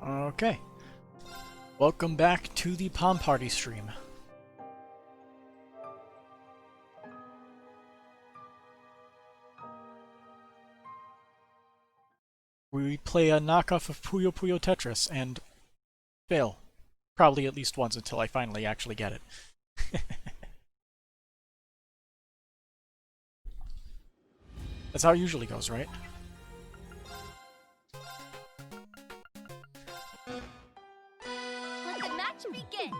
Okay. Welcome back to the Pom Party stream. We play a knockoff of Puyo Puyo Tetris and fail. Probably at least once until I finally actually get it. That's how it usually goes, right? Let the match begin.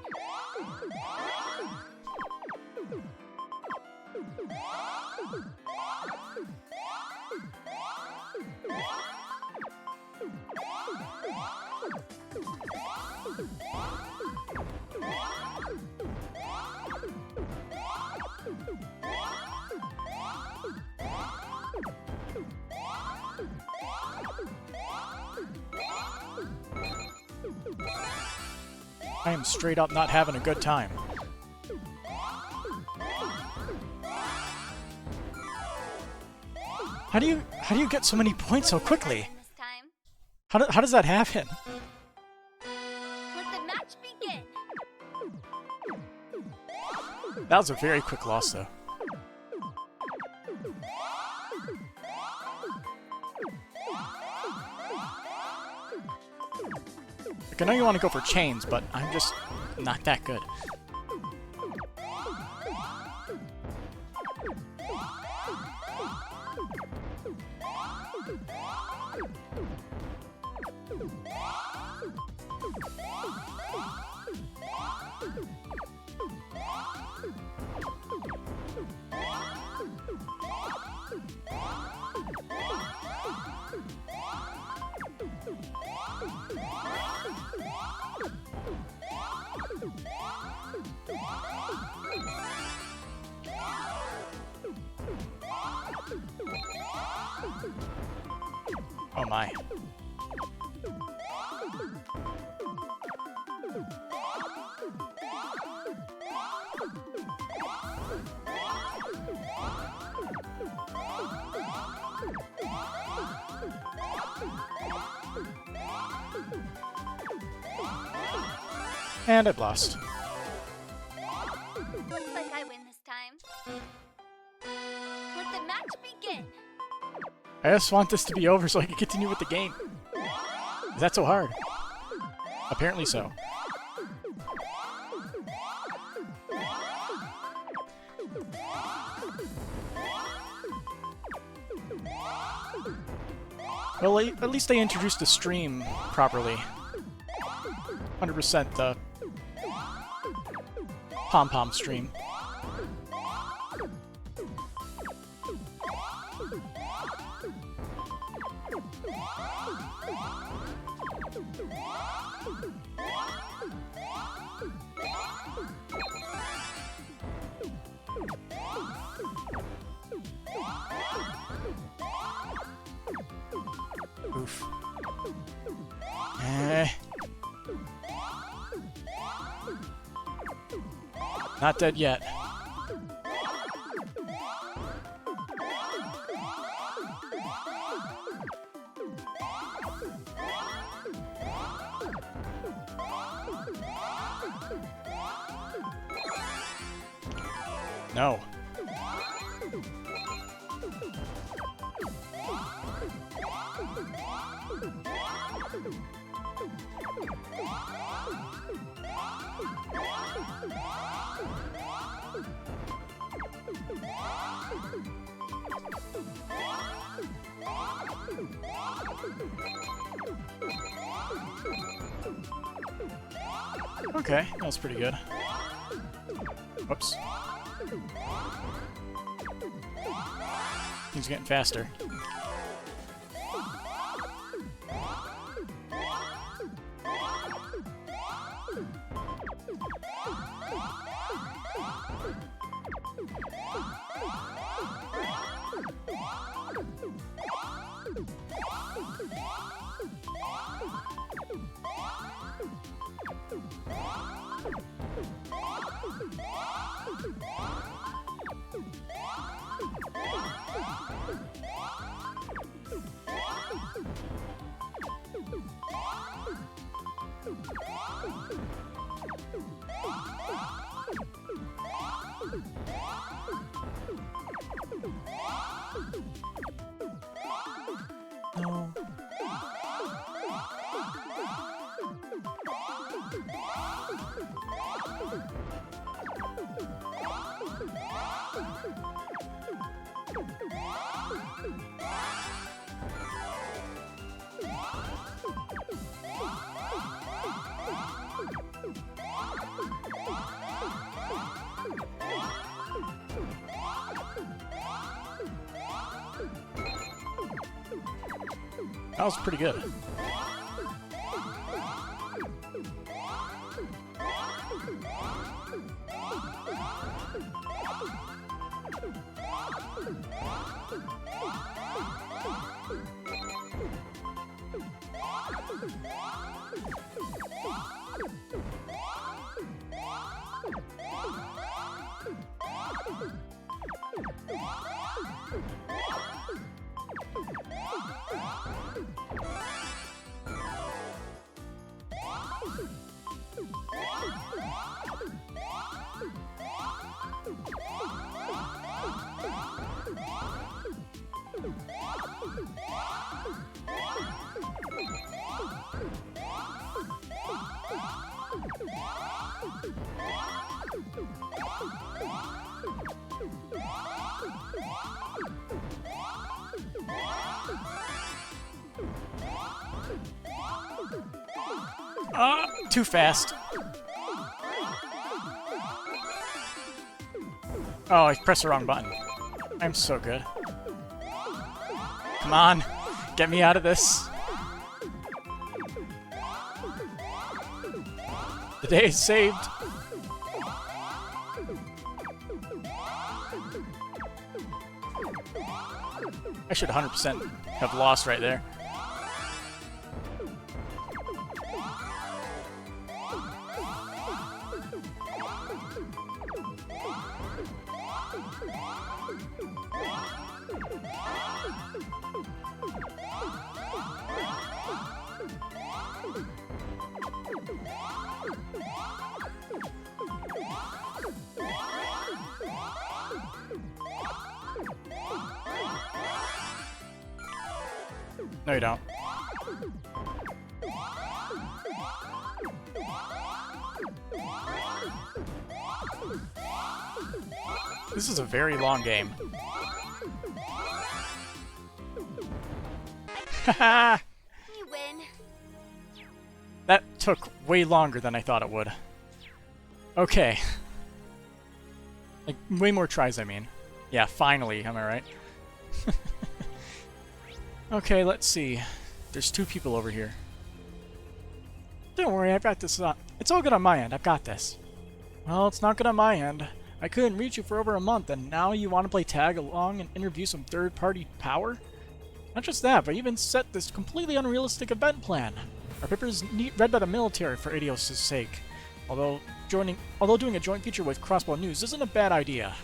I am straight up not having a good time. How do you get so many points so quickly? How does that happen? Let the match begin. That was a very quick loss, though. Like, I know you want to go for chains, but I'm just not that good. Oh my. And I've lost. Looks like I win this time. Let the match begin. I just want this to be over so I can continue with the game. Is that so hard? Apparently so. Well, at least they introduced the stream properly. 100% the pom-pom stream. Oof. Not dead yet. No. Okay, that was pretty good. Whoops. He's getting faster. That was pretty good. Too fast. Oh, I pressed the wrong button. I'm so good. Come on, get me out of this. The day is saved. I should 100% have lost right there. No, you don't. This is a very long game. Haha! You win. That took way longer than I thought it would. Okay. Like, way more tries, I mean. Yeah, finally, am I right? Okay, let's see. There's two people over here. Don't worry, I've got this. It's all good on my end. I've got this. Well, it's not good on my end. I couldn't reach you for over a month, and now you want to play tag along and interview some third-party power? Not just that, but you even set this completely unrealistic event plan. Our paper is read by the military for Eidos' sake. Although doing a joint feature with Crossbow News isn't a bad idea.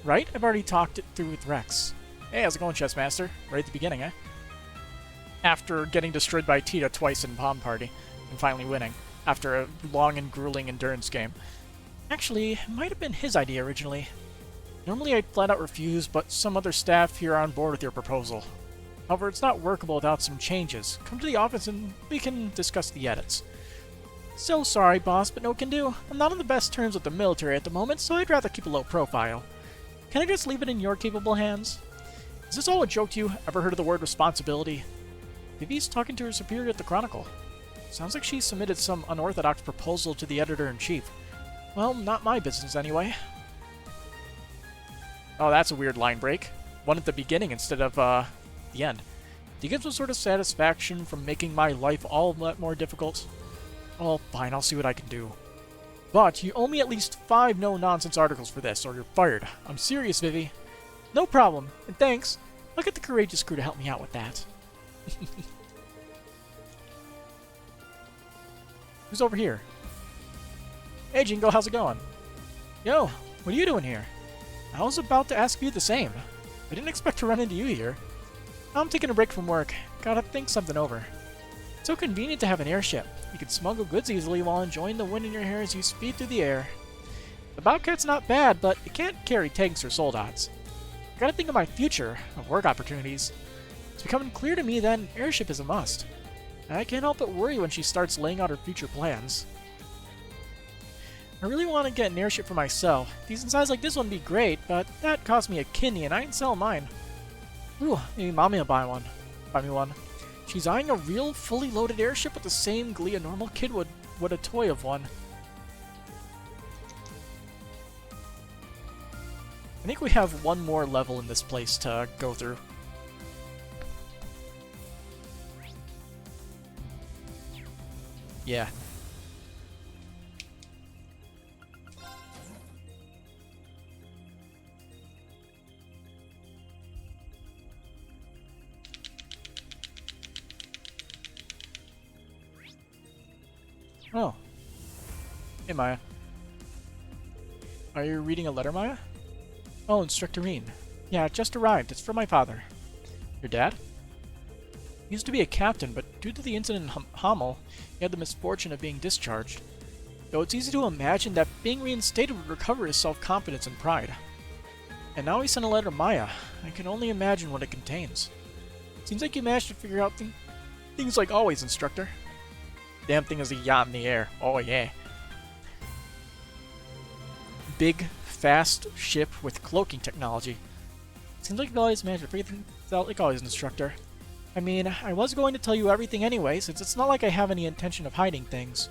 Right? I've already talked it through with Rex. Hey, how's it going, Chessmaster? Right at the beginning, eh? After getting destroyed by Tita twice in Palm Party, and finally winning, after a long and grueling endurance game. Actually, it might have been his idea originally. Normally I'd flat out refuse, but some other staff here are on board with your proposal. However, it's not workable without some changes. Come to the office and we can discuss the edits. So sorry, boss, but no can do. I'm not on the best terms with the military at the moment, so I'd rather keep a low profile. Can I just leave it in your capable hands? Is this all a joke to you? Ever heard of the word responsibility? Vivi's talking to her superior at the Chronicle. Sounds like she submitted some unorthodox proposal to the editor-in-chief. Well, not my business anyway. Oh, that's a weird line break. One at the beginning instead of, the end. Do you get some sort of satisfaction from making my life all that more difficult? Well, fine, I'll see what I can do. But you owe me at least 5 no-nonsense articles for this, or you're fired. I'm serious, Vivi. No problem, and thanks. I'll get the Courageous crew to help me out with that. Who's over here? Hey, Jingo, how's it going? Yo, what are you doing here? I was about to ask you the same. I didn't expect to run into you here. I'm taking a break from work. Gotta think something over. It's so convenient to have an airship. You can smuggle goods easily while enjoying the wind in your hair as you speed through the air. The Bobcat's not bad, but it can't carry tanks or soldats. Gotta think of my future, of work opportunities. It's becoming clear to me that an airship is a must. I can't help but worry when she starts laying out her future plans. I really want to get an airship for myself. Decent size like this one would be great, but that cost me a kidney and I can sell mine. Ooh, maybe Mommy will buy me one. She's eyeing a real, fully loaded airship with the same glee a normal kid would a toy of one. I think we have one more level in this place to go through. Yeah. Oh. Hey, Maya. Are you reading a letter, Maya? Oh, Instructor Reen. Yeah, it just arrived. It's from my father. Your dad? He used to be a captain, but due to the incident in Hamel, he had the misfortune of being discharged. Though it's easy to imagine that being reinstated would recover his self-confidence and pride. And now he sent a letter to Maya. I can only imagine what it contains. Seems like you managed to figure out things like always, Instructor. Damn thing is a yacht in the air. Oh yeah. Big, fast ship with cloaking technology. Seems like you always managed to figure things out like always, Instructor. I mean, I was going to tell you everything anyway, since it's not like I have any intention of hiding things.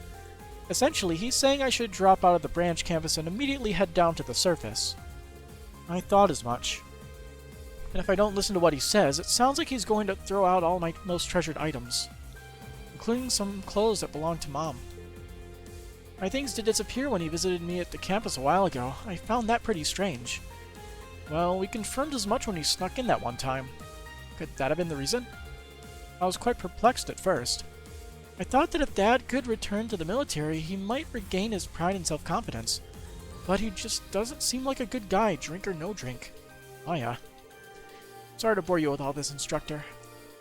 Essentially, he's saying I should drop out of the branch campus and immediately head down to the surface. I thought as much. And if I don't listen to what he says, it sounds like he's going to throw out all my most treasured items, including some clothes that belong to Mom. My things did disappear when he visited me at the campus a while ago. I found that pretty strange. Well, we confirmed as much when he snuck in that one time. Could that have been the reason? I was quite perplexed at first. I thought that if Dad could return to the military, he might regain his pride and self-confidence. But he just doesn't seem like a good guy, drink or no drink. Oh yeah. Sorry to bore you with all this, Instructor.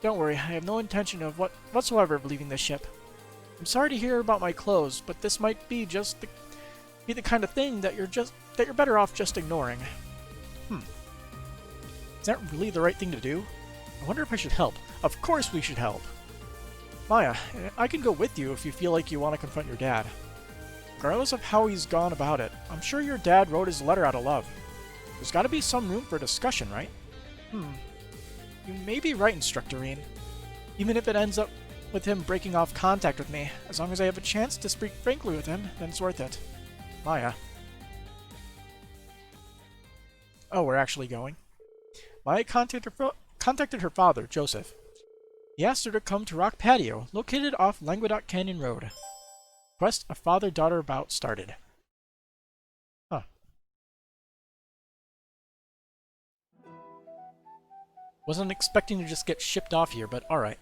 Don't worry, I have no intention of whatsoever of leaving this ship. I'm sorry to hear about my clothes, but this might be the kind of thing that you're better off just ignoring. Is that really the right thing to do? I wonder if I should help. Of course we should help. Maya, I can go with you if you feel like you want to confront your dad. Regardless of how he's gone about it, I'm sure your dad wrote his letter out of love. There's got to be some room for discussion, right? You may be right, Instructor Reen. Even if it ends up with him breaking off contact with me, as long as I have a chance to speak frankly with him, then it's worth it. Maya. Oh, we're actually going? Maya contacted her father, Joseph. He asked her to come to Rock Patio, located off Languedoc Canyon Road. Quest a father-daughter bout started. Huh. Wasn't expecting to just get shipped off here, but alright.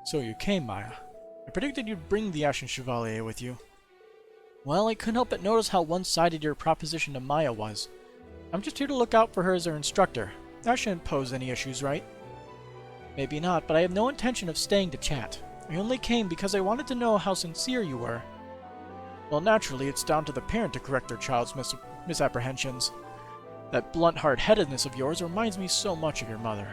So you came, Maya. I predicted you'd bring the Ashen Chevalier with you. Well, I couldn't help but notice how one-sided your proposition to Maya was. I'm just here to look out for her as her instructor. That shouldn't pose any issues, right? Maybe not, but I have no intention of staying to chat. I only came because I wanted to know how sincere you were. Well, naturally, it's down to the parent to correct their child's misapprehensions. That blunt hard-headedness of yours reminds me so much of your mother.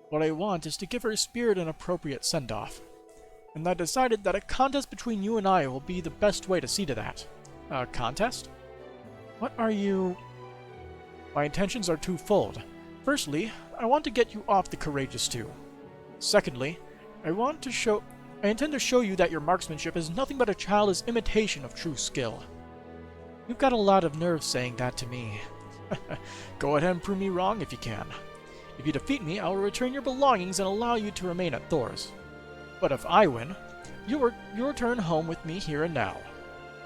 What I want is to give her spirit an appropriate send-off. And I decided that a contest between you and I will be the best way to see to that. A contest? What are you... My intentions are twofold. Firstly, I want to get you off the Courageous 2. Secondly, I intend to show you that your marksmanship is nothing but a childish imitation of true skill. You've got a lot of nerve saying that to me. Go ahead and prove me wrong if you can. If you defeat me, I will return your belongings and allow you to remain at Thor's. But if I win, you'll return home with me here and now.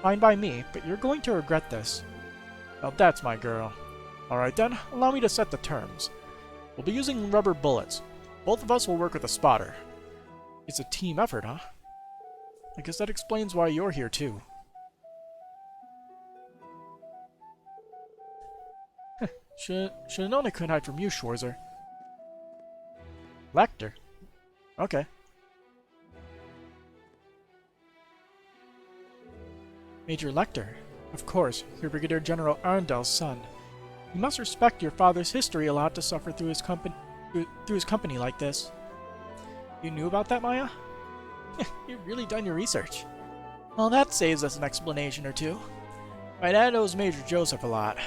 Fine by me, but you're going to regret this. Now that's my girl. Alright then, allow me to set the terms. We'll be using rubber bullets. Both of us will work with a spotter. It's a team effort, huh? I guess that explains why you're here too. Should've known I couldn't hide from you, Schwarzer. Lecter? Okay. Major Lecter. Of course, you're Brigadier General Arundel's son. You must respect your father's history allowed to suffer through his company like this. You knew about that, Maya? You've really done your research. Well, that saves us an explanation or two. My dad owes Major Joseph a lot.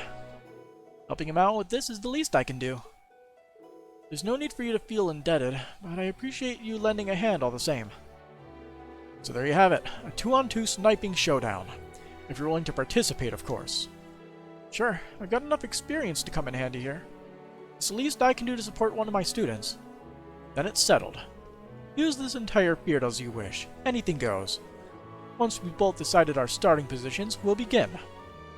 Helping him out with this is the least I can do. There's no need for you to feel indebted, but I appreciate you lending a hand all the same. So there you have it, a 2-on-2 sniping showdown. If you're willing to participate, of course. Sure, I've got enough experience to come in handy here. It's the least I can do to support one of my students. Then it's settled. Use this entire field as you wish. Anything goes. Once we've both decided our starting positions, we'll begin.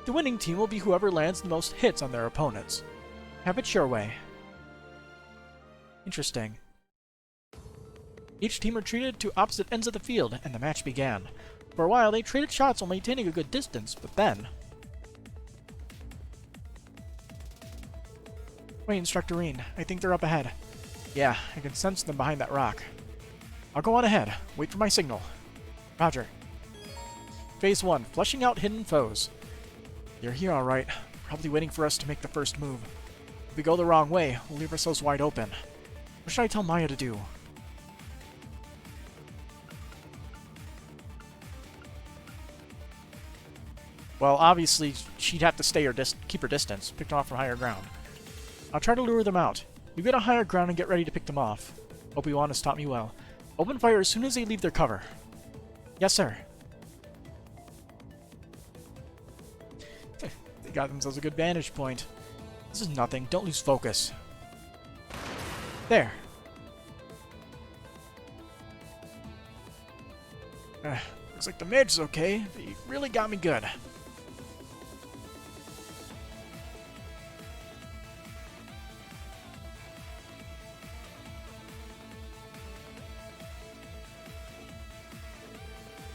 The winning team will be whoever lands the most hits on their opponents. Have it your way. Interesting. Each team retreated to opposite ends of the field, and the match began. For a while, they traded shots while maintaining a good distance, but then... Wait, Instructor Reen. I think they're up ahead. Yeah, I can sense them behind that rock. I'll go on ahead. Wait for my signal. Roger. Phase 1. Flushing out hidden foes. They're here alright. Probably waiting for us to make the first move. If we go the wrong way, we'll leave ourselves wide open. What should I tell Maya to do? Well, obviously, she'd have to stay or keep her distance, pick them off from higher ground. I'll try to lure them out. You get on higher ground and get ready to pick them off. Obi-Wan has taught me well. Open fire as soon as they leave their cover. Yes, sir. They got themselves a good vantage point. This is nothing. Don't lose focus. There. Looks like the mage is okay. They really got me good.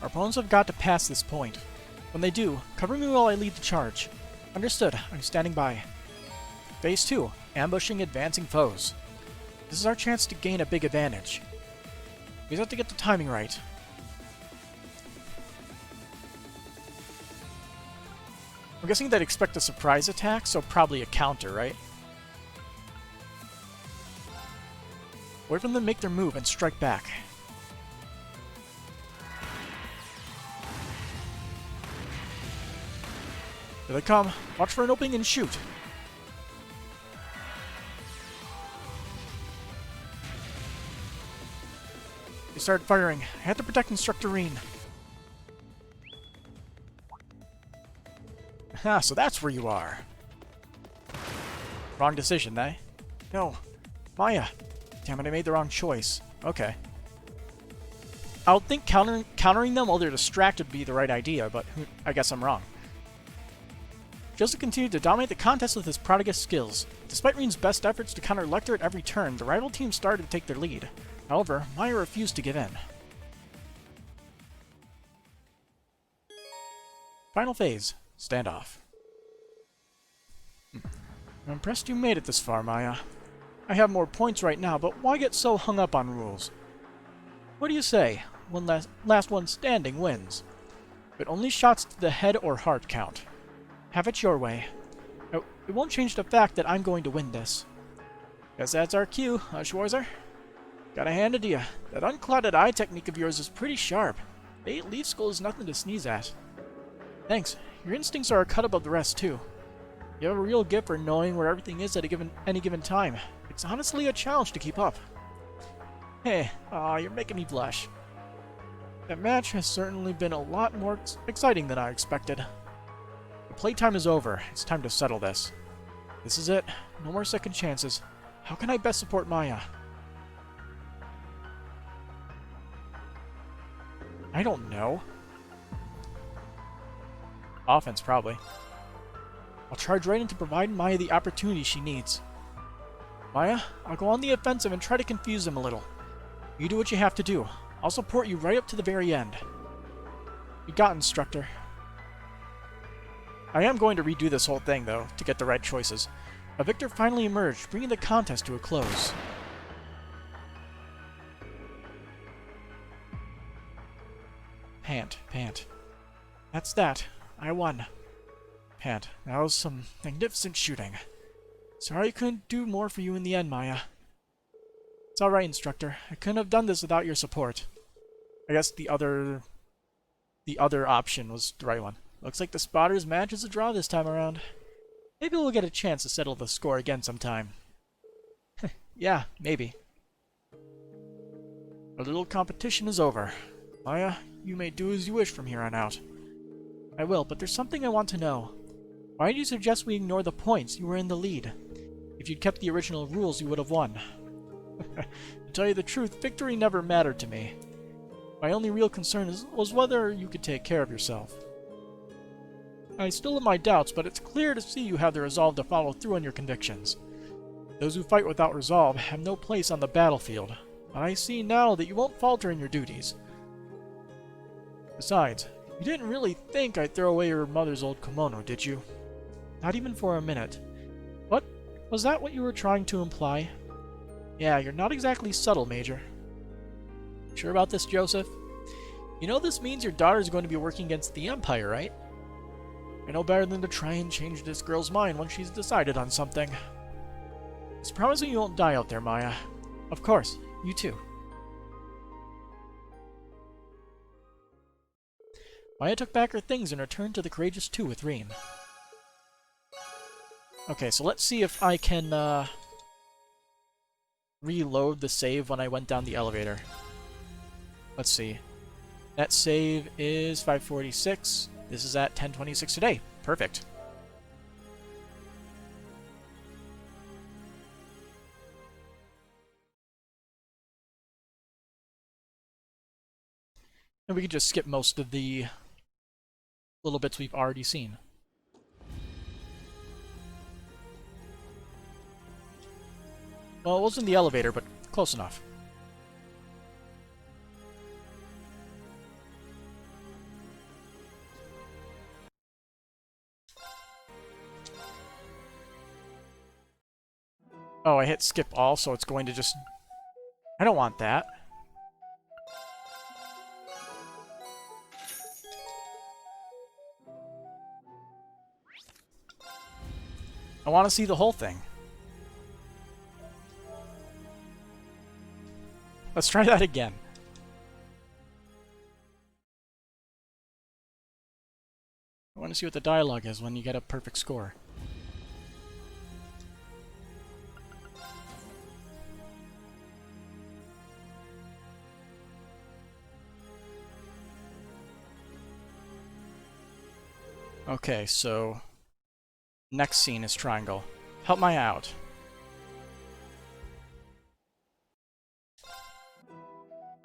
Our opponents have got to pass this point. When they do, cover me while I lead the charge. Understood. I'm standing by. Phase 2. Ambushing advancing foes. This is our chance to gain a big advantage. We just have to get the timing right. I'm guessing they'd expect a surprise attack, so probably a counter, right? Wait for them to make their move and strike back. Here they come. Watch for an opening and shoot. They started firing. I had to protect Instructor Reen. Ah, so that's where you are. Wrong decision, eh? No. Maya. Damn it, I made the wrong choice. Okay. I would think countering them while they're distracted would be the right idea, but I guess I'm wrong. Joseph continued to dominate the contest with his prodigious skills. Despite Reen's best efforts to counter Lecter at every turn, the rival team started to take their lead. However, Maya refused to give in. Final phase. Standoff. I'm impressed you made it this far, Maya. I have more points right now, but why get so hung up on rules? What do you say? One last one standing wins. But only shots to the head or heart count. Have it your way. It won't change the fact that I'm going to win this. Guess that's our cue, huh, Schwarzer? Gotta hand it to you. That unclouded eye technique of yours is pretty sharp. 8 Leaf Skull is nothing to sneeze at. Thanks. Your instincts are a cut above the rest, too. You have a real gift for knowing where everything is at any given time. It's honestly a challenge to keep up. Hey, you're making me blush. That match has certainly been a lot more exciting than I expected. The playtime is over. It's time to settle this. This is it. No more second chances. How can I best support Maya? I don't know. Offense, probably. I'll charge right in to provide Maya the opportunity she needs. Maya, I'll go on the offensive and try to confuse them a little. You do what you have to do. I'll support you right up to the very end. You got it, Instructor. I am going to redo this whole thing, though, to get the right choices. A victor finally emerged, bringing the contest to a close. Pant, pant. That's that. I won. Pant, that was some magnificent shooting. Sorry I couldn't do more for you in the end, Maya. It's alright, Instructor. I couldn't have done this without your support. I guess the other option was the right one. Looks like the Spotters match is a draw this time around. Maybe we'll get a chance to settle the score again sometime. Yeah, maybe. Our little competition is over. Maya, you may do as you wish from here on out. I will, but there's something I want to know. Why do you suggest we ignore the points? You were in the lead. If If you'd kept the original rules, you would have won. To tell you the truth, victory never mattered to me. My only real concern was whether you could take care of yourself. I still have my doubts, but it's clear to see you have the resolve to follow through on your convictions. Those who fight without resolve have no place on the battlefield, but I see now that you won't falter in your duties. Besides, you didn't really think I'd throw away your mother's old kimono, did you? Not even for a minute. What? Was that what you were trying to imply? Yeah, you're not exactly subtle, Major. Sure about this, Joseph? You know this means your daughter's going to be working against the Empire, right? I know better than to try and change this girl's mind once she's decided on something. Just promising you won't die out there, Maya. Of course, you too. Maya took back her things and returned to the Courageous 2 with Rean. Okay, so let's see if I can reload the save when I went down the elevator. Let's see. That save is 546. This is at 10:26 today. Perfect. And we could just skip most of the little bits we've already seen. Well, it wasn't the elevator, but close enough. Oh, I hit skip all, so it's going to just... I don't want that. I want to see the whole thing. Let's try that again. I want to see what the dialogue is when you get a perfect score. Okay, so next scene is triangle. Help Maya out.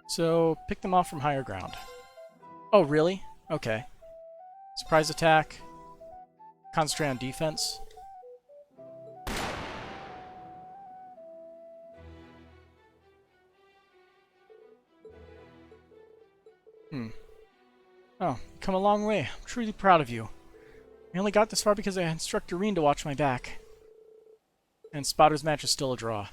So, pick them off from higher ground. Oh, really? Okay. Surprise attack. Concentrate on defense. Oh, you've come a long way. I'm truly proud of you. I only got this far because I instructed Rean to watch my back. And Spotter's match is still a draw.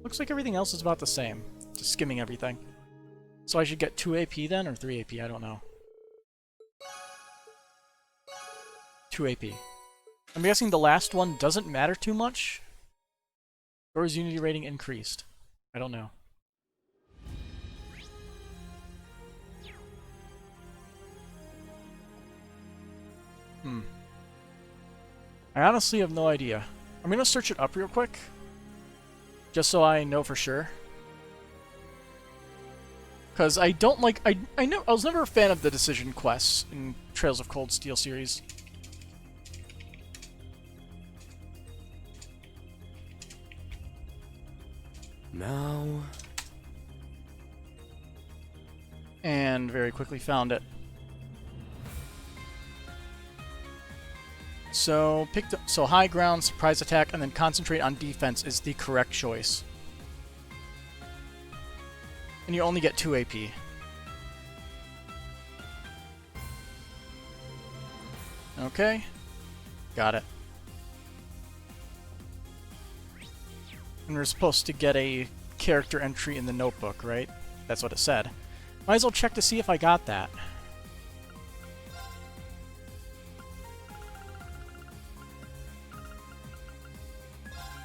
Looks like everything else is about the same. Just skimming everything. So I should get 2 AP then, or 3 AP? I don't know. 2 AP. I'm guessing the last one doesn't matter too much? Or is Unity rating increased? I don't know. I honestly have no idea. I'm gonna search it up real quick. Just so I know for sure. Because I don't like... I was never a fan of the decision quests in Trails of Cold Steel series. Now... And very quickly found it. So so high ground, surprise attack, and then concentrate on defense is the correct choice. And you only get 2 AP. Okay. Got it. And we're supposed to get a character entry in the notebook, right? That's what it said. Might as well check to see if I got that.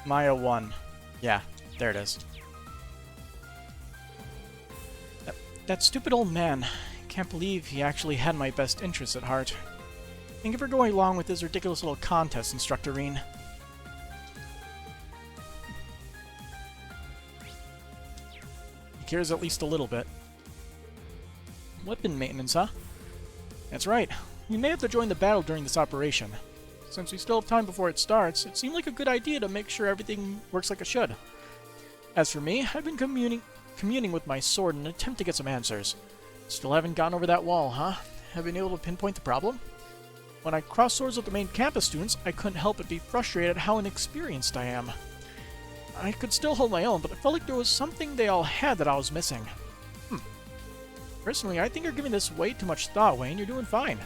Maya 1. Yeah, there it is. That stupid old man. Can't believe he actually had my best interests at heart. Thank you for going along with this ridiculous little contest, Instructor Rean. He cares at least a little bit. Weapon maintenance, huh? That's right. We may have to join the battle during this operation. Since we still have time before it starts, it seemed like a good idea to make sure everything works like it should. As for me, I've been communing with my sword in an attempt to get some answers. Still haven't gotten over that wall, huh? Have been able to pinpoint the problem? When I crossed swords with the main campus students, I couldn't help but be frustrated at how inexperienced I am. I could still hold my own, but it felt like there was something they all had that I was missing. Personally, I think you're giving this way too much thought, Wayne. You're doing fine.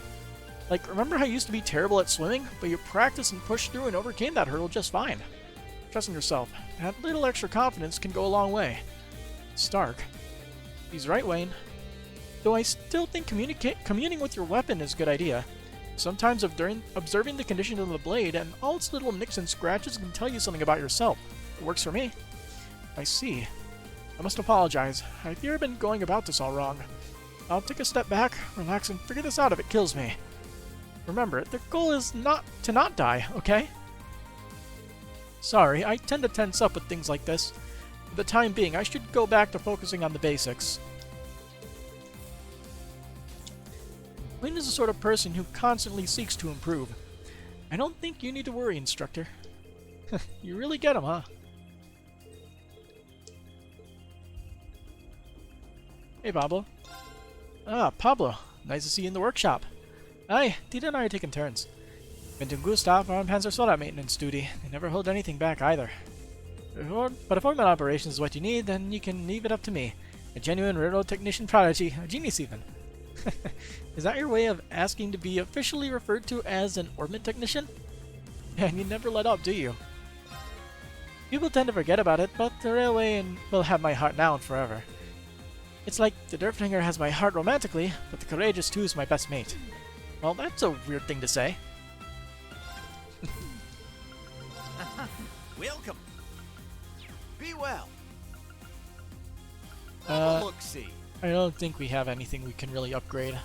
Like, remember how you used to be terrible at swimming, but you practiced and pushed through and overcame that hurdle just fine? Trust in yourself. That little extra confidence can go a long way. Stark. He's right, Wayne. Though I still think communing with your weapon is a good idea. Sometimes observing the condition of the blade and all its little nicks and scratches can tell you something about yourself. It works for me. I see. I must apologize. I fear I've been going about this all wrong. I'll take a step back, relax, and figure this out if it kills me. Remember, the goal is not to not die, okay? Sorry, I tend to tense up with things like this. For the time being, I should go back to focusing on the basics. Wayne is the sort of person who constantly seeks to improve. I don't think you need to worry, instructor. You really get him, huh? Hey, Pablo. Ah, Pablo. Nice to see you in the workshop. Aye, Tita and I are taking turns. Mint and Gustav are on Panzer Soda maintenance duty. They never hold anything back either. But if ornament operations is what you need, then you can leave it up to me. A genuine railroad technician prodigy, a genius even. Is that your way of asking to be officially referred to as an ornament technician? And you never let up, do you? People tend to forget about it, but the railway will have my heart now and forever. It's like the Derflinger has my heart romantically, but the Courageous too is my best mate. Well, that's a weird thing to say. Welcome. Be well. Look-see. I don't think we have anything we can really upgrade.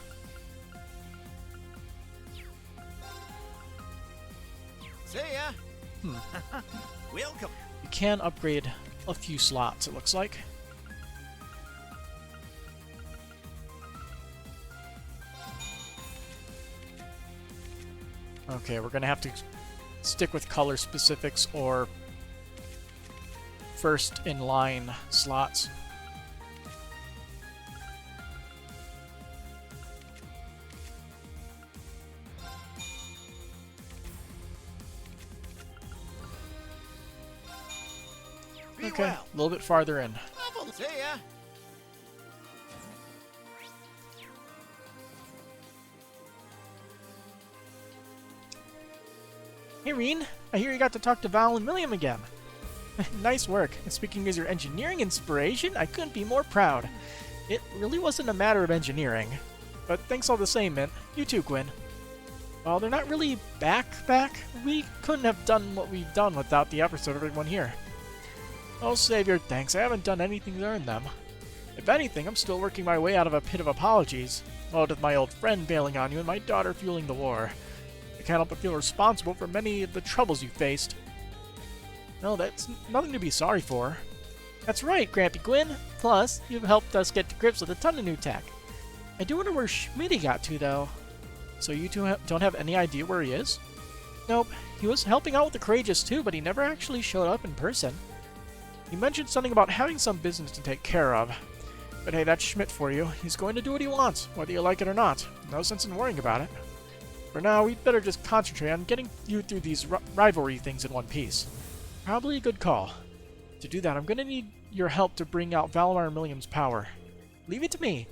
See ya. Welcome. You can upgrade a few slots, it looks like. Okay, we're gonna have to stick with color specifics or first in line slots. Okay, a little bit farther in. See ya. Hey, Reen, I hear you got to talk to Val and William again. Nice work. Speaking as your engineering inspiration, I couldn't be more proud. It really wasn't a matter of engineering. But thanks all the same, Mint. You too, Gwyn. While they're not really back, we couldn't have done what we've done without the efforts of everyone here. Oh, save your thanks. I haven't done anything to earn them. If anything, I'm still working my way out of a pit of apologies. What with my old friend bailing on you and my daughter fueling the war. I can't help but feel responsible for many of the troubles you faced. No, that's nothing to be sorry for. That's right, Grampy Gwyn. Plus, you've helped us get to grips with a ton of new tech. I do wonder where Schmitty got to, though. So you two don't have any idea where he is? Nope. He was helping out with the Courageous too, but he never actually showed up in person. He mentioned something about having some business to take care of. But hey, that's Schmidt for you. He's going to do what he wants, whether you like it or not. No sense in worrying about it. For now, we'd better just concentrate on getting you through these rivalry things in one piece. Probably a good call. To do that, I'm going to need your help to bring out Valimar and William's power. Leave it to me.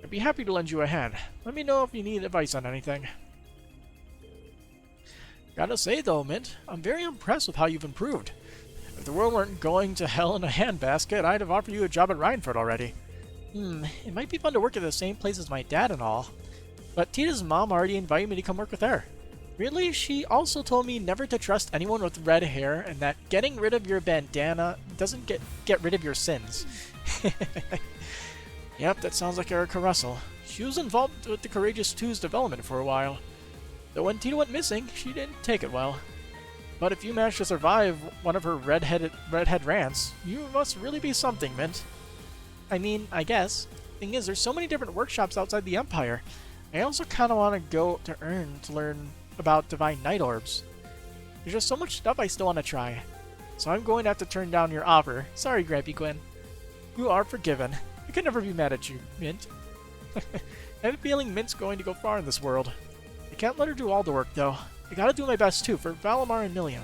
I'd be happy to lend you a hand. Let me know if you need advice on anything. Gotta say though, Mint, I'm very impressed with how you've improved. If the world weren't going to hell in a handbasket, I'd have offered you a job at Rhineford already. It might be fun to work at the same place as my dad and all. But Tita's mom already invited me to come work with her. Weirdly, she also told me never to trust anyone with red hair and that getting rid of your bandana doesn't get rid of your sins. Yep, that sounds like Erica Russell. She was involved with the Courageous 2's development for a while. Though when Tita went missing, she didn't take it well. But if you managed to survive one of her redhead rants, you must really be something, Mint. I mean, I guess. Thing is, there's so many different workshops outside the Empire. I also kind of want to go to Earn to learn about Divine Night Orbs. There's just so much stuff I still want to try. So I'm going to have to turn down your offer. Sorry, Grampy Gwen. You are forgiven. I could never be mad at you, Mint. I have a feeling Mint's going to go far in this world. I can't let her do all the work, though. I gotta do my best, too, for Valimar and Millium.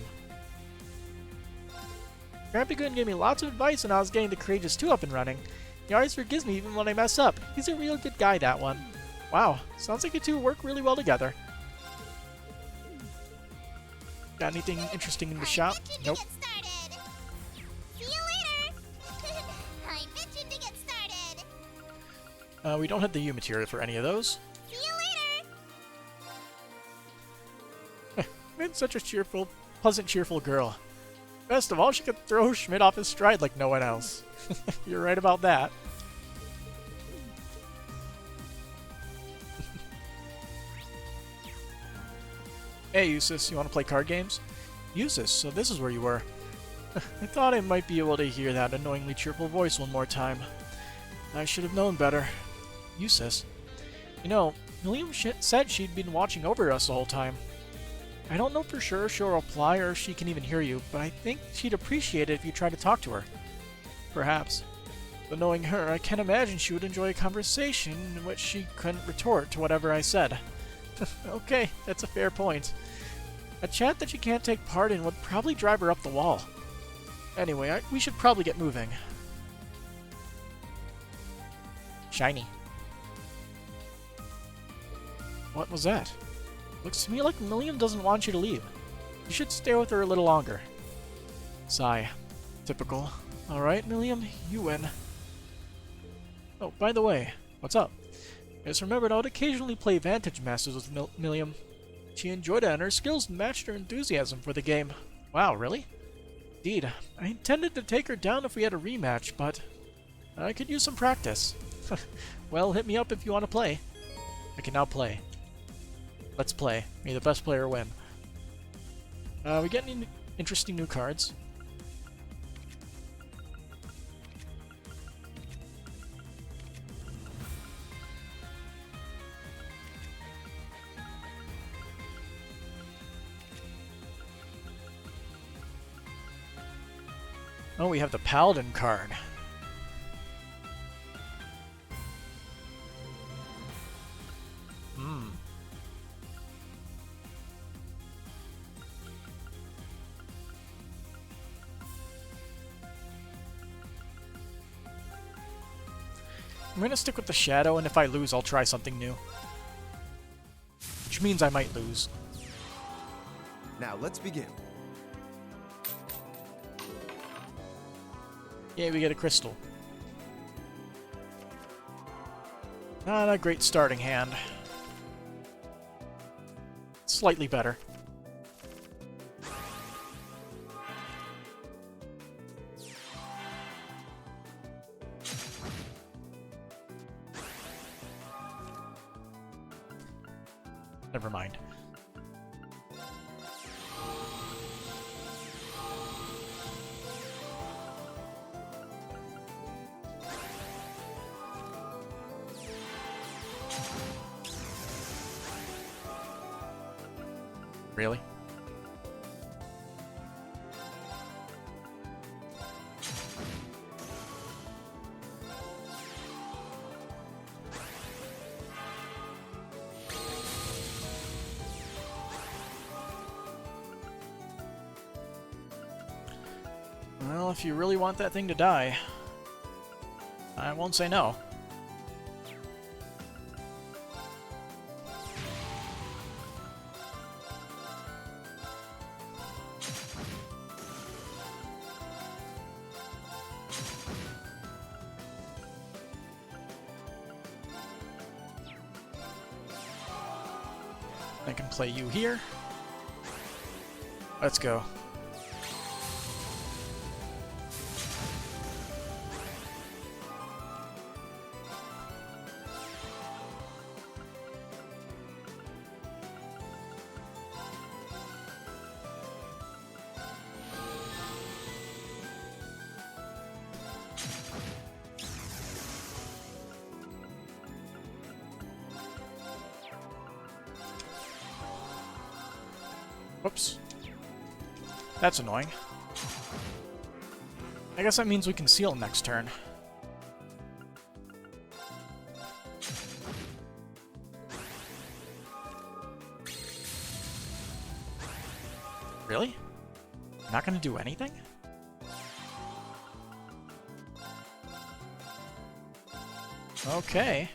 Grampy Gwen gave me lots of advice when I was getting the Courageous 2 up and running. He always forgives me even when I mess up. He's a real good guy, that one. Wow, sounds like you two work really well together. Got anything interesting in the shop? Nope. See you later. I mentioned to get started. We don't have the U material for any of those. See you later. Mint's such a pleasant, cheerful girl. Best of all, she could throw Schmidt off his stride like no one else. You're right about that. Hey, Eustace, you want to play card games? Eustace, so this is where you were. I thought I might be able to hear that annoyingly cheerful voice one more time. I should have known better. Eustace. You know, Millium said she'd been watching over us the whole time. I don't know for sure if she'll reply or if she can even hear you, but I think she'd appreciate it if you try to talk to her. Perhaps. But knowing her, I can't imagine she would enjoy a conversation in which she couldn't retort to whatever I said. Okay, that's a fair point. A chat that she can't take part in would probably drive her up the wall. Anyway, we should probably get moving. Shiny. What was that? Looks to me like Millium doesn't want you to leave. You should stay with her a little longer. Sigh. Typical. Alright, Millium, you win. Oh, by the way, what's up? I just remembered I would occasionally play Vantage Masters with Millium. She enjoyed it and her skills matched her enthusiasm for the game. Wow, really? Indeed. I intended to take her down if we had a rematch, but I could use some practice. Well, hit me up if you want to play. I can now play. Let's play. May the best player win. We get any interesting new cards? Oh, we have the Paladin card. Hmm. I'm gonna stick with the Shadow, and if I lose, I'll try something new. Which means I might lose. Now let's begin. Yeah, we get a crystal. Not a great starting hand. Slightly better. Never mind. Really? Well, if you really want that thing to die, I won't say no. I can play you here. Let's go. Whoops. That's annoying. I guess that means we can seal next turn. Really? Not gonna do anything? Okay.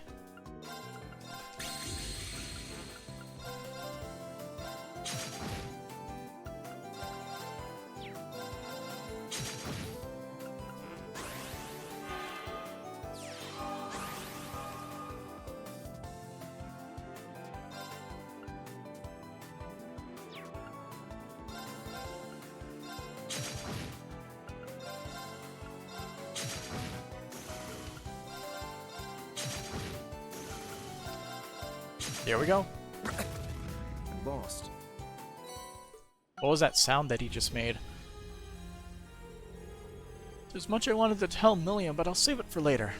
There we go. I'm lost. What was that sound that he just made? There's much I wanted to tell Milliam, but I'll save it for later.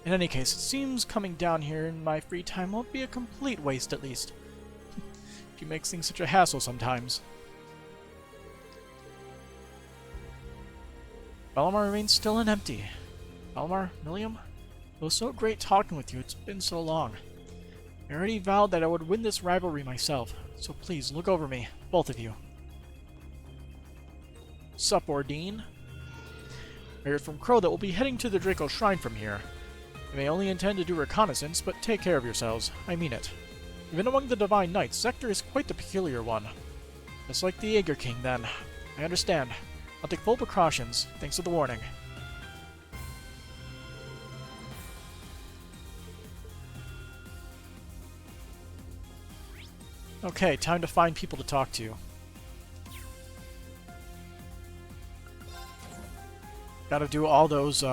In any case, it seems coming down here in my free time won't be a complete waste, at least. She makes things such a hassle sometimes. Valimar remains still and empty. Valimar, Milliam, it was so great talking with you. It's been so long. I already vowed that I would win this rivalry myself, so please look over me, both of you. Sup, Ordine? I heard from Crow that we'll be heading to the Draco Shrine from here. You may only intend to do reconnaissance, but take care of yourselves. I mean it. Even among the Divine Knights, Sector is quite the peculiar one. Just like the Aegir King, then. I understand. I'll take full precautions. Thanks for the warning. Okay, time to find people to talk to. Gotta do all those,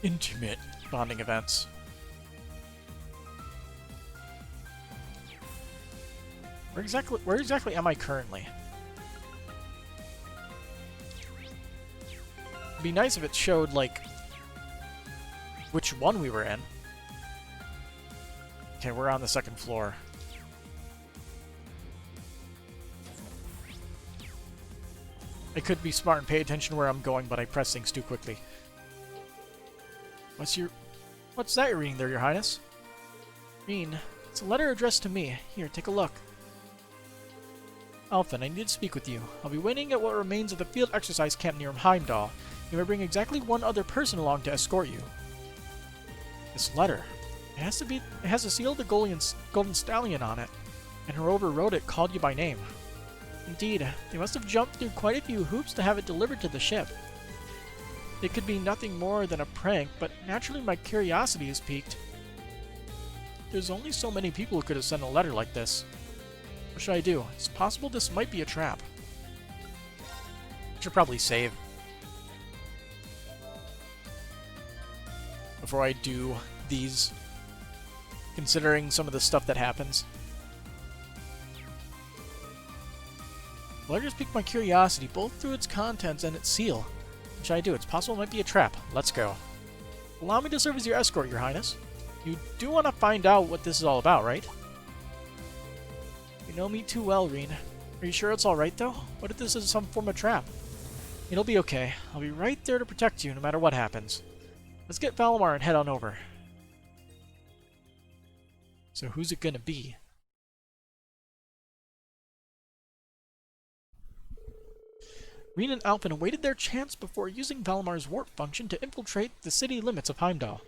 intimate bonding events. Where exactly am I currently? It'd be nice if it showed, like, which one we were in. Okay, we're on the second floor. I could be smart and pay attention where I'm going, but I press things too quickly. What's that you're reading there, Your Highness? Reen, it's a letter addressed to me. Here, take a look. Alphen, I need to speak with you. I'll be waiting at what remains of the field exercise camp near Heimdall. You may bring exactly one other person along to escort you. This letter. It has a seal of the Golden Stallion on it, and whoever wrote it called you by name. Indeed, they must have jumped through quite a few hoops to have it delivered to the ship. It could be nothing more than a prank, but naturally my curiosity is piqued. There's only so many people who could have sent a letter like this. What should I do? It's possible this might be a trap. I should probably save before I do these, considering some of the stuff that happens. The letter just piqued my curiosity, both through its contents and its seal. What should I do? It's possible it might be a trap. Let's go. Allow me to serve as your escort, Your Highness. You do want to find out what this is all about, right? You know me too well, Reen. Are you sure it's alright, though? What if this is some form of trap? It'll be okay. I'll be right there to protect you, no matter what happens. Let's get Valimar and head on over. So who's it gonna be? Reen and Alphen awaited their chance before using Valimar's warp function to infiltrate the city limits of Heimdall.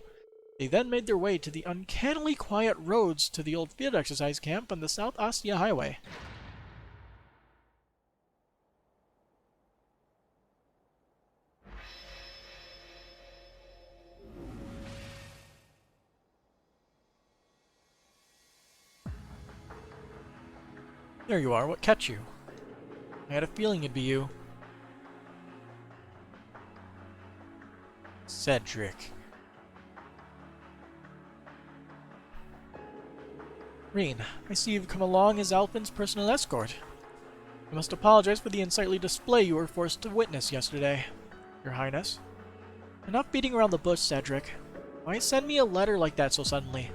They then made their way to the uncannily quiet roads to the old field exercise camp on the South Ostia Highway. There you are, what catch you? I had a feeling it'd be you. Cedric. Reen, I see you've come along as Alphen's personal escort. I must apologize for the unsightly display you were forced to witness yesterday, Your Highness. Enough beating around the bush, Cedric. Why send me a letter like that so suddenly?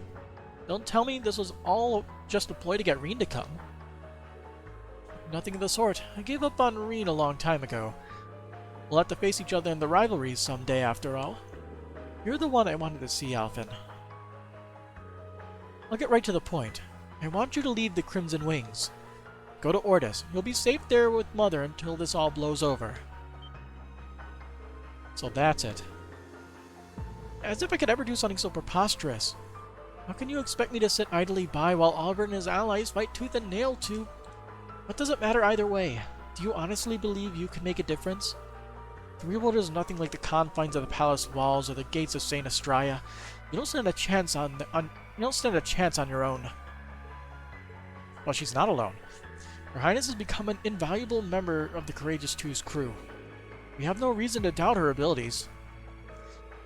Don't tell me this was all just a ploy to get Reen to come. Nothing of the sort. I gave up on Reen a long time ago. We'll have to face each other in the rivalries someday, after all. You're the one I wanted to see, Alphen. I'll get right to the point. I want you to leave the Crimson Wings. Go to Ordis. You'll be safe there with Mother until this all blows over. So that's it. As if I could ever do something so preposterous. How can you expect me to sit idly by while Oliver and his allies fight tooth and nail to... What does it matter either way? Do you honestly believe you can make a difference? The real world is nothing like the confines of the palace walls or the gates of Saint Estraya. You don't stand a chance on your own. Well, she's not alone. Her Highness has become an invaluable member of the Courageous Two's crew. We have no reason to doubt her abilities.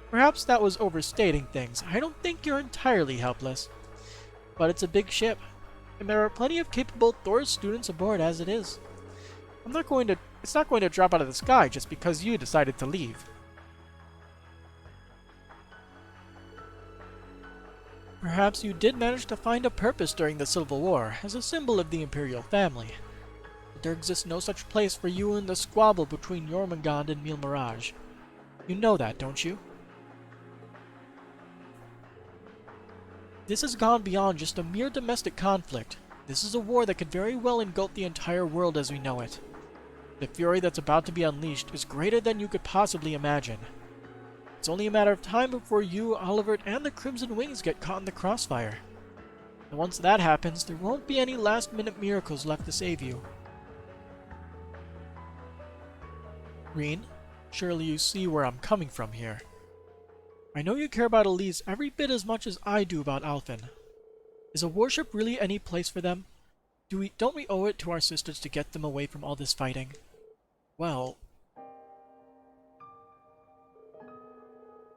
Perhaps that was overstating things. I don't think you're entirely helpless. But it's a big ship, and there are plenty of capable Thors students aboard as it is. It's not going to drop out of the sky just because you decided to leave. Perhaps you did manage to find a purpose during the Civil War as a symbol of the Imperial family. But there exists no such place for you in the squabble between Jormungand and Mille Mirage. You know that, don't you? This has gone beyond just a mere domestic conflict. This is a war that could very well engulf the entire world as we know it. The fury that's about to be unleashed is greater than you could possibly imagine. It's only a matter of time before you, Oliver, and the Crimson Wings get caught in the crossfire. And once that happens, there won't be any last-minute miracles left to save you. Reen, surely you see where I'm coming from here. I know you care about Elise every bit as much as I do about Alphen. Is a warship really any place for them? Don't we owe it to our sisters to get them away from all this fighting? Well...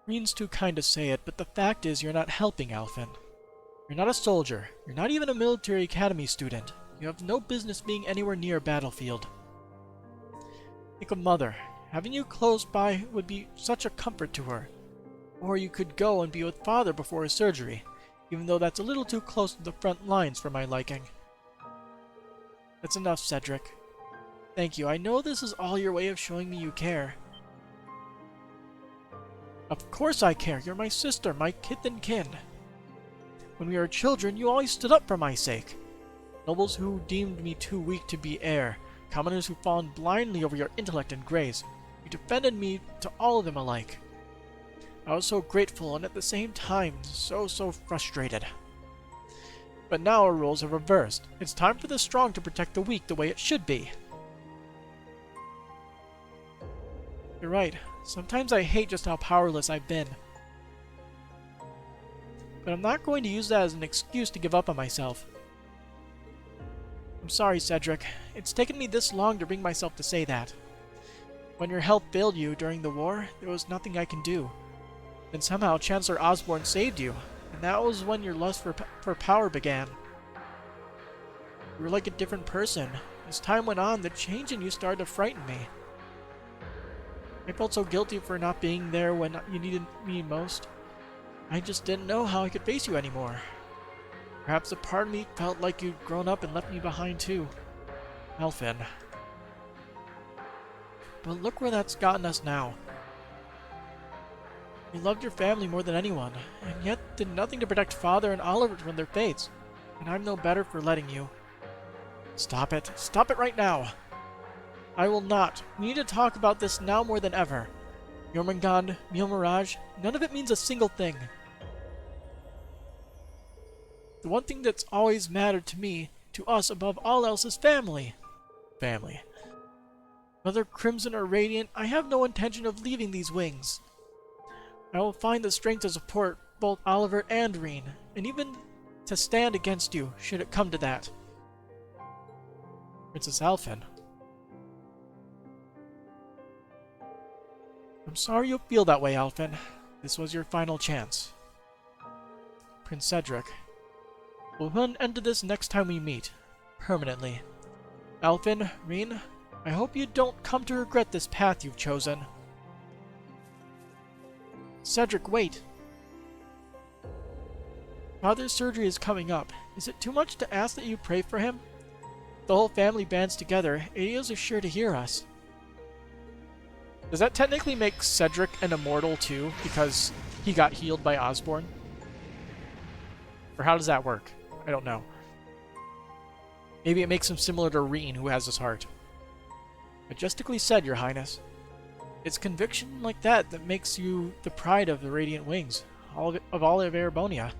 Reen's too kind to say it, but the fact is you're not helping Alphen. You're not a soldier. You're not even a military academy student. You have no business being anywhere near a battlefield. Think of Mother. Having you close by would be such a comfort to her. Or you could go and be with Father before his surgery, even though that's a little too close to the front lines for my liking. That's enough, Cedric. Thank you. I know this is all your way of showing me you care. Of course I care. You're my sister, my kith and kin. When we were children, you always stood up for my sake. Nobles who deemed me too weak to be heir, commoners who fawned blindly over your intellect and grace. You defended me to all of them alike. I was so grateful and at the same time so frustrated. But now our roles are reversed. It's time for the strong to protect the weak the way it should be. You're right. Sometimes I hate just how powerless I've been. But I'm not going to use that as an excuse to give up on myself. I'm sorry, Cedric. It's taken me this long to bring myself to say that. When your health failed you during the war, there was nothing I can do. Then somehow Chancellor Osborne saved you, and that was when your lust for power began. You were like a different person. As time went on, the change in you started to frighten me. I felt so guilty for not being there when you needed me most. I just didn't know how I could face you anymore. Perhaps a part of me felt like you'd grown up and left me behind too. Alphen. But look where that's gotten us now. You loved your family more than anyone, and yet did nothing to protect Father and Oliver from their fates. And I'm no better for letting you. Stop it. Stop it right now. I will not. We need to talk about this now more than ever. Jormungand, Mille Mirage, none of it means a single thing. The one thing that's always mattered to me, to us above all else, is family. Family. Whether Crimson or Radiant, I have no intention of leaving these wings. I will find the strength to support both Oliver and Reen, and even to stand against you, should it come to that. Princess Alphen. I'm sorry you feel that way, Alphen. This was your final chance. Prince Cedric. We'll put an end to this next time we meet. Permanently. Alphen, Reen, I hope you don't come to regret this path you've chosen. Cedric, wait! Father's surgery is coming up. Is it too much to ask that you pray for him? If the whole family bands together, Aeos is sure to hear us. Does that technically make Cedric an immortal too, because he got healed by Osborne? Or how does that work? I don't know. Maybe it makes him similar to Reen, who has his heart. Majestically said, Your Highness. It's conviction like that that makes you the pride of the Radiant Wings, of all of Erebonia.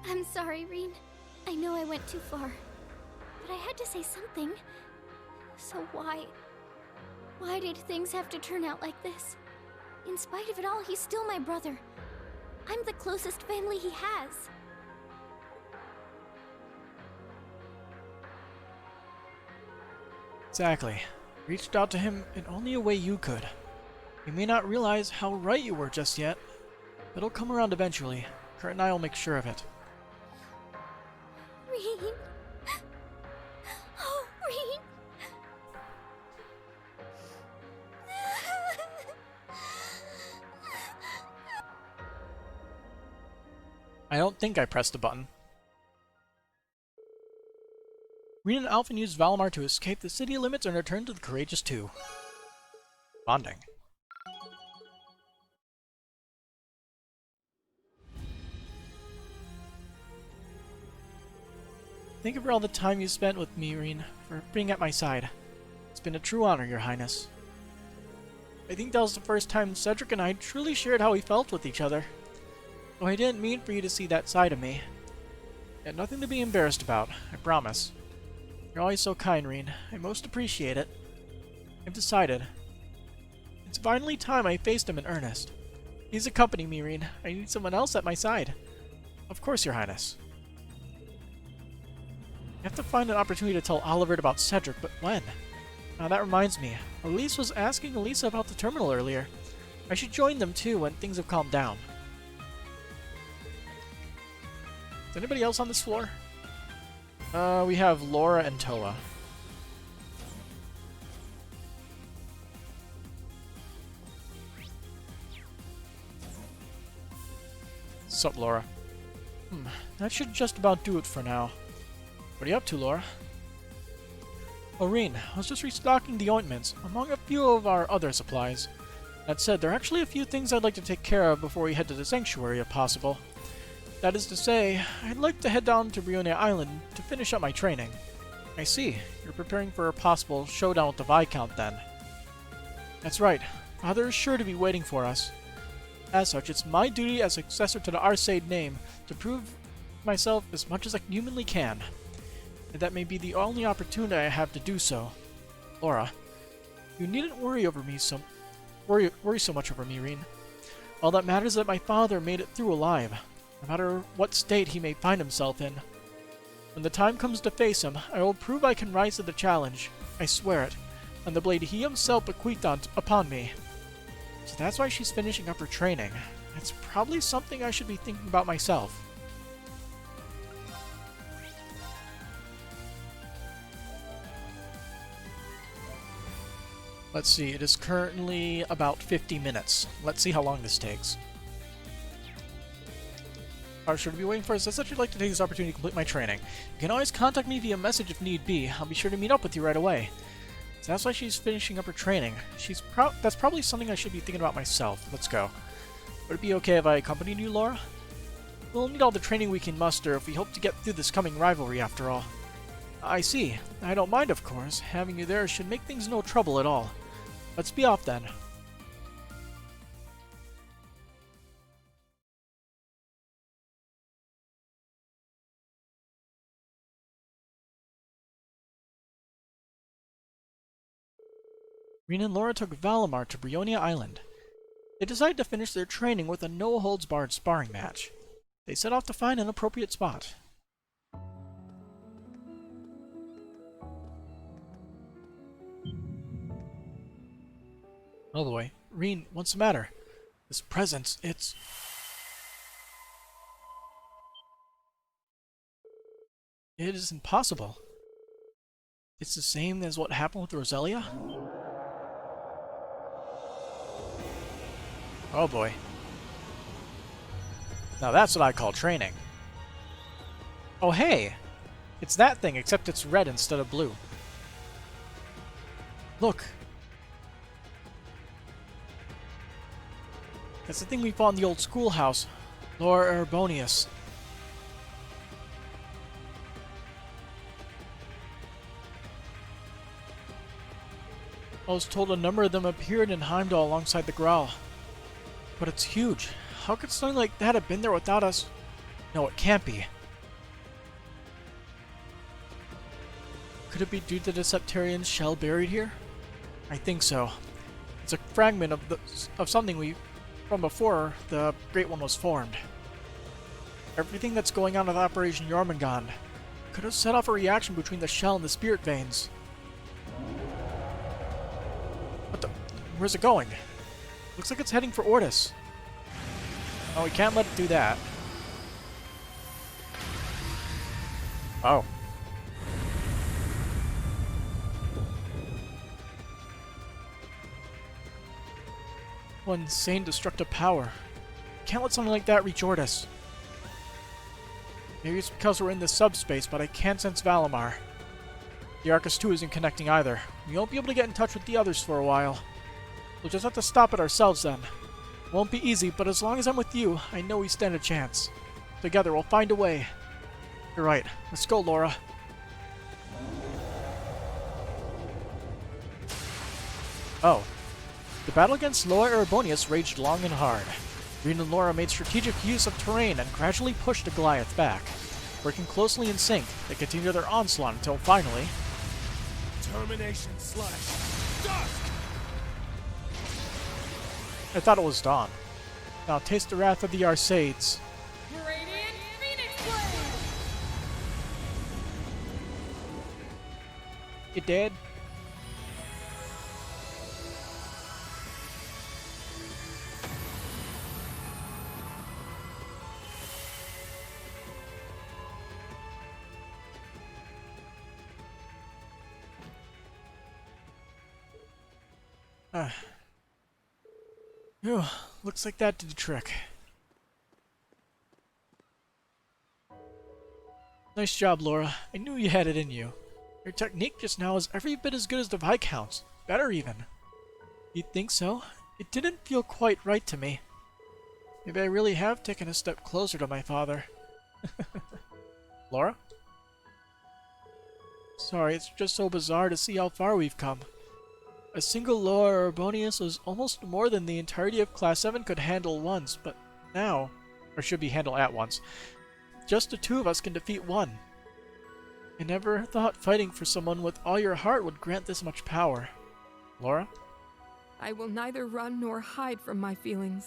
I'm sorry, Reen. I know I went too far. But I had to say something. So why? Why did things have to turn out like this? In spite of it all, he's still my brother. I'm the closest family he has. Exactly. Reached out to him in only a way you could. You may not realize how right you were just yet. It'll come around eventually. Kurt and I will make sure of it. Reen. Oh, Reen. I don't think I pressed a button. Reen and Alphen used Valimar to escape the city limits and return to the Courageous 2. Bonding. Thank you for all the time you spent with me, Reen, for being at my side. It's been a true honor, Your Highness. I think that was the first time Cedric and I truly shared how we felt with each other. Though I didn't mean for you to see that side of me. Yet nothing to be embarrassed about, I promise. You're always so kind, Reen. I most appreciate it. I've decided. It's finally time I faced him in earnest. Please accompany me, Reen. I need someone else at my side. Of course, Your Highness. I have to find an opportunity to tell Olivert about Cedric, but when? Now that reminds me. Elise was asking Elisa about the terminal earlier. I should join them too when things have calmed down. Is anybody else on this floor? We have Laura and Toa. Sup, Laura? That should just about do it for now. What are you up to, Laura? Oh, Reen, I was just restocking the ointments, among a few of our other supplies. That said, there are actually a few things I'd like to take care of before we head to the Sanctuary, if possible. That is to say, I'd like to head down to Brionia Island to finish up my training. I see. You're preparing for a possible showdown with the Viscount, then. That's right. Father is sure to be waiting for us. As such, it's my duty as successor to the Arseid name to prove myself as much as I humanly can. And that may be the only opportunity I have to do so. Laura, you needn't worry so much over me, Reen. All that matters is that my father made it through alive, no matter what state he may find himself in. When the time comes to face him, I will prove I can rise to the challenge. I swear it, on the blade he himself bequeathed upon me. So that's why she's finishing up her training. It's probably something I should be thinking about myself. Let's see, it is currently about 50 minutes. Let's see how long this takes. Are sure to be waiting for us. As such, I'd like to take this opportunity to complete my training. You can always contact me via message if need be. I'll be sure to meet up with you right away. So that's why she's finishing up her training. That's probably something I should be thinking about myself. Let's go. Would it be okay if I accompanied you, Laura? We'll need all the training we can muster if we hope to get through this coming rivalry, after all. I see. I don't mind, of course. Having you there should make things no trouble at all. Let's be off, then. Reen and Laura took Valimar to Brionia Island. They decided to finish their training with a no-holds-barred sparring match. They set off to find an appropriate spot. Oh boy. Reen, what's the matter? This presence, it is impossible. It's the same as what happened with Roselia? Oh boy. Now that's what I call training. Oh hey! It's that thing, except it's red instead of blue. Look! That's the thing we fought in the old schoolhouse. Laura Erebonius. I was told a number of them appeared in Heimdall alongside the Graal. But it's huge. How could something like that have been there without us? No, it can't be. Could it be due to the Septarian shell buried here? I think so. It's a fragment of something from before the Great One was formed. Everything that's going on with Operation Jormungand could have set off a reaction between the shell and the spirit veins. What the? Where's it going? Looks like it's heading for Ortis. Oh, we can't let it do that. Oh. What insane destructive power. Can't let something like that reach Ortis. Maybe it's because we're in this subspace, but I can't sense Valimar. The Arcus 2 isn't connecting either. We won't be able to get in touch with the others for a while. We'll just have to stop it ourselves then. Won't be easy, but as long as I'm with you, I know we stand a chance. Together, we'll find a way. You're right. Let's go, Laura. Oh. The battle against Laura Erebonius raged long and hard. Rean and Laura made strategic use of terrain and gradually pushed the Goliath back. Working closely in sync, they continued their onslaught until finally... Termination slash dusk! I thought it was dawn. Now taste the wrath of the Arcades. Radiant Phoenix Blade! You dead? Phew, looks like that did the trick. Nice job, Laura. I knew you had it in you. Your technique just now is every bit as good as the Viscount's. Better even. You think so? It didn't feel quite right to me. Maybe I really have taken a step closer to my father. Laura? Sorry, it's just so bizarre to see how far we've come. A single Laura Erebonius was almost more than the entirety of Class 7 could handle once, but now, or should be handled at once, just the two of us can defeat one. I never thought fighting for someone with all your heart would grant this much power. Laura? I will neither run nor hide from my feelings.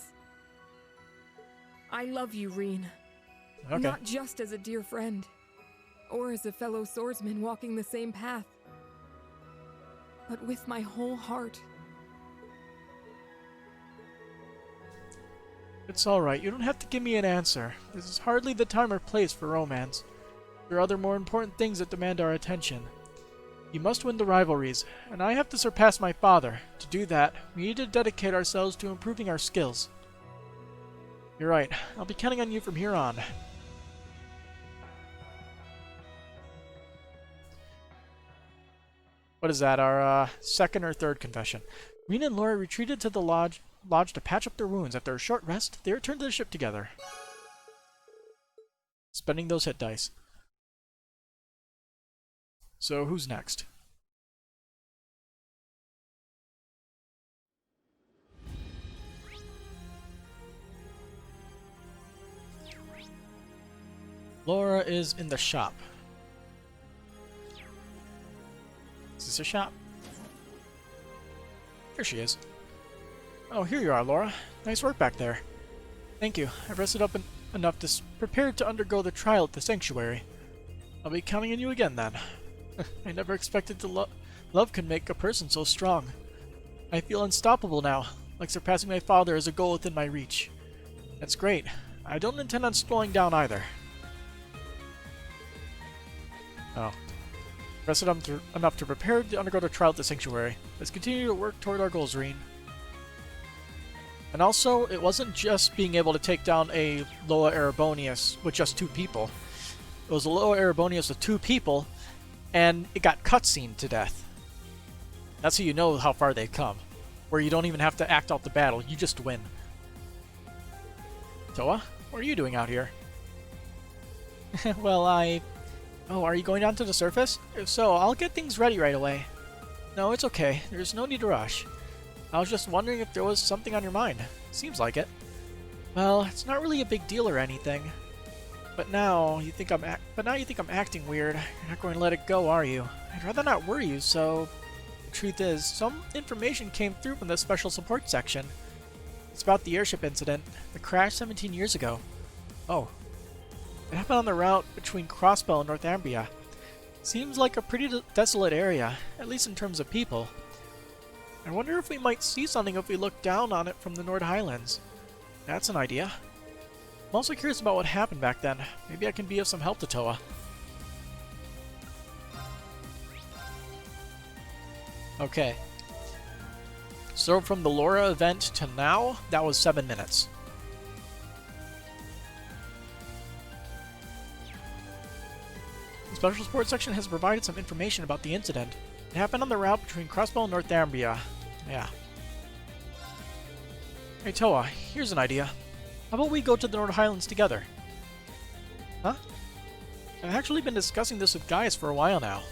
I love you, Rean. Okay. Not just as a dear friend, or as a fellow swordsman walking the same path, but with my whole heart. It's alright, you don't have to give me an answer. This is hardly the time or place for romance. There are other more important things that demand our attention. You must win the rivalries, and I have to surpass my father. To do that, we need to dedicate ourselves to improving our skills. You're right, I'll be counting on you from here on. What is that, our second or third confession? Rean and Laura retreated to the lodge to patch up their wounds. After a short rest, they returned to the ship together. Spending those hit dice. So, who's next? Laura is in the shop. Is this a shop? Here she is. Oh, here you are, Laura. Nice work back there. Thank you. I've rested up enough to prepare to undergo the trial at the sanctuary. I'll be counting on you again then. I never expected love can make a person so strong. I feel unstoppable now, like surpassing my father is a goal within my reach. That's great. I don't intend on slowing down either. Oh. Rested enough to prepare to undergo the trial at the sanctuary. Let's continue to work toward our goals, Rean. And also, it wasn't just being able to take down a Loa Erebonius with just 2 people. It was a Loa Erebonius with 2 people, and it got cutscened to death. That's how you know how far they've come. Where you don't even have to act out the battle, you just win. Toa, what are you doing out here? Well, Oh, are you going down to the surface? If so, I'll get things ready right away. No, it's okay. There's no need to rush. I was just wondering if there was something on your mind. Seems like it. Well, it's not really a big deal or anything. But now you think I'm acting weird. You're not going to let it go, are you? I'd rather not worry you, so... The truth is, some information came through from the special support section. It's about the airship incident. The crash 17 years ago. Oh. It happened on the route between Crossbell and Northumbria. Seems like a pretty desolate area, at least in terms of people. I wonder if we might see something if we look down on it from the Nord Highlands. That's an idea. I'm also curious about what happened back then. Maybe I can be of some help to Toa. Okay. So from the Laura event to now, that was 7 minutes. The Special Support section has provided some information about the incident. It happened on the route between Crossbell and Northumbria. Yeah. Hey Toa, here's an idea. How about we go to the Nord Highlands together? Huh? I've actually been discussing this with Gaius for a while now.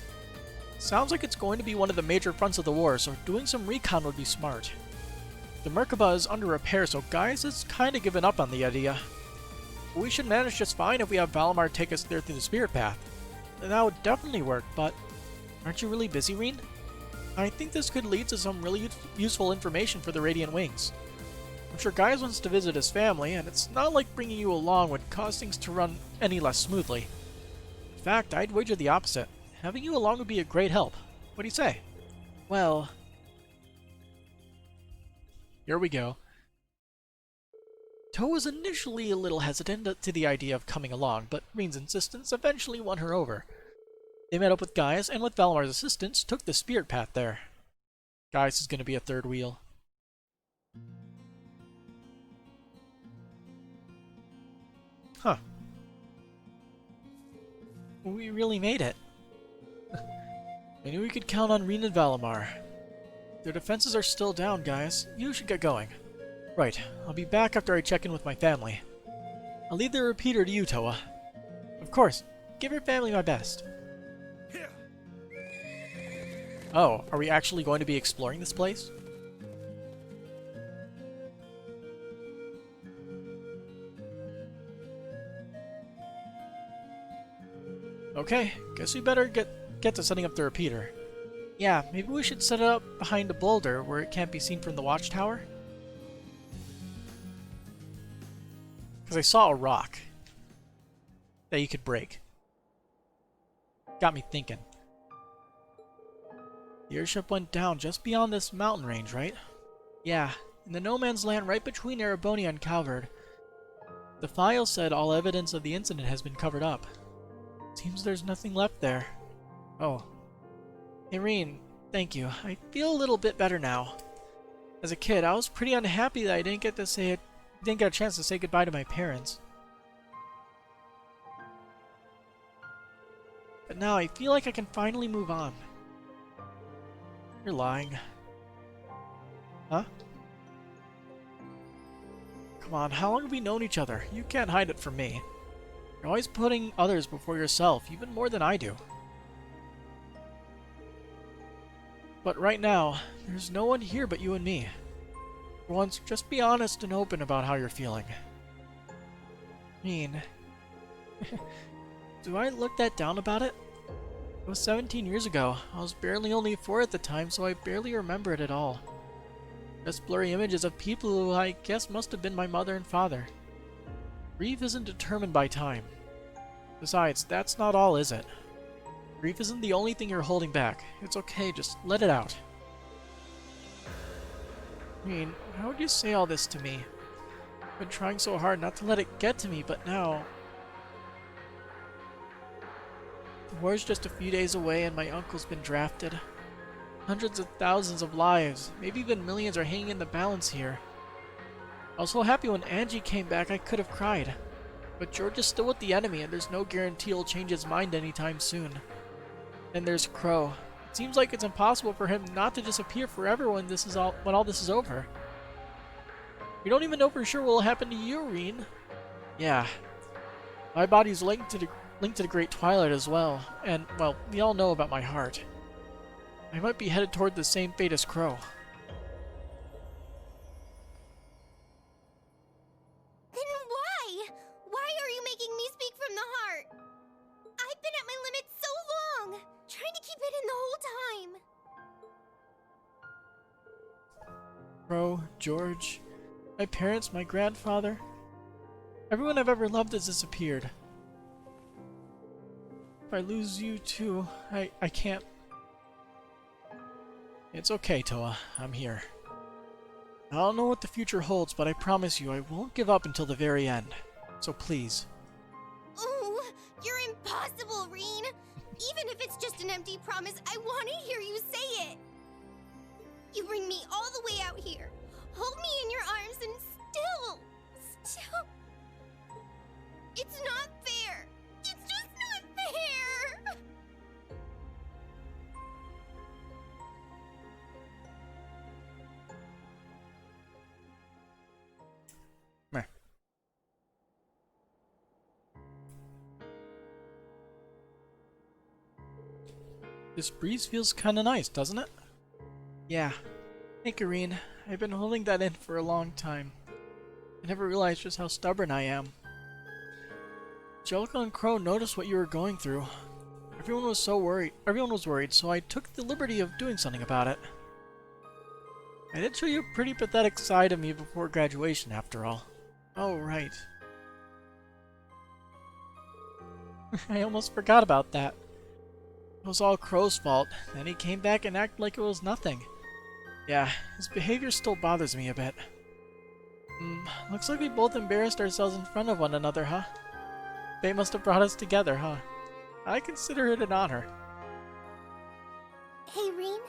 Sounds like it's going to be one of the major fronts of the war, so doing some recon would be smart. The Merkaba is under repair, so Gaius has kinda given up on the idea. But we should manage just fine if we have Valimar take us there through the Spirit Path. That would definitely work, but aren't you really busy, Rean? I think this could lead to some really useful information for the Radiant Wings. I'm sure Gaius wants to visit his family, and it's not like bringing you along would cause things to run any less smoothly. In fact, I'd wager the opposite. Having you along would be a great help. What do you say? Well... Here we go. Toa was initially a little hesitant to the idea of coming along, but Rean's insistence eventually won her over. They met up with Gaius, and with Valimar's assistance, took the Spirit Path there. Gaius is going to be a third wheel. Huh. We really made it. I knew we could count on Rean and Valimar. Their defenses are still down, guys. You should get going. Right, I'll be back after I check in with my family. I'll leave the repeater to you, Toa. Of course, give your family my best. Oh, are we actually going to be exploring this place? Okay, guess we better get to setting up the repeater. Yeah, maybe we should set it up behind a boulder where it can't be seen from the watchtower? Because I saw a rock that you could break. Got me thinking. The airship went down just beyond this mountain range, right? Yeah, in the no man's land right between Erebonia and Calvard. The file said all evidence of the incident has been covered up. Seems there's nothing left there. Oh. Hey Rean, thank you. I feel a little bit better now. As a kid, I was pretty unhappy that I didn't get a chance to say goodbye to my parents. But now I feel like I can finally move on. You're lying. Huh? Come on, how long have we known each other? You can't hide it from me. You're always putting others before yourself, even more than I do. But right now, there's no one here but you and me. For once, just be honest and open about how you're feeling. Mean. Do I look that down about it? It was 17 years ago. I was barely only 4 at the time, so I barely remember it at all. Just blurry images of people who I guess must have been my mother and father. Grief isn't determined by time. Besides, that's not all, is it? Grief isn't the only thing you're holding back. It's okay, just let it out. I mean, how would you say all this to me? I've been trying so hard not to let it get to me, but now... The war's just a few days away and my uncle's been drafted. Hundreds of thousands of lives, maybe even millions are hanging in the balance here. I was so happy when Angie came back I could have cried. But George is still with the enemy and there's no guarantee he'll change his mind anytime soon. Then there's Crow. It seems like it's impossible for him not to disappear forever when all this is over. We don't even know for sure what will happen to you, Rean. Yeah. My body's linked to the Great Twilight as well, and, well, we all know about my heart. I might be headed toward the same fate as Crow. Then why? Why are you making me speak from the heart? I've been at my limit so long, trying to keep it in the whole time. Crow, George, my parents, my grandfather. Everyone I've ever loved has disappeared. If I lose you too, I can't. It's okay, Toa. I'm here. I don't know what the future holds, but I promise you I won't give up until the very end. So please. Ooh, you're impossible, Rean. Even if it's just an empty promise, I want to hear you say it. You bring me all the way out here, hold me in your arms, and still... It's not fair. It's just not fair. Meh. This breeze feels kinda nice, doesn't it? Yeah. Hey, Kareen. I've been holding that in for a long time. I never realized just how stubborn I am. Jellicle and Crow noticed what you were going through. Everyone was worried, so I took the liberty of doing something about it. I did show you a pretty pathetic side of me before graduation, after all. Oh, right. I almost forgot about that. It was all Crow's fault, then he came back and acted like it was nothing. Yeah, his behavior still bothers me a bit. Looks like we both embarrassed ourselves in front of one another, huh? Fate must have brought us together, huh? I consider it an honor. Hey, Rean.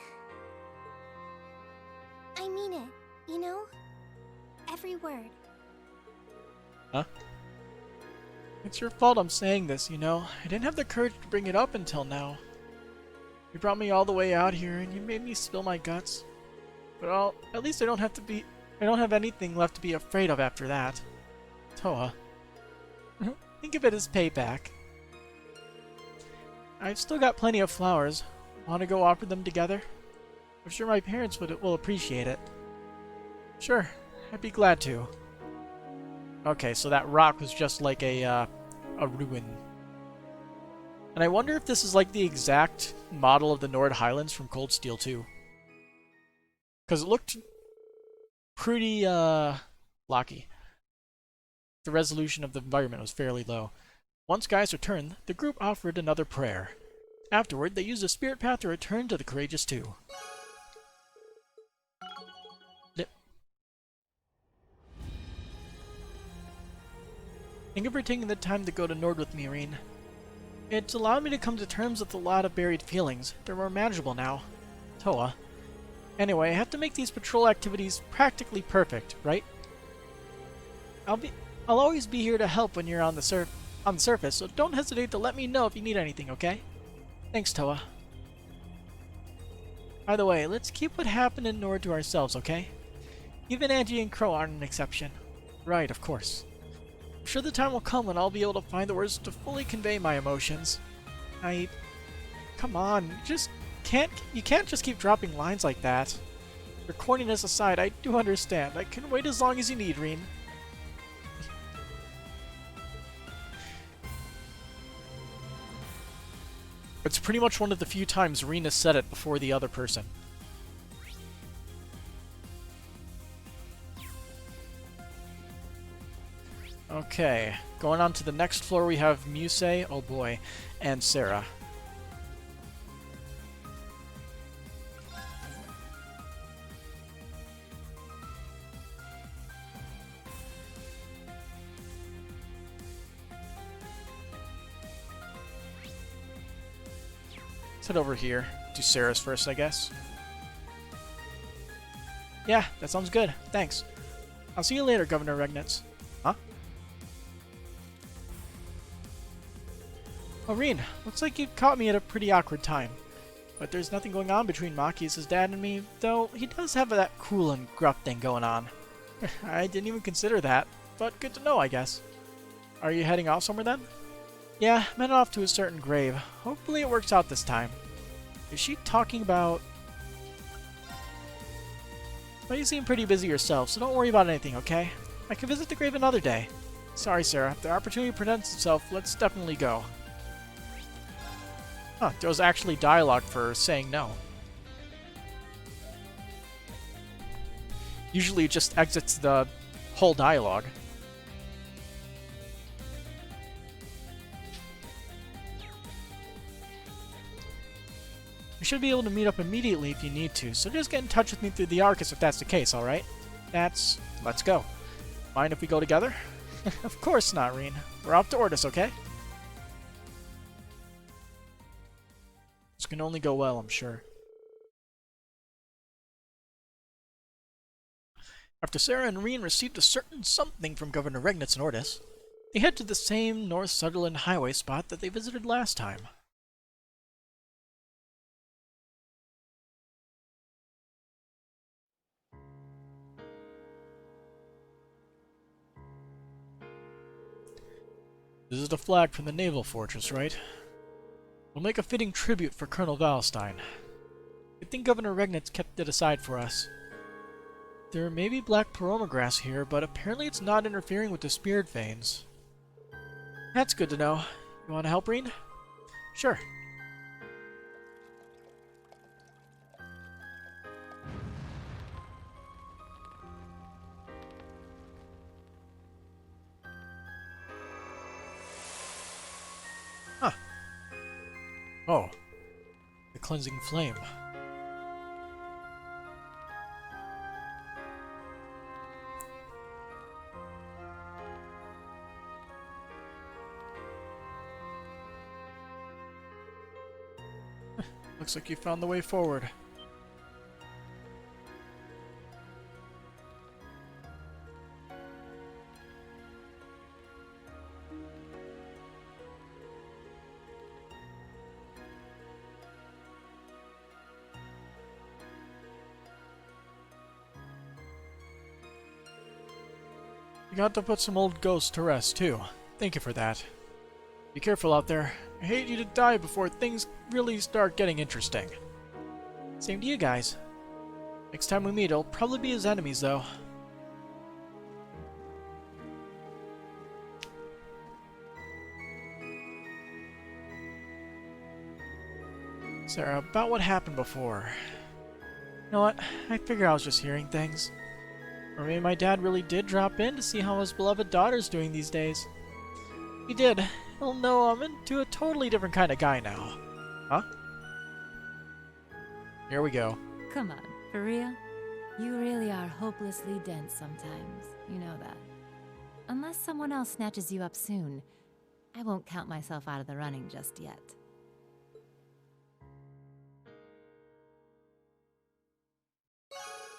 I mean it, you know? Every word. Huh? It's your fault I'm saying this, you know? I didn't have the courage to bring it up until now. You brought me all the way out here and you made me spill my guts. But at least I don't have anything left to be afraid of after that. Toa. Think of it as payback. I've still got plenty of flowers. Want to go offer them together? I'm sure my parents will appreciate it. Sure, I'd be glad to. Okay, so that rock was just like a ruin. And I wonder if this is like the exact model of the Nord Highlands from Cold Steel 2. Because it looked pretty blocky. The resolution of the environment was fairly low. Once guys returned, the group offered another prayer. Afterward, they used a spirit path to return to the Courageous 2. Thank you for taking the time to go to Nord with me, Rean. It's allowed me to come to terms with a lot of buried feelings. They're more manageable now. Toa. Anyway, I have to make these patrol activities practically perfect, right? I'll always be here to help when you're on the surface, so don't hesitate to let me know if you need anything, okay? Thanks, Toa. By the way, let's keep what happened in Nord to ourselves, okay? Even Angie and Crow aren't an exception. Right, of course. I'm sure the time will come when I'll be able to find the words to fully convey my emotions. Come on, you can't just keep dropping lines like that. Your corniness aside, I do understand. I can wait as long as you need, Rean. It's pretty much one of the few times Rean has said it before the other person. Okay, going on to the next floor we have Muse, oh boy, and Sarah. Let's head over here. Do Sarah's first, I guess. Yeah, that sounds good. Thanks. I'll see you later, Governor Regnitz. Huh? Oh, Rean, looks like you caught me at a pretty awkward time. But there's nothing going on between Machias' dad and me, though he does have that cool and gruff thing going on. I didn't even consider that, but good to know, I guess. Are you heading off somewhere then? Yeah, I'm heading off to a certain grave. Hopefully it works out this time. Is she talking about... Well, you seem pretty busy yourself, so don't worry about anything, okay? I can visit the grave another day. Sorry, Sarah. If the opportunity presents itself, let's definitely go. Huh, there was actually dialogue for saying no. Usually it just exits the whole dialogue. We should be able to meet up immediately if you need to, so just get in touch with me through the Arcus if that's the case, alright? Let's go. Mind if we go together? Of course not, Rean. We're off to Ordis, okay? This can only go well, I'm sure. After Sarah and Rean received a certain something from Governor Regnitz and Ordis, they head to the same North Sutherland Highway spot that they visited last time. This is the flag from the naval fortress, right? We'll make a fitting tribute for Colonel Valstein. I think Governor Regnitz kept it aside for us. There may be black paroma grass here, but apparently it's not interfering with the spirit veins. That's good to know. You want to help, Rean? Sure. Huh. Oh. The cleansing flame. Looks like you found the way forward. You got to put some old ghosts to rest, too. Thank you for that. Be careful out there. I hate you to die before things really start getting interesting. Same to you guys. Next time we meet, it'll probably be as enemies, though. Sarah, about what happened before. You know what? I figure I was just hearing things. Or maybe my dad really did drop in to see how his beloved daughter's doing these days. He did. He'll know I'm into a totally different kind of guy now. Huh? Here we go. Come on, for real? You really are hopelessly dense sometimes. You know that. Unless someone else snatches you up soon, I won't count myself out of the running just yet.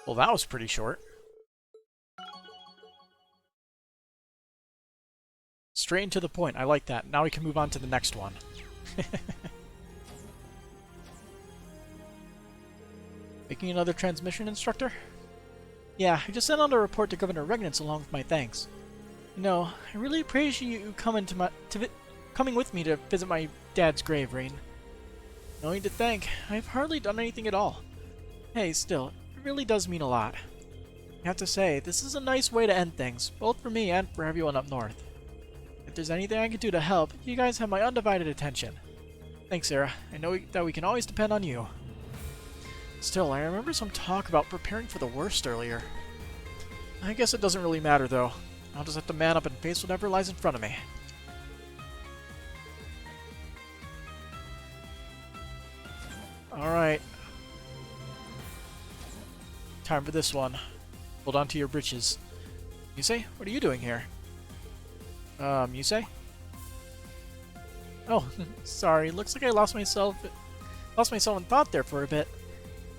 Well, that was pretty short. Straight and to the point. I like that. Now we can move on to the next one. Making another transmission instructor? Yeah, I just sent out a report to Governor Regnitz along with my thanks. You know, I really appreciate you coming with me to visit my dad's grave, Rean. No need to thank. I've hardly done anything at all. Hey, still, it really does mean a lot. I have to say, this is a nice way to end things, both for me and for everyone up north. If there's anything I can do to help, you guys have my undivided attention. Thanks, Sarah. I know that we can always depend on you. Still, I remember some talk about preparing for the worst earlier. I guess it doesn't really matter, though. I'll just have to man up and face whatever lies in front of me. Alright. Time for this one. Hold on to your britches. Yusei, what are you doing here? Yusei? Oh, sorry. Looks like I lost myself in thought there for a bit.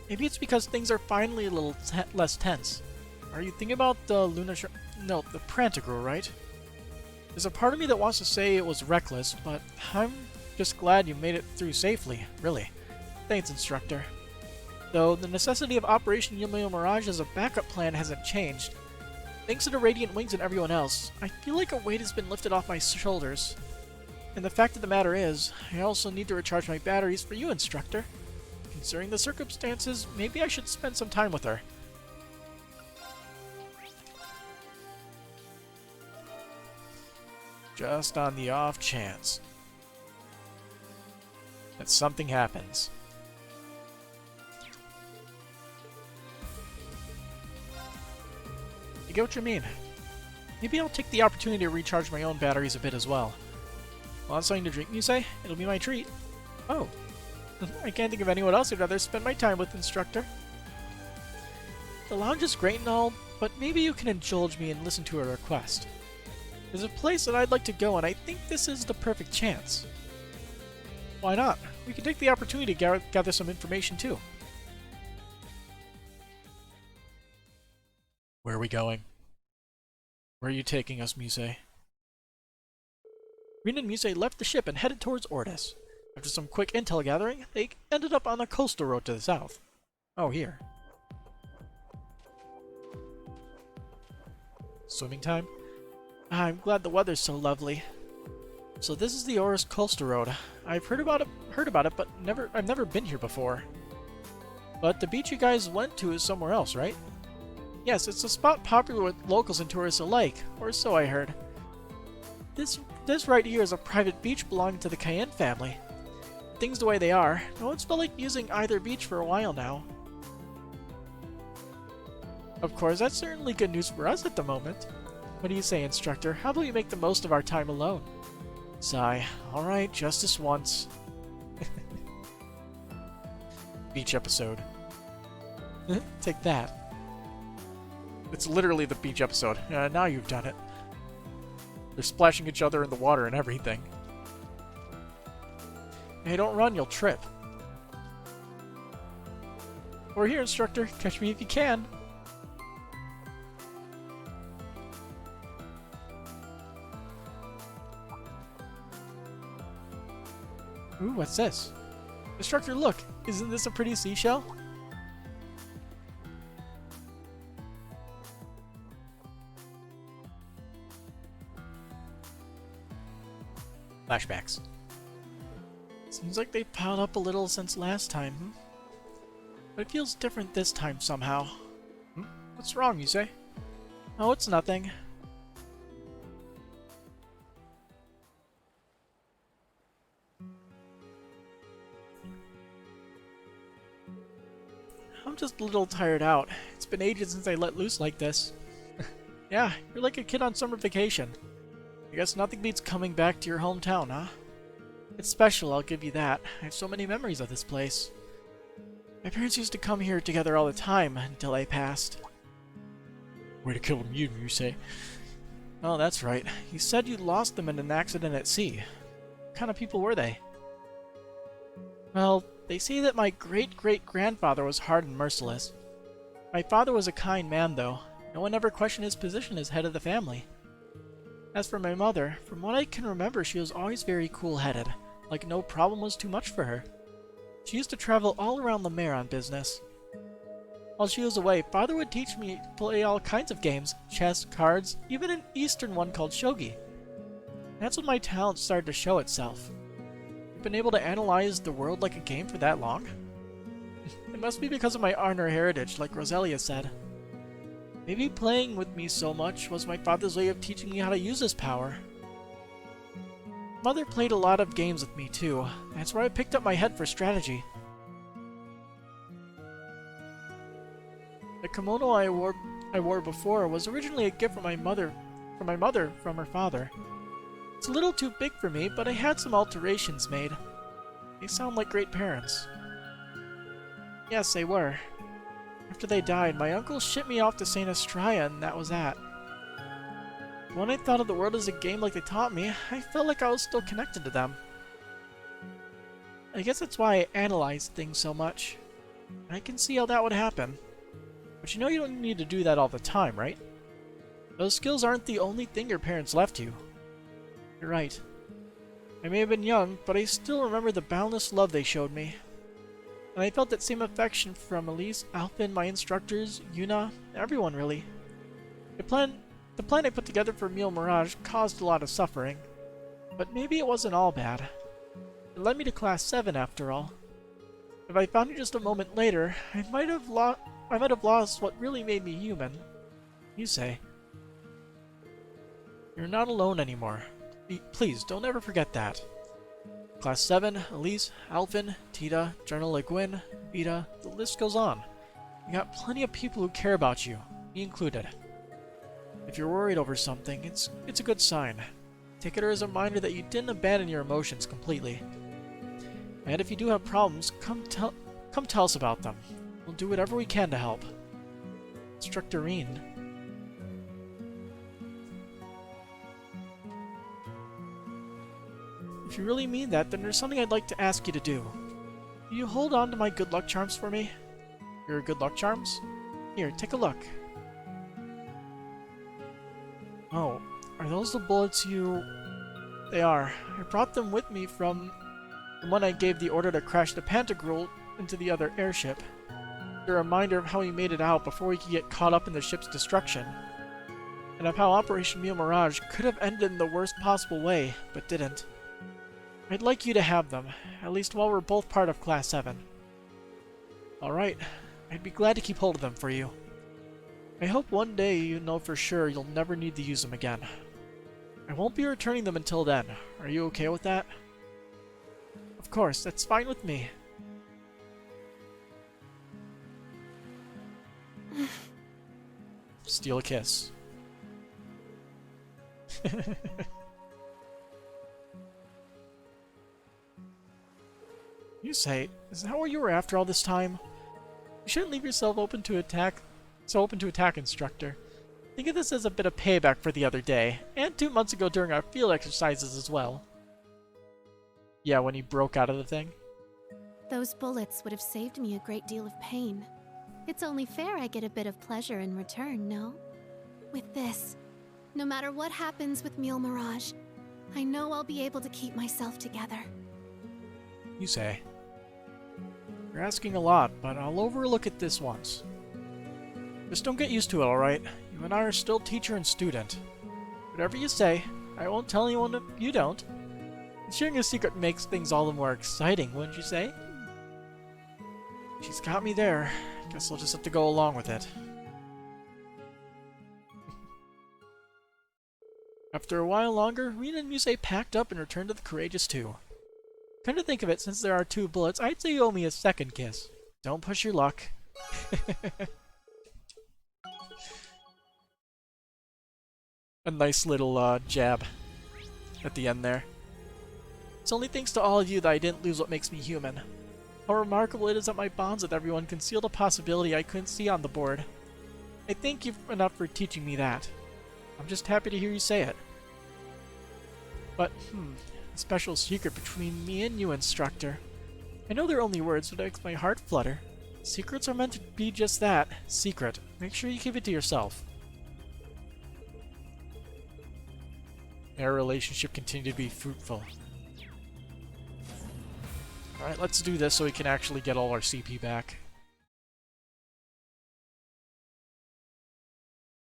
Maybe it's because things are finally a little less tense. are you thinking about the no, the Prantigru, right? There's a part of me that wants to say it was reckless, but I'm just glad you made it through safely, really. Thanks, Instructor. Though the necessity of Operation Yumio Mirage as a backup plan hasn't changed. Thanks to the Radiant Wings and everyone else, I feel like a weight has been lifted off my shoulders. And the fact of the matter is, I also need to recharge my batteries for you, Instructor. Considering the circumstances, maybe I should spend some time with her. Just on the off chance that something happens. I get what you mean. Maybe I'll take the opportunity to recharge my own batteries a bit as well. Want something to drink, you say? It'll be my treat. Oh. I can't think of anyone else I'd rather spend my time with, Instructor. The lounge is great and all, but maybe you can indulge me and listen to a request. There's a place that I'd like to go, and I think this is the perfect chance. Why not? We can take the opportunity to gather some information, too. Where are we going? Where are you taking us, Muse? Rin and Muse left the ship and headed towards Ordis. After some quick intel gathering, they ended up on a coastal road to the south. Oh, here. Swimming time? I'm glad the weather's so lovely. So this is the Ordis coastal road. I've heard about it, but I've never been here before. But the beach you guys went to is somewhere else, right? Yes, it's a spot popular with locals and tourists alike, or so I heard. This right here is a private beach belonging to the Cayenne family. Things the way they are, no one's felt like using either beach for a while now. Of course, that's certainly good news for us at the moment. What do you say, Instructor? How about we make the most of our time alone? Sigh. Alright, just this once. Beach episode. Take that. It's literally the beach episode. Now you've done it. They're splashing each other in the water and everything. Hey, don't run, you'll trip. We're here, Instructor. Catch me if you can. Ooh, what's this? Instructor, look! Isn't this a pretty seashell? Flashbacks. Seems like they piled up a little since last time, But it feels different this time somehow. What's wrong, you say? Oh, it's nothing. I'm just a little tired out. It's been ages since I let loose like this. Yeah, you're like a kid on summer vacation. I guess nothing beats coming back to your hometown, huh? It's special, I'll give you that. I have so many memories of this place. My parents used to come here together all the time until they passed. Way to kill them, you say. Oh, that's right. You said you lost them in an accident at sea. What kind of people were they? Well, they say that my great-great-grandfather was hard and merciless. My father was a kind man, though. No one ever questioned his position as head of the family. As for my mother, from what I can remember, she was always very cool-headed, like no problem was too much for her. She used to travel all around the mare on business. While she was away, Father would teach me to play all kinds of games, chess, cards, even an Eastern one called shogi. That's when my talent started to show itself. I've been able to analyze the world like a game for that long? It must be because of my honor heritage, like Roselia said. Maybe playing with me so much was my father's way of teaching me how to use his power. Mother played a lot of games with me too. That's where I picked up my head for strategy. The kimono I wore before was originally a gift from my mother from her father. It's a little too big for me, but I had some alterations made. They sound like great parents. Yes, they were. After they died, my uncle shipped me off to St. Estrella, and that was that. When I thought of the world as a game like they taught me, I felt like I was still connected to them. I guess that's why I analyzed things so much. I can see how that would happen. But you know you don't need to do that all the time, right? Those skills aren't the only thing your parents left you. You're right. I may have been young, but I still remember the boundless love they showed me. And I felt that same affection from Elise, Alphen, my instructors, Yuna, everyone really. The plan I put together for Emil Mirage caused a lot of suffering. But maybe it wasn't all bad. It led me to Class 7 after all. If I found you just a moment later, I might have lost what really made me human. You say. You're not alone anymore. Please, don't ever forget that. Class 7, Elise, Alphen, Tita, General Le Guin, Vita, the list goes on. You got plenty of people who care about you, me included. If you're worried over something, it's a good sign. Take it as a reminder that you didn't abandon your emotions completely. And if you do have problems, come tell us about them. We'll do whatever we can to help. Instructor Rean. If you really mean that, then there's something I'd like to ask you to do. Will you hold on to my good luck charms for me? Your good luck charms? Here, take a look. Oh, are those the bullets you... They are. I brought them with me from when I gave the order to crash the Pantagruel into the other airship. They're a reminder of how we made it out before we could get caught up in the ship's destruction. And of how Operation Emil Mirage could have ended in the worst possible way, but didn't. I'd like you to have them, at least while we're both part of Class 7. Alright, I'd be glad to keep hold of them for you. I hope one day you know for sure you'll never need to use them again. I won't be returning them until then. Are you okay with that? Of course, that's fine with me. Steal a kiss. You say, is that what you were after all this time? You shouldn't leave yourself open to attack, instructor. Think of this as a bit of payback for the other day, and 2 months ago during our field exercises as well. Yeah, when he broke out of the thing. Those bullets would have saved me a great deal of pain. It's only fair I get a bit of pleasure in return, no? With this, no matter what happens with Emil Mirage, I know I'll be able to keep myself together. You say. You're asking a lot, but I'll overlook it this once. Just don't get used to it, alright? You and I are still teacher and student. Whatever you say, I won't tell anyone if you don't. And sharing a secret makes things all the more exciting, wouldn't you say? She's got me there. Guess I'll just have to go along with it. After a while longer, Rean and Muse packed up and returned to the Courageous 2. Come to think of it, since there are 2 bullets, I'd say you owe me a second kiss. Don't push your luck. A nice little jab at the end there. It's only thanks to all of you that I didn't lose what makes me human. How remarkable it is that my bonds with everyone concealed a possibility I couldn't see on the board. I thank you enough for teaching me that. I'm just happy to hear you say it. But, a special secret between me and you, instructor. I know they're only words, but it makes my heart flutter. Secrets are meant to be just that, secret. Make sure you keep it to yourself. Their relationship continued to be fruitful. Alright, let's do this so we can actually get all our CP back.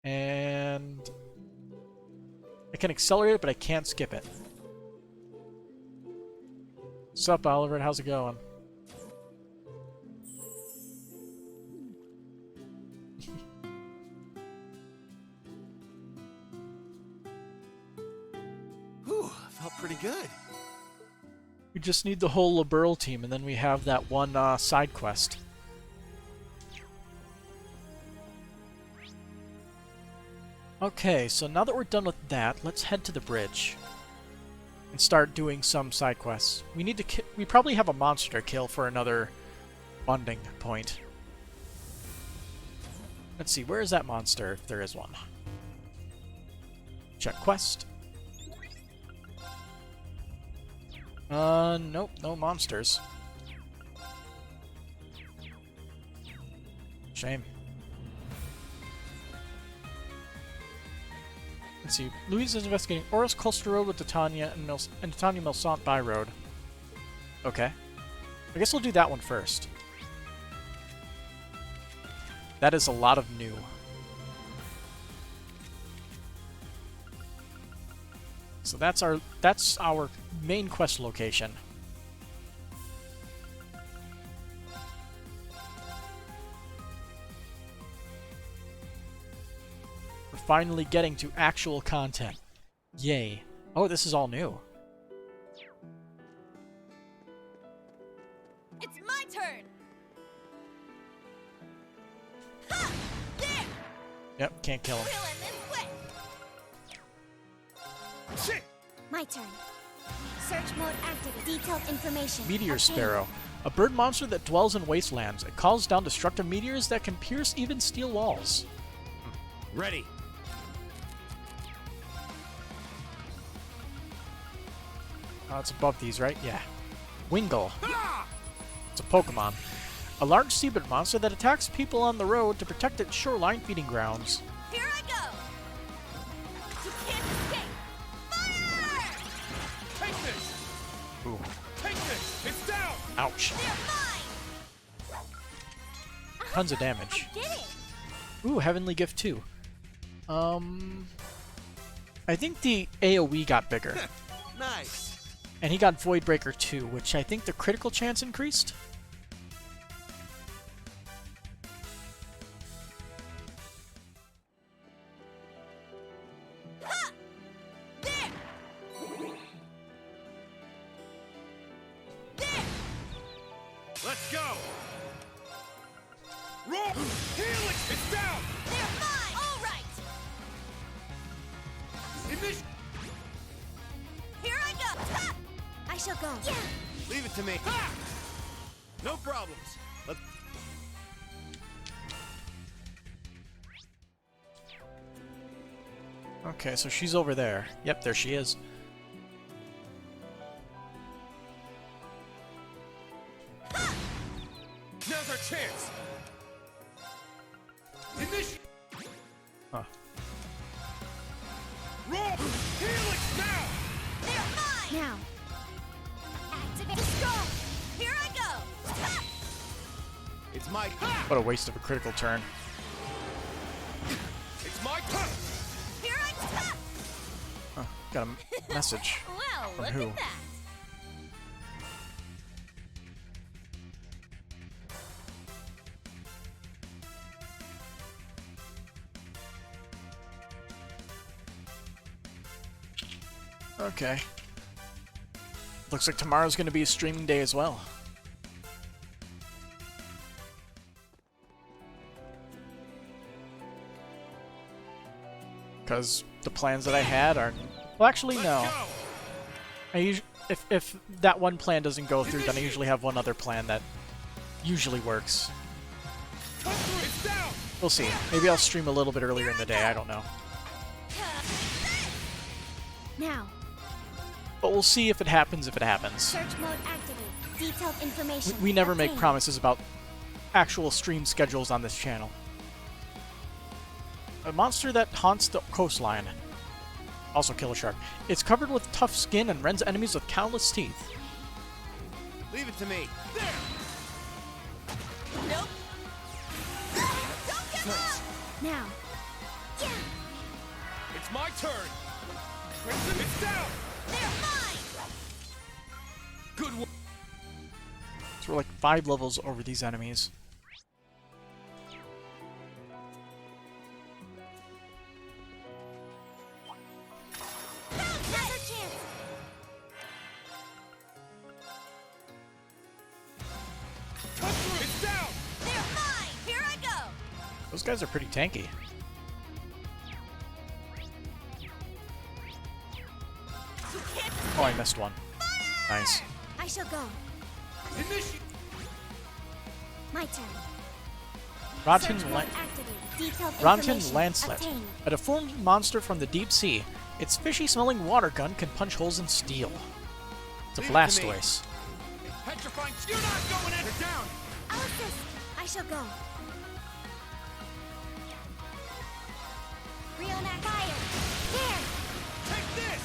And I can accelerate it, but I can't skip it. What's up, Oliver? How's it going? Whew, felt pretty good. We just need the whole Liberl team, and then we have that one side quest. Okay, so now that we're done with that, let's head to the bridge and start doing some side quests. We need to we probably have a monster to kill for another bonding point. Let's see, where is that monster, if there is one? Check quest. Nope, no monsters. Shame. Let's see. Louise is investigating Oris Coastal Road with Titania and Titania Milsant by road. Okay. I guess we'll do that one first. That is a lot of new. So that's our main quest location. We're finally getting to actual content. Yay. Oh, this is all new. It's my turn! Ha! There! Yep, can't kill him. We'll end this way! Shit! My turn. Search mode activated. Detailed information. Meteor obtained. Sparrow. A bird monster that dwells in wastelands. It calls down destructive meteors that can pierce even steel walls. Ready. Oh, it's above these, right? Yeah. Wingull. Ah! It's a Pokemon. A large seabird monster that attacks people on the road to protect its shoreline feeding grounds. Here I go! You can't escape! Fire! Take this! Ooh. Take this! It's down! Ouch. They're mine! Tons of damage. Get it! Ooh, Heavenly Gift 2. I think the AoE got bigger. Nice. And he got Voidbreaker 2, which I think the critical chance increased? Ha! There! There! Let's go! Roll! Helix! It's down! They're mine! All right! Initiate! Here I go! Ha! I shall go. Yeah! Leave it to me. Ha! No problems. Let's... Okay, so she's over there. Yep, there she is. Now's our chance! Initiate! Huh. Roll! Helix now! They're mine! Now. Activate the storm! Here I go! Ha! It's my... What a waste of a critical turn. It's my turn! Here I ha! Huh, got a message. Well, From look who? at that! Okay. Looks like tomorrow's going to be a streaming day as well. Because the plans that I had are... Well, actually, no. If that one plan doesn't go through, then I usually have one other plan that usually works. It's down! We'll see. Maybe I'll stream a little bit earlier in the day, I don't know. Now. But we'll see if it happens, Search mode activated. Detailed information. We never make obtained. promises about actual stream schedules on this channel. A monster that haunts the coastline. Also Killer Shark. It's covered with tough skin and rends enemies with countless teeth. Leave it to me. There! Nope! Don't give up! Now. Yeah! It's my turn! Crimson, it's down! They're mine! Good work! So we're like 5 levels over these enemies. Now's our chance! It's down! They're mine! Here I go! Those guys are pretty tanky. You can't Oh, I missed one. Nice. I shall go. Initiate! My turn. Rotten, Search mode activated. Detailed Ronton information Lancelet. obtained. A deformed monster from the deep sea. Its fishy-smelling water gun can punch holes in steel. It's a Leave it to me. Blastoise. Petrifying! You're not going in! They're down! I'll assist. I shall go. Rionak fire. There! Take this!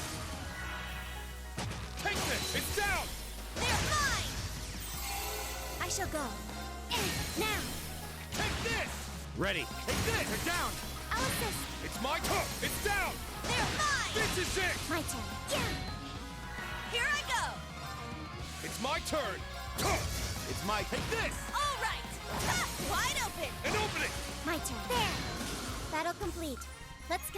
Take this! It's down! They're mine! I shall go. Now! Take this! Ready. Take this! They're down! I'll assist. It's my turn! It's down! They're mine! This is it! My turn. Yeah! Here I go! It's my turn! It's my. Take this! All right! Ha! Wide open! And open it! My turn. There! Battle complete. Let's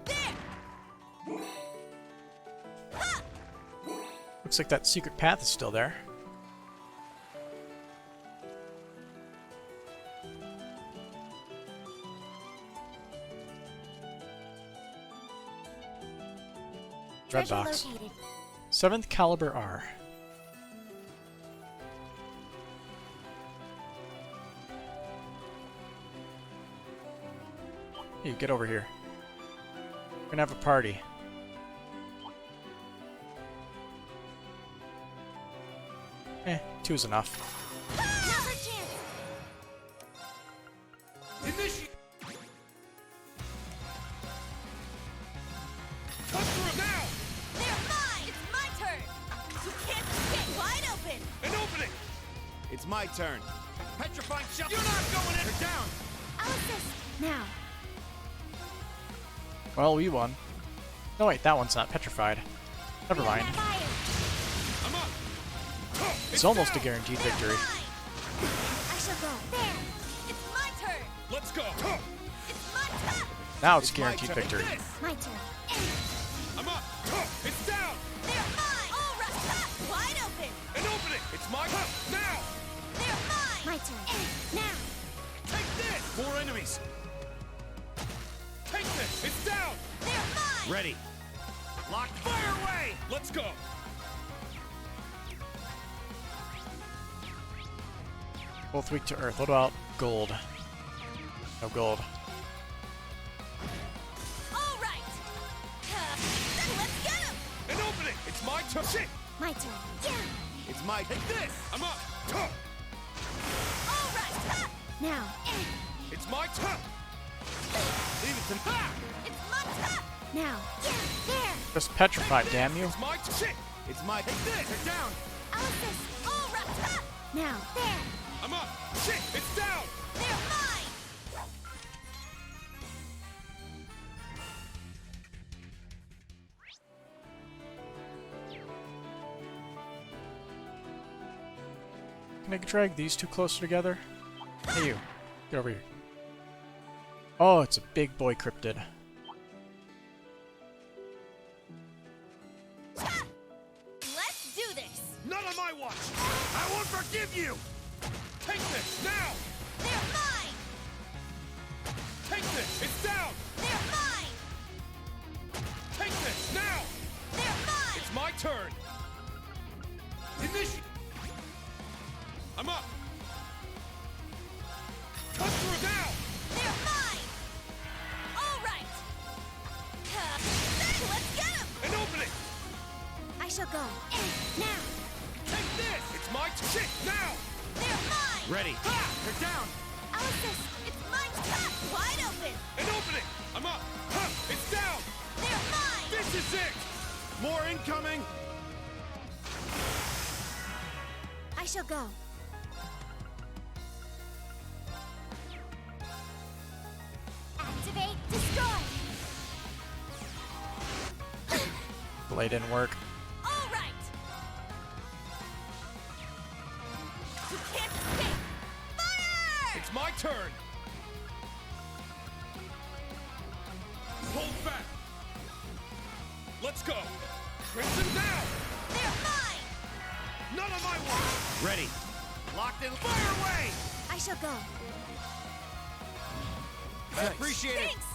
There! Ha! Looks like that secret path is still there. Red treasure box. located. 7th caliber R. Hey, get over here. We're gonna have a party. Two's enough. Another chance. Initiate! Cut through now! They're mine! It's my turn! You can't escape! Wide open! And open it! It's my turn. Petrifying shot! You're not going in! They're down! I'll assist. Now. Well, we won. No, wait, that one's not petrified. Never mind. Fire. I'm up! It's almost a down! guaranteed They're victory. mine! I shall go. There! It's my turn! Let's go! It's my turn! Now it's It's my guaranteed turn. victory. This! My turn. I'm up! It's down! They're mine! All right! Ha! Wide open! And open it! It's my now! They're mine! My turn. Now. Take this! More enemies. Take this! It's down! They're mine! Ready. Locked fire away! Let's go! Both weak to earth. What about gold? No gold. All right! Let's get him! And open it! It's my turn! Shit! My turn. Yeah! It's my. Take this! I'm up! All right! Ha! Now. It's my turn! Leave it to me. Ha! It's my turn! Now. Yeah! There! Just petrified, damn you. It's my turn! Shit! It's my. Take this! They're down! I'll assist. All right! Ha! Now. There! I'm up! Shit! It's down! They're mine! Can I drag these two closer together? Hey you, get over here. Oh, it's a big boy cryptid. Ha! Let's do this! None on my watch! I won't forgive you! Take this! Now! They're mine! Take this! It's down! They're mine! Take this! Now! They're mine! It's my turn! Initiate! I'm up! Cut through now! They're mine! All right! Let's get him! And open it! I shall go. Now. Take this! It's my shit! Now! They're mine! Ready. Ha! They're down! I'll assist. It's mine! Ha! Wide open! And open it! I'm up! Ha! It's down! They're mine! This is it! More incoming. I shall go. Activate. Destroy. Blade didn't work. All right! You can't escape! Fire! It's my turn! Hold back! Let's go! Crimson down! They're mine! None of my watch! Ready. Locked in. Fire away! I shall go. I appreciate it. Thanks!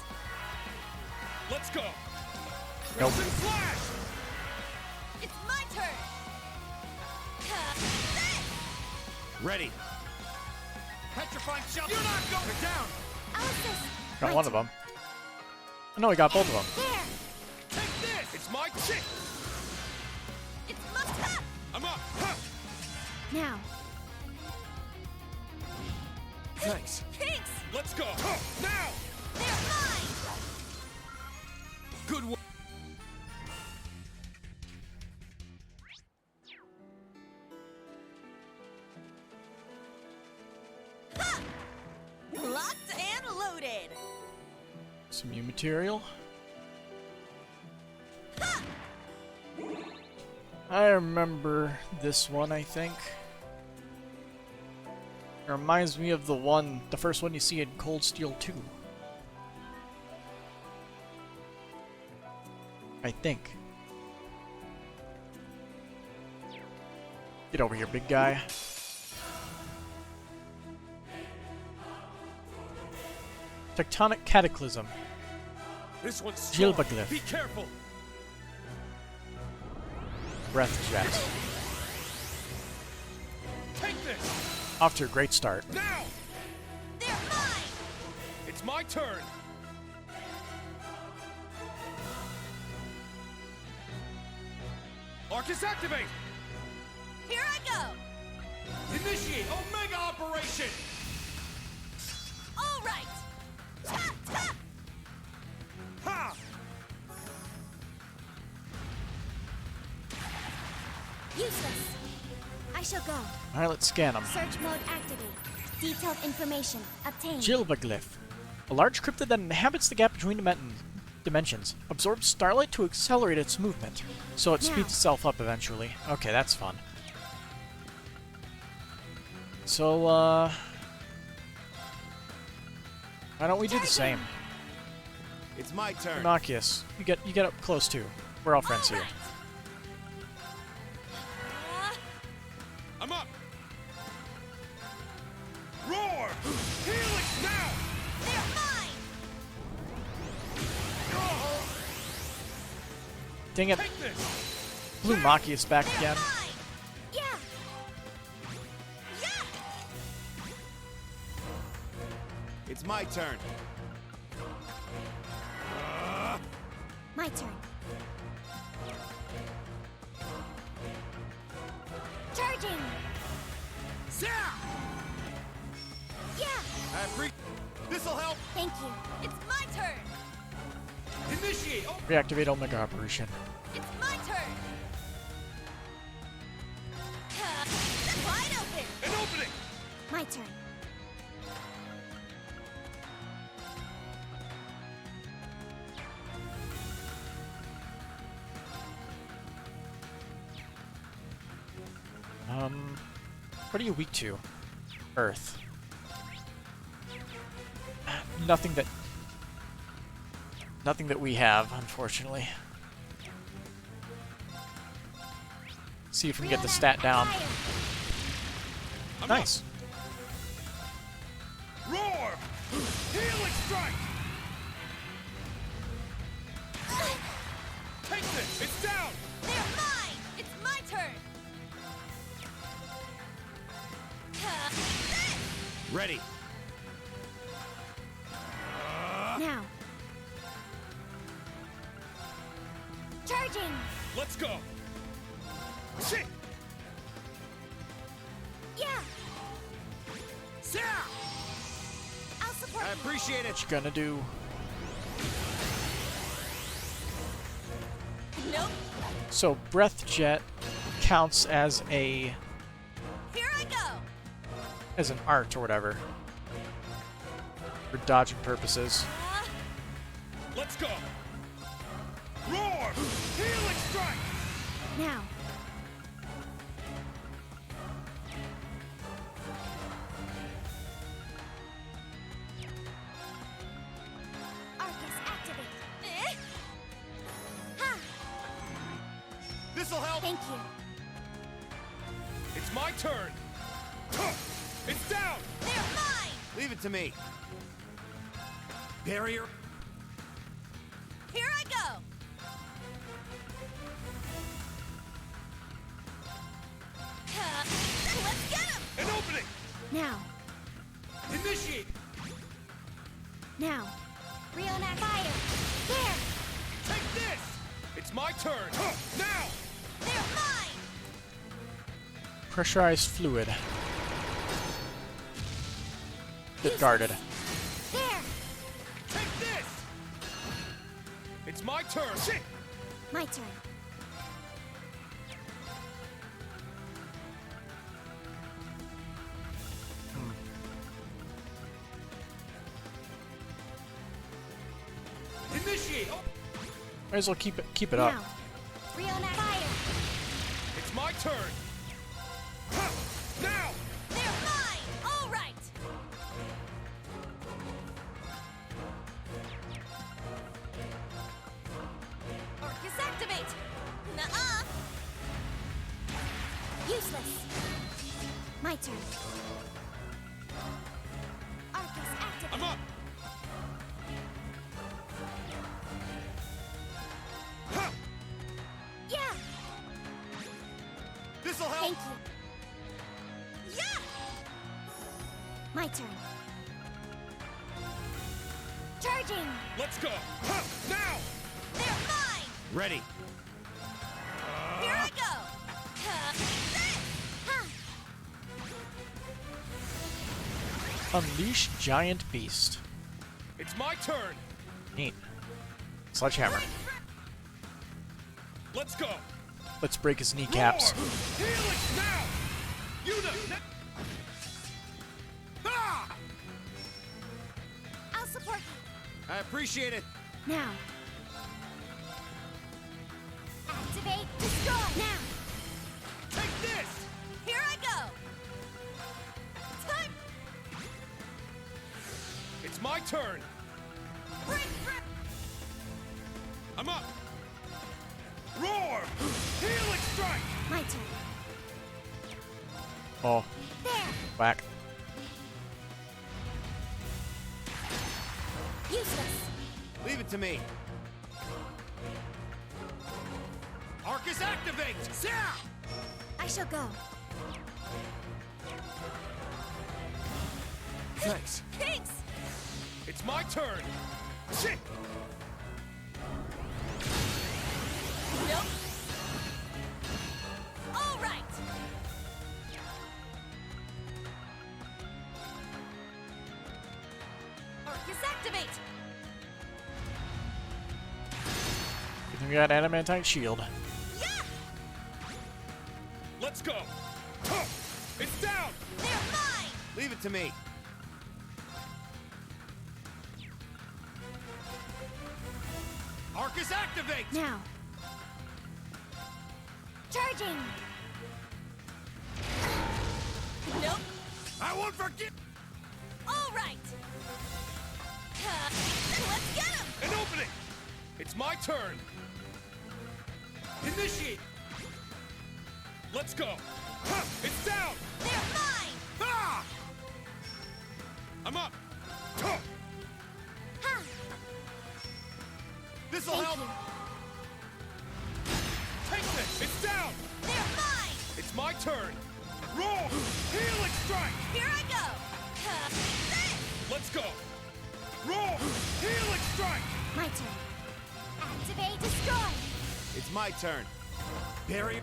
Let's go! Nope. Crimson flash! It's my turn! Ready. Petrifying shell! You're not going! They're down! I'll assist. Got My one of turn. them. Oh, no, we got both of them. There. Take this! It's my shit! It's my turn! I'm up! Ha! Now. Thanks. Thanks! Let's go. Now! They're mine! Good work. Locked and loaded! Some new material. I remember this one, I think. It reminds me of the first one you see in Cold Steel 2. I think. Get over here, big guy. Tectonic Cataclysm. This one's strong. Gilbaglyph. Be careful. Breath Jet. Take this. Off to a great start. Now! They're mine! It's my turn. Arcus activate. Here I go! Initiate Omega Operation. All right! Ta ta! Ha! Useless. I shall go. Alright, let's scan them. Search mode activate. Detailed information obtained. Gilbaglyph. A large cryptid that inhabits the gap between dimensions. Absorbs starlight to accelerate its movement, so it speeds itself up eventually. Okay, that's fun. So, why don't we do the same? It's my turn. Innocuous, you get up close too. We're all friends here. I'm up. Roar! Helix now! They're mine! Dang it, Take this. Blue Machias back They're again. mine! Yeah. Yeah! It's my turn. My turn. Charging. Yeah! Yeah. This'll help. Thank you. It's my turn! Initiate. Oh, Reactivate Omega Operation. It's my turn! Wide open! an opening. My turn. What are you weak to? Earth. Nothing that we have, unfortunately. See if we can get the stat down. I'm Nice. up. Roar! Helix strike. Take this. It's down. They're mine! It's my turn! Ready. Now. Charging. Let's go. Shit. Yeah. Yeah! I'll support I you. appreciate it. What you gonna do? Nope. So Breath Jet counts as Here I go! an art or whatever for dodging purposes. Let's go. Roar! Helix strike. Now. Arcus activate. Eh? Ha! This'll help. Thank you. It's my turn. It's down. They're mine! Leave it to me. Barrier. Here I go! Let's get him! An opening. Now. Initiate. Now. Rionac fire. There. Take this. It's my turn. Now. They're mine! Pressurized fluid. bit guarded. There! Take this! It's my turn! Shit! My turn. Initiate! Oh, Might as well keep it up. Now. Riona, fire! it's my turn! Huh. Now! They're mine! All right! Orcus activate! Nuh-uh! Useless. My turn. Arcus activate. I'm up! Huh. Yeah! This'll help. Thank you. Yeah! My turn. Charging! Let's go! Huh. Now! They're mine! Ready. Here I go! This! Ha! Unleash giant beast. It's my turn! Neat. Sledgehammer. Let's go! Let's break his kneecaps. Roar! Helix now! Yuna! Ah! I'll support you. I appreciate it. Now. Activate, destroy! Now! Take this! Here I go! Time! It's my turn! Break! I'm up! Roar! Helix strike! My turn. Oh, There! whack. Useless. Leave it to me. Arcus activate! Yeah! I shall go. Thanks. Thanks! It's my turn! Shit! Nope! All right! Orcus activate! We got adamantine shield. Yeah! Let's go! Huh. It's down! They're mine! Leave it to me. Arcus activate! Now. Charging! Nope! I won't forget! All right! Let's get him! An opening! It's my turn! Initiate! Let's go! Huh. It's down! They're mine! Ah! I'm up! Huh. Ha! This'll Thank help. you. Take this! It's down! They're mine! It's my turn! Roll! Helix strike! Here I go! This! Let's go! Roll! Helix strike! My turn. Activate, destroy! It's my turn. Barrier.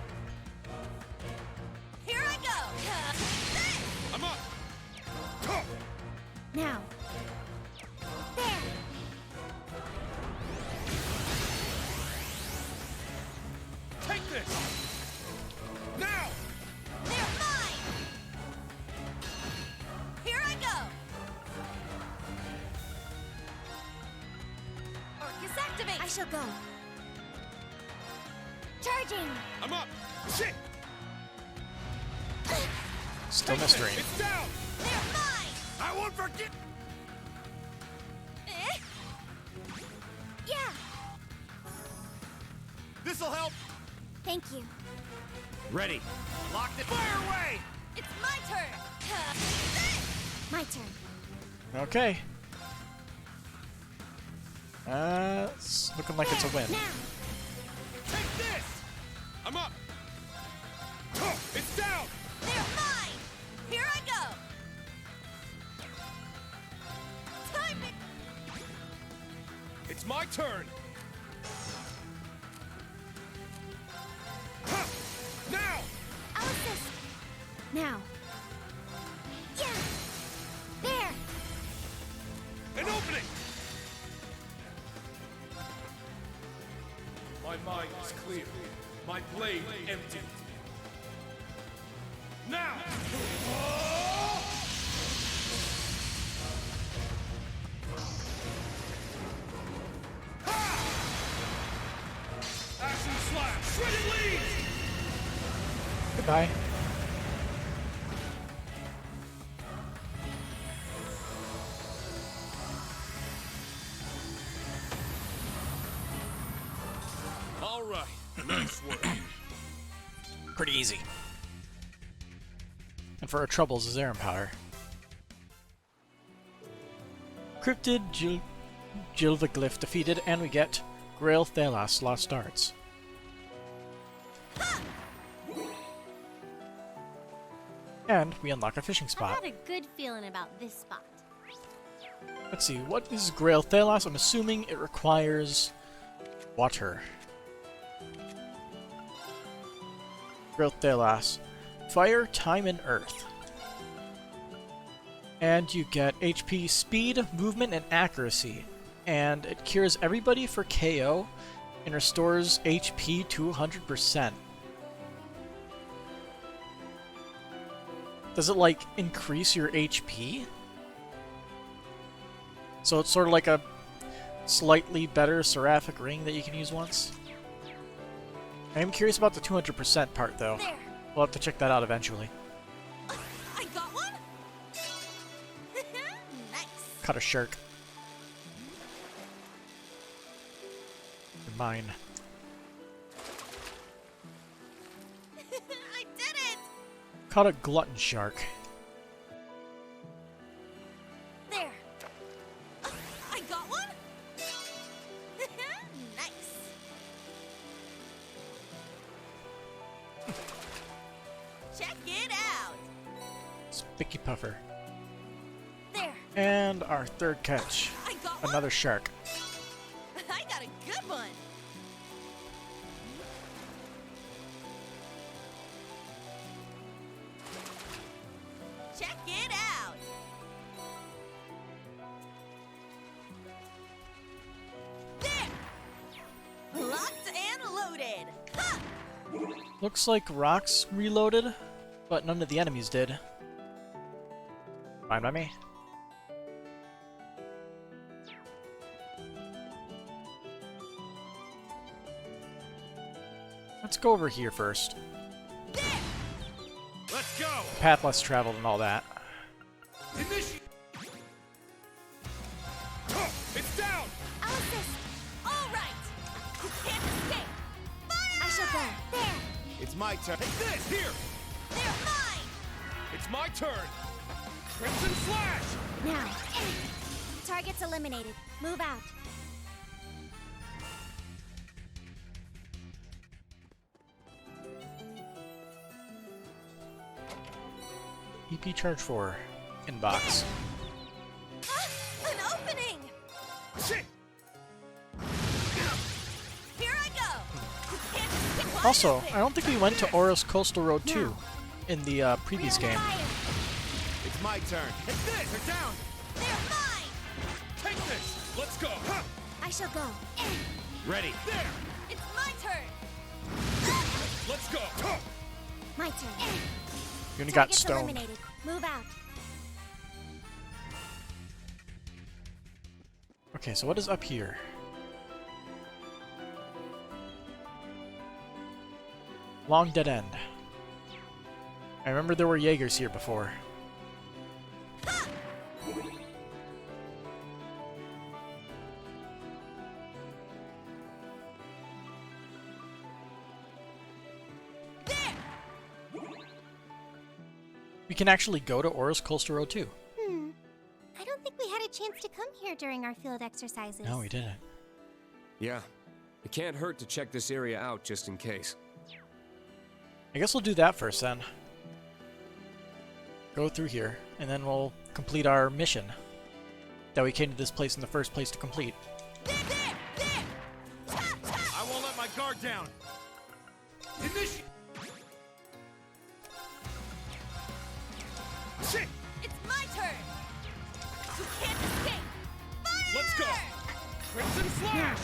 Here I go! This! I'm up! Huh. Now. There! Take this! Now! They're mine! Here I go! Orcus activate! I shall go. Charging! I'm up! Shit! Still Take mystery. this. It's down! They're mine! I won't forget! Eh? Yeah! This'll help. Thank you. Ready. Locked it. Fire away! It's my turn! This! My turn. Okay. It's looking like it's a win. Now! Take this! I'm up! Huh. It's down! They're mine! Here I go! Time it! It's my turn! Huh. Now! I'll assist. Now. Yeah! There! My mind is clear. My blade empty. Now! Action slash! Shredded leaves! Goodbye. All right. Nice work. Pretty easy. And for our troubles is Air Power. Cryptid Gilvaglyph defeated, and we get Grail Thelas Lost Arts. And we unlock a fishing I spot. had a good feeling about this spot. Let's see, what is Grail Thelas? I'm assuming it requires water. Grail Thelas. Fire, time, and earth. And you get HP, speed, movement, and accuracy. And it cures everybody for KO and restores HP to 100%. Does it, like, increase your HP? So it's sort of like a slightly better Seraphic Ring that you can use once? I am curious about the 200% part, though. There. We'll have to check that out eventually. I got one. Nice. Caught a shark. You're mine. I did it. Caught a glutton shark. There. I got one. Nice. Check it out. Spiky Puffer. There. And our third catch. I got one. Another shark. I got a good one. Check it out. There. Locked and loaded. Ha! Looks like rocks reloaded, but none of the enemies did. Fine by me. Let's go over here first. Let's go! Path less traveled and all that. Initiate! It's down! I'll assist. All right. You can't escape. Fire! I shall go. There. It's my turn. Take this! Here! They're mine. It's my turn! Crimson Slash! Now. Target's eliminated. Move out. EP Charge 4. Inbox. Ah, an opening. Shit! Here I go. You can't escape. Also, I don't think we went to Oros Coastal Road 2 in the previous game. It's my turn. Take this! They're down! They're mine. Take this! Let's go! Huh. I shall go. Ready. There! It's my turn. Let's go! Huh. My turn. You only got Target's stoned. eliminated. Move out. Okay, so what is up here? Long dead end. I remember there were Jaegers here before. We can actually go to Oros Coastal Road 2. I don't think we had a chance to come here during our field exercises. No, we didn't. Yeah. It can't hurt to check this area out just in case. I guess we'll do that first then. Go through here, and then we'll complete our mission that we came to this place in the first place to complete. I won't let my guard down! Initiate! Shit! It's my turn. You can't escape. Fire! Let's go! Crimson Slash!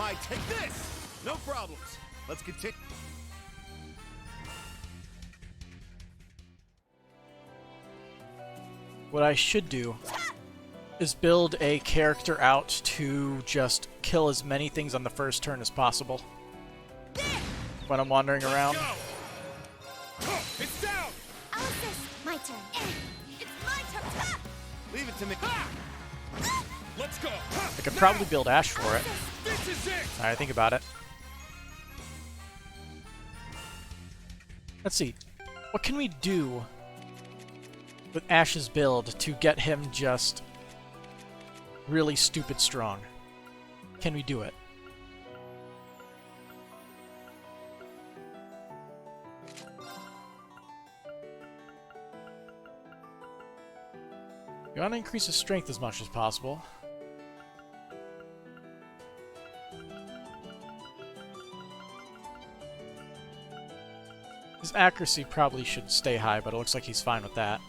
my take this. No problems. Let's continue. What I should do is build a character out to just kill as many things on the first turn as possible when I'm wandering around. Go. It's down. I'll assist. My turn. It's my turn. Ha! Leave it to me. Let's go. I could probably build Ash for it. This is it. I think about it. Let's see. What can we do with Ash's build to get him just really stupid strong? Can we do it? You want to increase his strength as much as possible. His accuracy probably should stay high, but it looks like he's fine with that.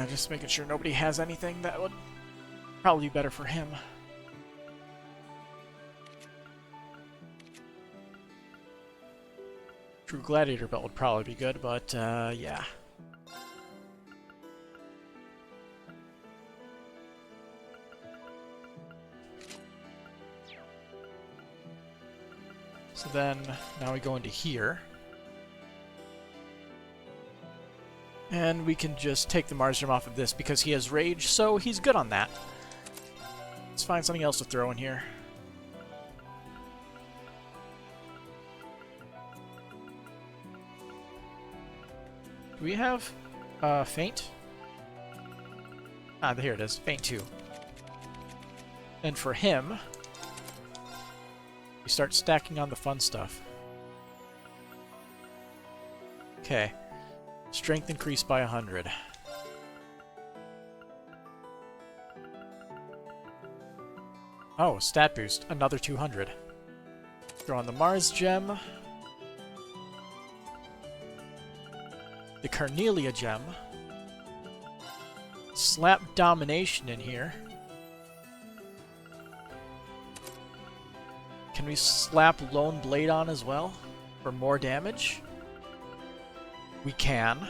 Just making sure nobody has anything that would probably be better for him. True Gladiator belt would probably be good, but yeah. So then, now we go into here. And we can just take the Martyrdom off of this because he has Rage, so he's good on that. Let's find something else to throw in here. Do we have Feint? Ah, here it is. Feint 2. And for him, we start stacking on the fun stuff. Okay. Strength increased by 100. Oh, stat boost. Another 200. Throw on the Mars gem. The Carnelia gem. Slap Domination in here. Can we slap Lone Blade on as well? For more damage? We can.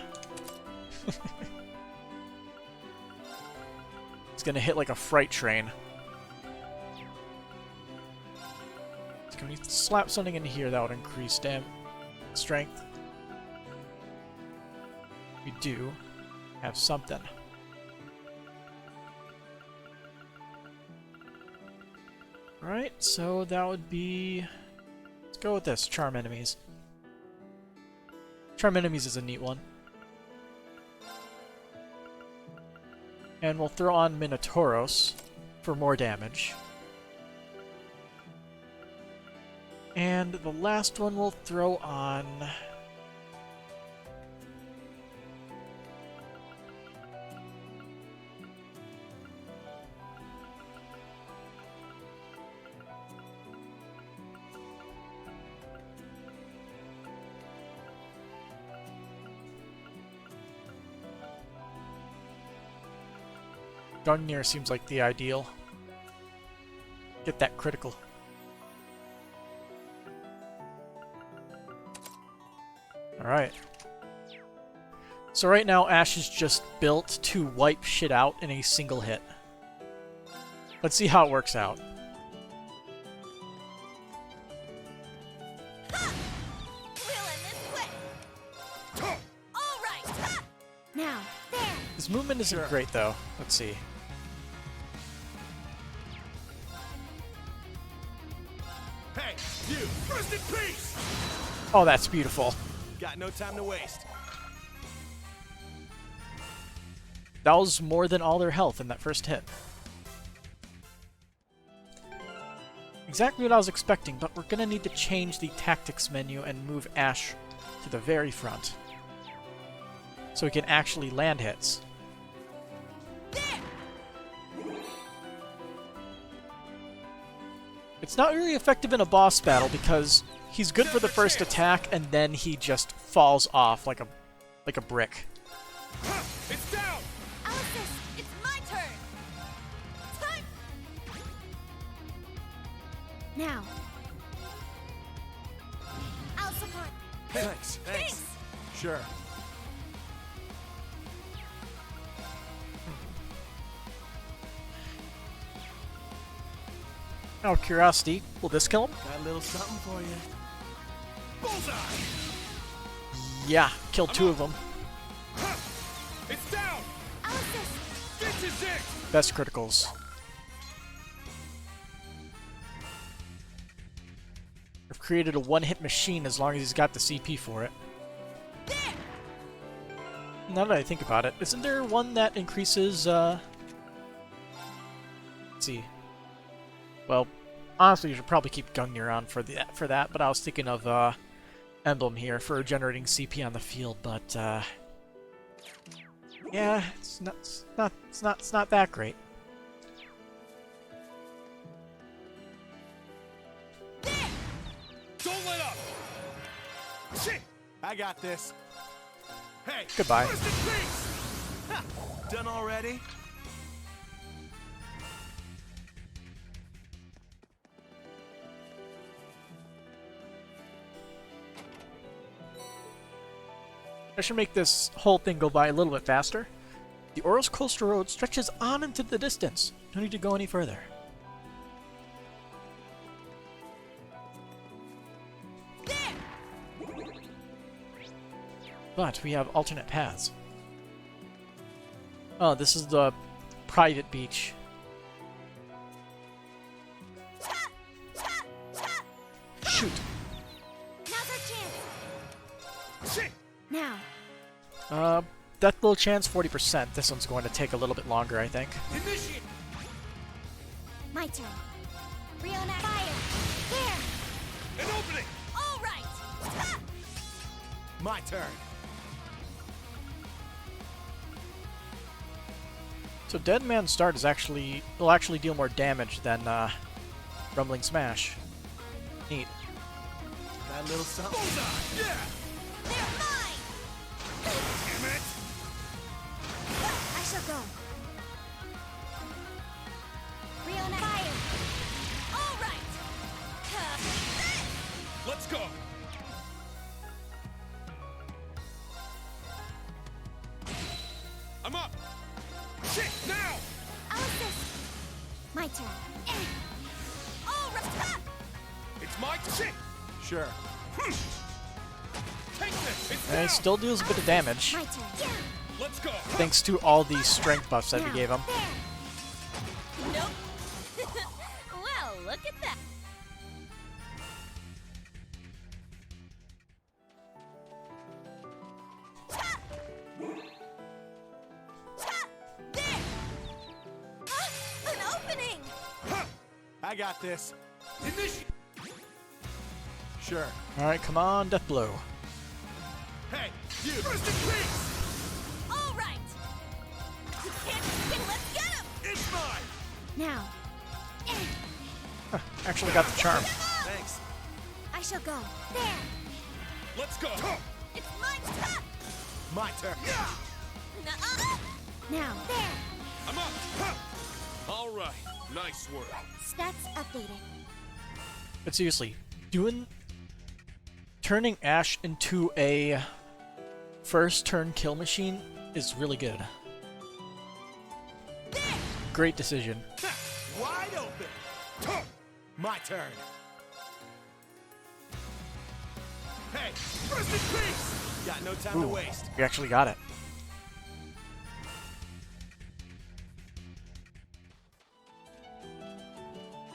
It's gonna hit like a freight train. So can we slap something in here that would increase strength? We do have something. Alright, so that would be... Let's go with this, Charm Enemies. Charm Enemies is a neat one. And we'll throw on Minotauros for more damage. And the last one we'll throw on... Gungnir seems like the ideal. Get that critical. Alright. So right now Ash is just built to wipe shit out in a single hit. Let's see how it works out. Now, there! His movement isn't great though. Let's see. Hey, you! Rest in peace. Oh, that's beautiful. Got no time to waste. That was more than all their health in that first hit. Exactly what I was expecting, but we're gonna need to change the tactics menu and move Ash to the very front. so he can actually land hits. It's not really effective in a boss battle because he's good for the first attack and then he just falls off like a brick. It's down! Alice, it's my turn! Time! Now. I'll support. Thanks. Thanks! Sure. Out of curiosity, will this kill him? Got a little something for you. Bullseye! Yeah, killed two of them. It's down! Alice, This is it! Best criticals. I've created a one-hit machine as long as he's got the CP for it. Now that I think about it, isn't there one that increases, let's see. Well, honestly, you should probably keep Gungnir on for that, but I was thinking of, Emblem here for generating CP on the field, but, yeah, it's not that great. Don't let up! Shit! I got this. Hey! Goodbye. Rest in peace! Ha! Done already? I should make this whole thing go by a little bit faster. The Oros Coastal Road stretches on into the distance. No need to go any further. But we have alternate paths. Oh, this is the private beach. Shoot. now's our chance! Shit! Now. Death blow chance 40%. This one's going to take a little bit longer, I think. Initiate! My turn. Riona, fire! There! An opening! All right! Ha! My turn. So Dead Man's Start will actually deal more damage than Rumbling Smash. Neat. Got a little something. Bullseye! Yeah! They're mine! Damn it! I shall go. Riona, fire! All right! Let's go! I'm up! Shit! Now! Alice, my turn. All right! Ha! It's my shit! Sure. Take this! It's And down! he still deals a bit of damage, My turn. Yeah. Let's go! thanks to all the strength buffs that we gave him. There. Nope. Well, look at that. Ha! Ha! There. Ah, an opening. Huh! I got this. Initiate! Sure. Alright, come on, Death Blow. Hey, you. Rest in peace! All right. You can't spin. Let's get him. It's mine! Now. Actually got the charm. Thanks. I shall go. There. Let's go! It's my turn. My turn. Yeah! Nuh-uh. Now. There. I'm up! Huh! All right. Nice work. Stats updated. But seriously, turning Ash into a first turn kill machine is really good. Great decision. Wide open. Huh! My turn. Hey, Rest in peace! got no time to Ooh, waste. we actually got it.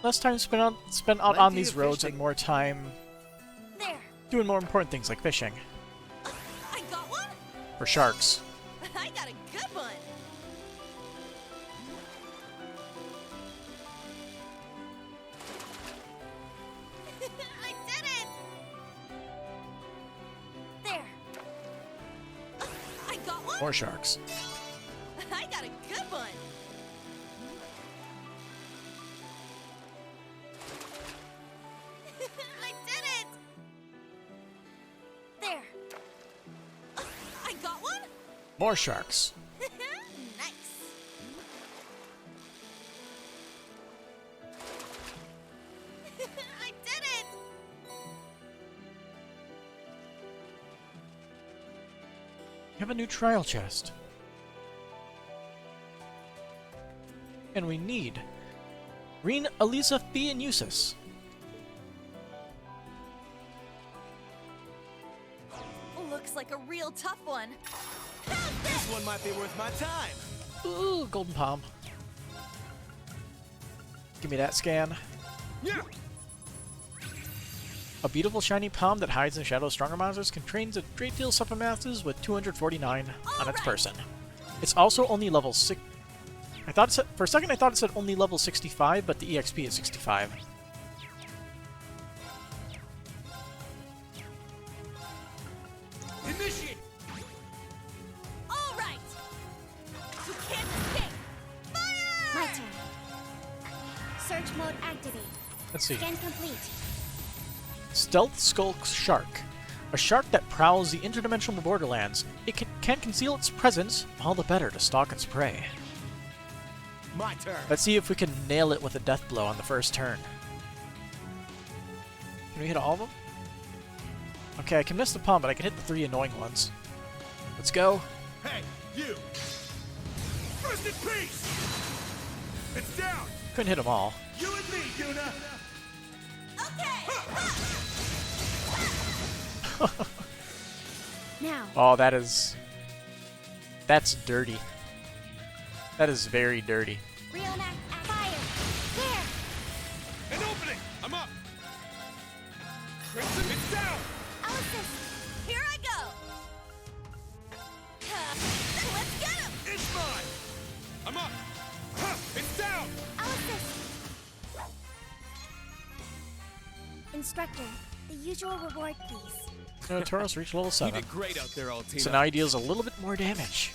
Less time spent out on Plenty these of roads fishing. and more time There. doing more important things like fishing. I got one. For sharks. I got a good one. I did it. There. I got one. More sharks. I got a good one. I did it! There. I got one? More sharks. Nice. I did it! You have a new trial chest. And we need Reen, Elisa, Fee, and Eustace. Looks like a real tough one. This one might be worth my time. Ooh, golden palm. Give me that scan. Yeah. A beautiful shiny palm that hides in shadow of stronger monsters contains a great deal of supplement masses with 249 on its person. It's also only level 6. I thought it said, for a second I thought it said only level 65, but the EXP is 65. Initiate. All right. You can't escape. Fire! My turn. Search mode activate. Let's see. Scan complete. Stealth Skulk Shark. A shark that prowls the interdimensional borderlands. It can conceal its presence, all the better to stalk its prey. My turn. Let's see if we can nail it with a death blow on the first turn. Can we hit all of them? Okay, I can miss the palm, but I can hit the 3 annoying ones. Let's go. Hey, you. Rest in peace. It's down. Couldn't hit them all. You and me, Yuna. Okay. Now. Oh, that's dirty. That is very dirty. Rionac, fire. There. An opening. I'm up. Crimson, it's down. I'll assist. Here I go. Let's get him. It's mine. I'm up. Huh, it's down. I'll assist. Instructor, the usual reward, please. Tauros reached level You 7. did great out there, Altina. So now he deals a little bit more damage.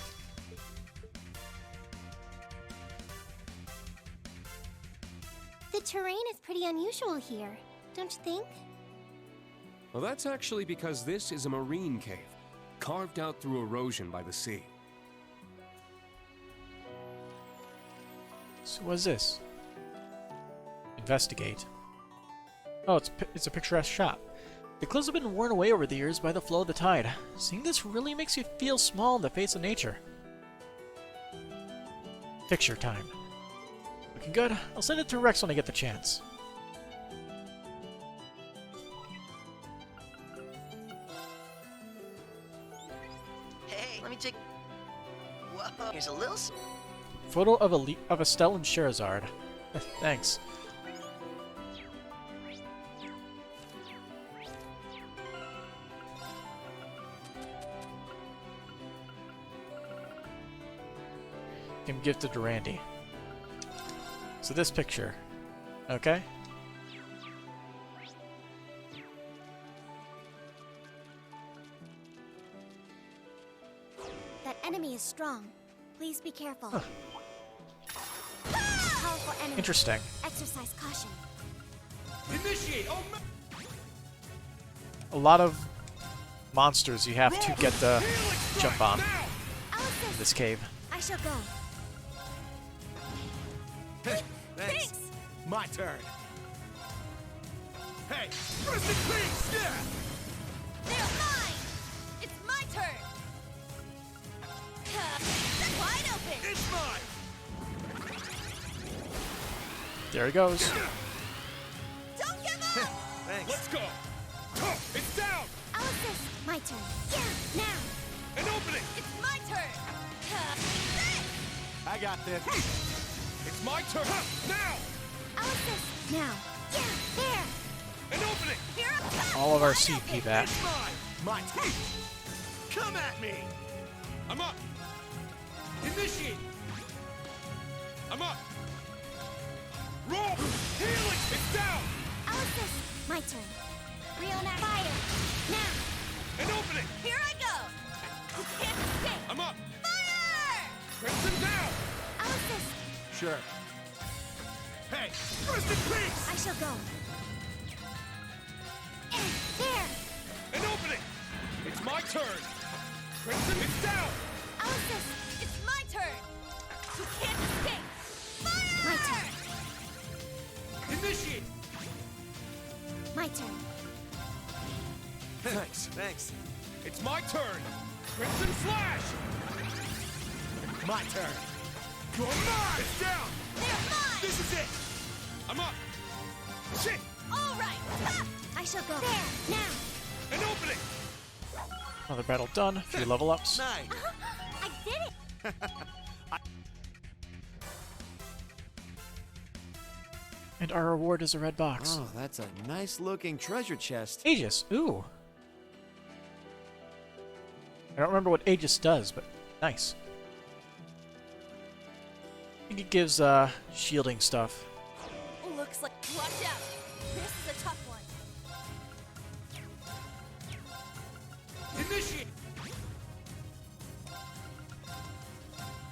The terrain is pretty unusual here, don't you think? Well, that's actually because this is a marine cave, carved out through erosion by the sea. So what is this? Investigate. Oh, it's a picturesque shop. The cliffs have been worn away over the years by the flow of the tide. Seeing this really makes you feel small in the face of nature. Picture time. Looking good. I'll send it to Rex when I get the chance. Hey, let me check. Whoa, here's a little. Photo of Estelle and Sherazard. Thanks. Him gifted to Randy. So this picture, okay? That enemy is strong. Please be careful. Huh. Powerful enemy. Interesting. Exercise caution. Initiate. Oh, A lot of monsters you have to get the jump on now. I'll assist. in this cave. I shall go. Thanks. Thanks. My turn. Hey, rest in peace. Yeah. They're mine. It's my turn. They're wide open. It's mine. There he goes. Don't give up. Thanks. Let's go. Huh, it's down. I'll assist. My turn. Yeah, now. An opening. It's my turn. I got this. It's my turn. Huh, now. I'll assist. Now. Yeah, there. An opening. Here I come. All of our Wide CP open. back. It's mine. My turn. Come at me. I'm up. Initiate. I'm up. Roll. Healing. It's down. I'll assist. My turn. Rionac, fire. Now. An opening. Here I go. You can't escape! I'm up! Fire! Crimson down! I'll assist. Sure. Hey, rest in peace! I shall go. There! An opening! It's my turn! Crimson is down! I'll assist. It's my turn! You can't escape! Fire! My turn. Initiate! My turn. Thanks, thanks. It's my turn! Crimson Flash! My turn. You're mine! It's down! They're mine! This is it! I'm up! Shit! All right! Ha! I shall go. There! Now! An opening! Another battle done. A few level ups. Nice. I did it! And our reward is a red box. Oh, that's a nice looking treasure chest. Aegis. Ooh. I don't remember what Aegis does, but nice. I think it gives shielding stuff. Looks like. Watch out! This is a tough one. Initiate!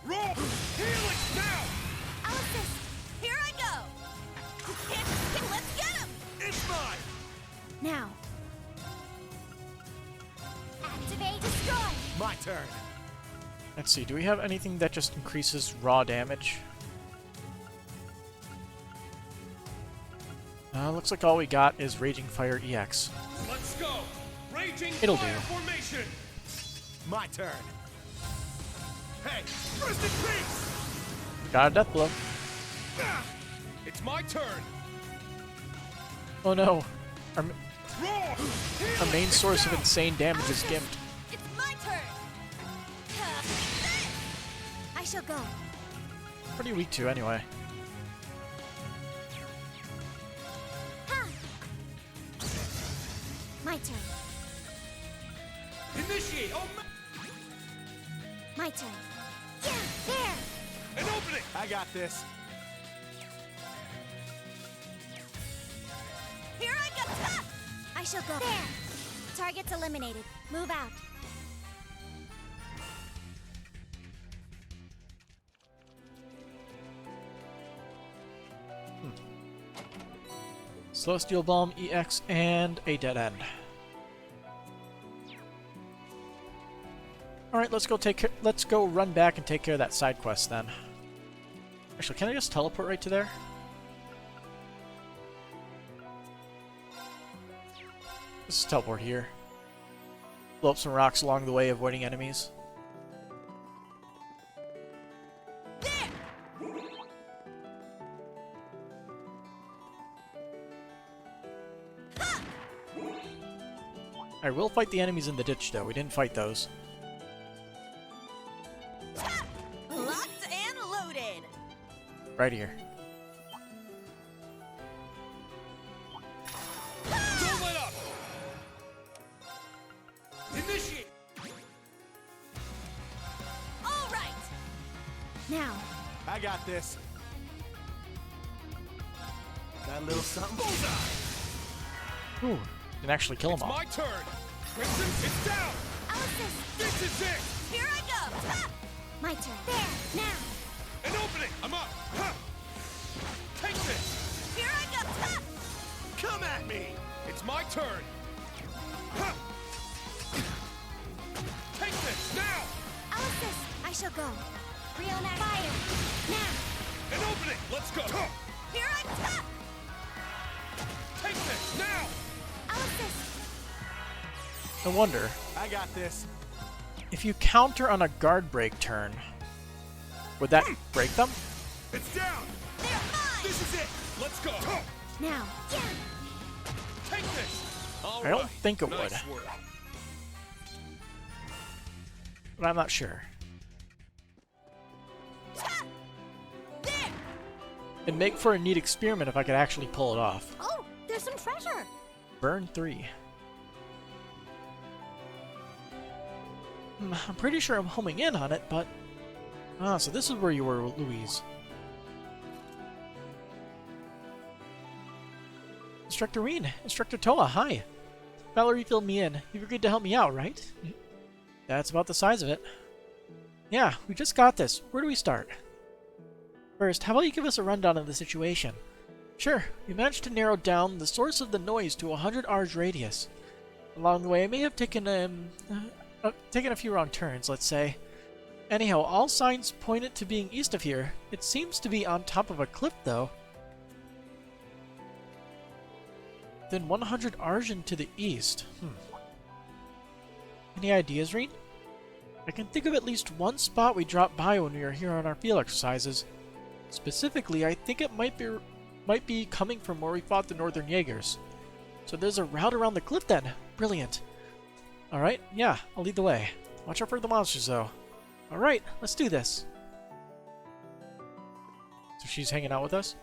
Roll! Helix now! I'll assist. Here I go! You can't escape! Let's get him! It's mine! Now. Activate. Destroy. My turn. Let's see. Do we have anything that just increases raw damage? Looks like all we got is Raging Fire EX. Let's go! Raging It'll fire do. formation! My turn. Hey, rest in peace! Got a death blow. Ah! It's my turn! Oh no. Our, Roar! our main source of insane damage is gimped. It's my turn! I shall go. Pretty weak too, anyway. Ha! My turn. Initiate! Oh, My turn. Yeah, there! an opening! I got this. Here I go! Ha! I shall go. There! Target's eliminated. Move out. Slow Steel Bomb, EX, and a dead end. Alright, let's go run back and take care of that side quest then. Actually, can I just teleport right to there? Let's just teleport here. Blow up some rocks along the way, avoiding enemies. I will fight the enemies in the ditch, though. We didn't fight those. Locked and loaded! Right here. Don't let up! Initiate! All right! Now. I got this. Got a little something. Bullseye! Ooh, didn't actually kill It's them all. my turn! Crimson, it's down! I'll assist. This is it! Here I go! Ha! My turn. There! Now! An opening! I'm up! Huh. Take this! Here I go! Ha! Come at me! It's my turn! Huh. Take this! Now! I'll assist. I shall go. Rionac. Fire! Now! An opening! Let's go! Huh. Here I go! Take this! Now! I'll assist. No wonder. I got this. If you counter on a guard break turn, would that break them? It's down! They're mine! This is it! Let's go! Huh. Now! Yeah! Take this! All I don't right. think it would. Nice work. But I'm not sure. Ha! There! It'd make for a neat experiment if I could actually pull it off. Oh! There's some treasure! Burn 3. I'm pretty sure I'm homing in on it, but... Ah, so this is where you were, Louise. Instructor Reen, Instructor Toa, hi. Valerie filled me in. You agreed to help me out, right? That's about the size of it. Yeah, we just got this. Where do we start? First, how about you give us a rundown of the situation? Sure, we managed to narrow down the source of the noise to a 100 Arj radius. Along the way, I may have taken a few wrong turns, let's say. Anyhow, all signs point it to being east of here. It seems to be on top of a cliff, though. Then 100 Arjun to the east. Any ideas, Rean? I can think of at least one spot we dropped by when we were here on our field exercises. Specifically, I think it might be coming from where we fought the Northern Jaegers. So there's a route around the cliff then. Brilliant. Alright, yeah, I'll lead the way. Watch out for the monsters, though. Alright, let's do this. So she's hanging out with us?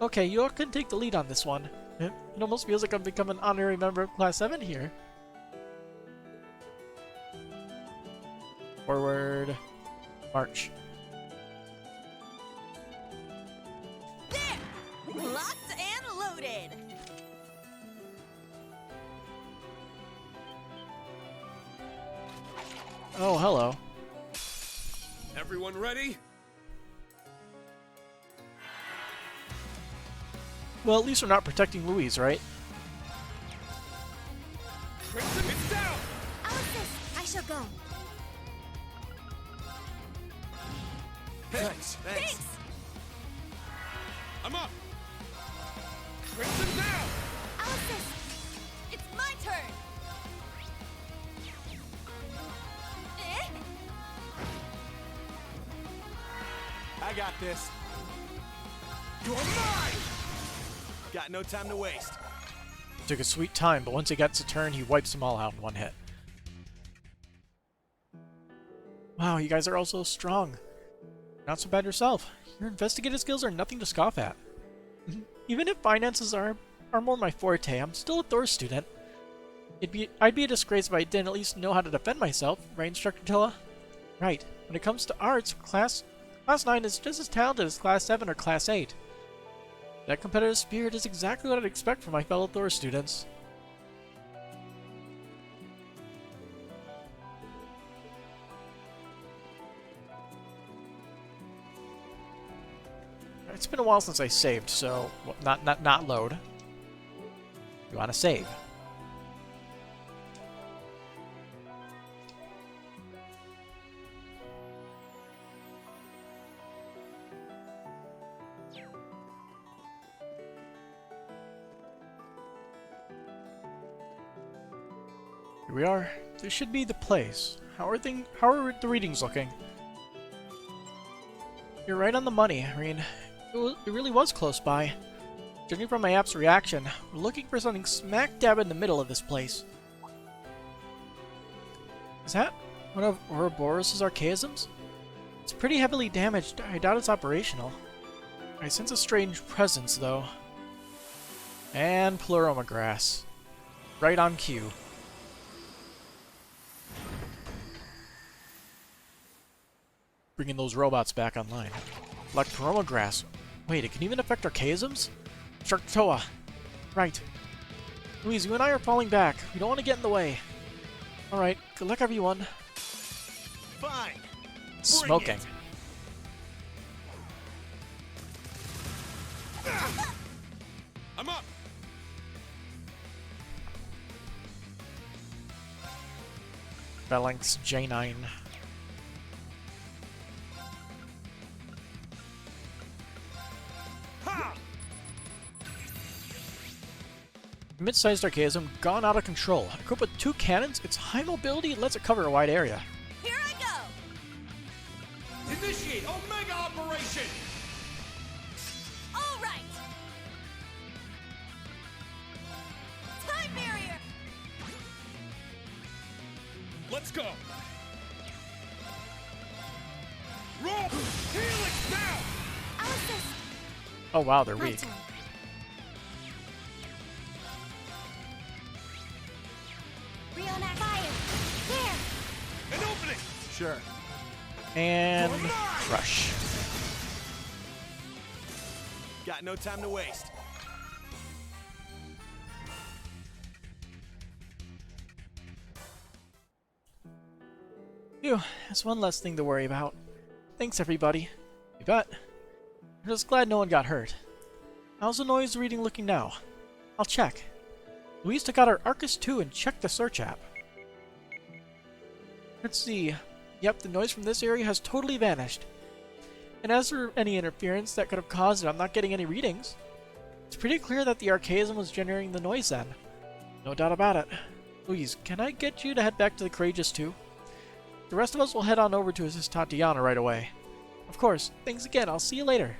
Okay, you all can take the lead on this one. It almost feels like I've become an honorary member of Class 7 here. Forward. March. There! Locked and loaded! Oh, hello. Everyone ready? Well, at least we're not protecting Louise, right? Crimson, it's down! I'll assist. I shall go. Thanks. Thanks! I'm up! Crimson down! I'll assist. It's my turn. Eh? I got this. You're mine! Got no time to waste. Took a sweet time, but once he gets a turn, he wipes them all out in one hit. Wow, you guys are all so strong. Not so bad yourself. Your investigative skills are nothing to scoff at. Even if finances are more my forte, I'm still a Thor student. I'd be a disgrace if I didn't at least know how to defend myself, right, Instructor Tilla? Right. When it comes to arts, Class 9 is just as talented as Class 7 or Class 8. That competitive spirit is exactly what I'd expect from my fellow Thor students. It's been a while since I saved, so not load. You want to save? Here we are. This should be the place. How are the readings looking? You're right on the money, Rean. It really was close by. Judging from my app's reaction, we're looking for something smack dab in the middle of this place. Is that one of Ouroboros' archaisms? It's pretty heavily damaged. I doubt it's operational. I sense a strange presence, though. And Pleroma Grass. Right on cue. Bringing those robots back online. Like Pleroma Grass. Wait, it can even affect archaisms? Sharktoa. Right. Louise, you and I are falling back. We don't want to get in the way. Alright, good luck everyone. Fine. Smoking. I'm up! Phalanx J9. Ha! Mid-sized archaism gone out of control. Equipped with 2 cannons, its high mobility lets it cover a wide area. Here I go! Initiate Omega Operation! All right! Time barrier! Let's go! Roll! Helix now! I'll assist. Oh wow, they're My weak. turn. Rionac fire! There! An opening! Sure. And crush. Got no time to waste. Phew, that's one less thing to worry about. Thanks, everybody. You bet. I'm just glad no one got hurt. How's the noise reading looking now? I'll check. Louise took out her Arcus 2 and checked the search app. Let's see. Yep, the noise from this area has totally vanished. And as for any interference that could have caused it, I'm not getting any readings. It's pretty clear that the Archaism was generating the noise then. No doubt about it. Louise, can I get you to head back to the Courageous too? The rest of us will head on over to assist Tatiana right away. Of course. Thanks again. I'll see you later.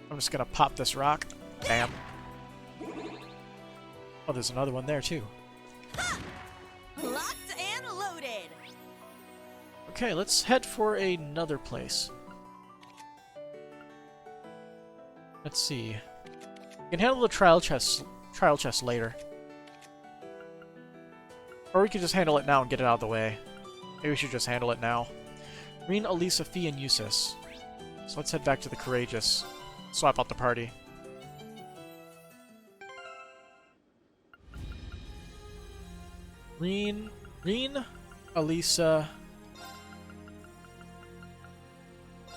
I'm just gonna pop this rock. Bam. Oh, there's another one there too. Locked and loaded. Okay, let's head for another place. Let's see. We can handle the trial chest later. Or we could just handle it now and get it out of the way. Maybe we should just handle it now. Reen, Elisa, Fee, and Eustace. So let's head back to the Courageous. Swap out the party. Reen, Elisa,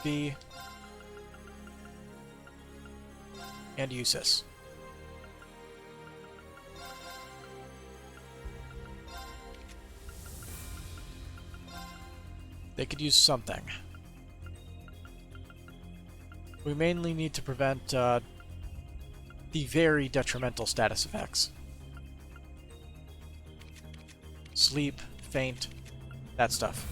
Fee, and Eustace. They could use something. We mainly need to prevent the very detrimental status effects. Sleep, faint, that stuff.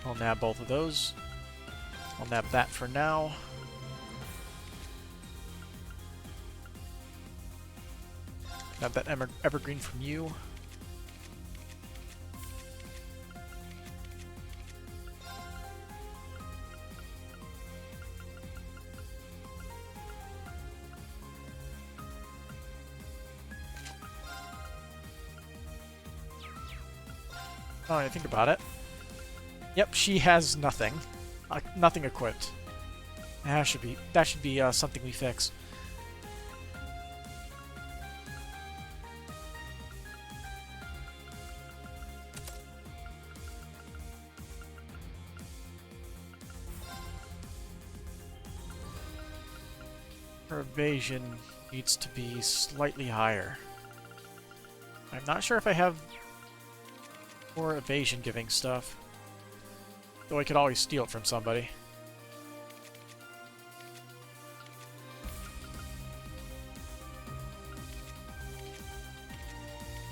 I'll nab both of those. I'll nab that for now. Nab that evergreen from you. Oh, I think about it. Yep, she has nothing. Nothing equipped. That should be something we fix. Her evasion needs to be slightly higher. I'm not sure if I have more evasion giving stuff. Though I could always steal it from somebody.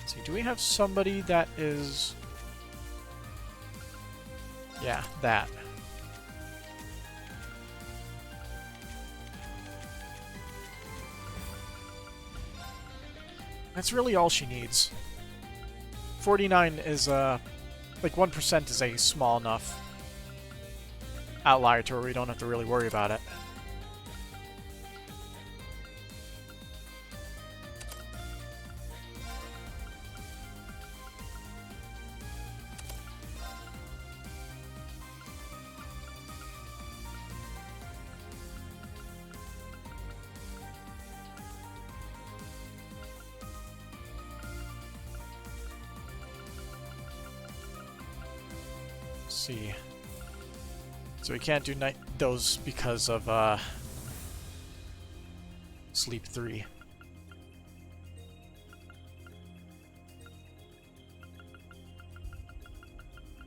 Let's see, do we have somebody that is... Yeah, that. That's really all she needs. 49 is, like 1% is a small enough outlier to where we don't have to really worry about it. See. So we can't do those because of Sleep 3.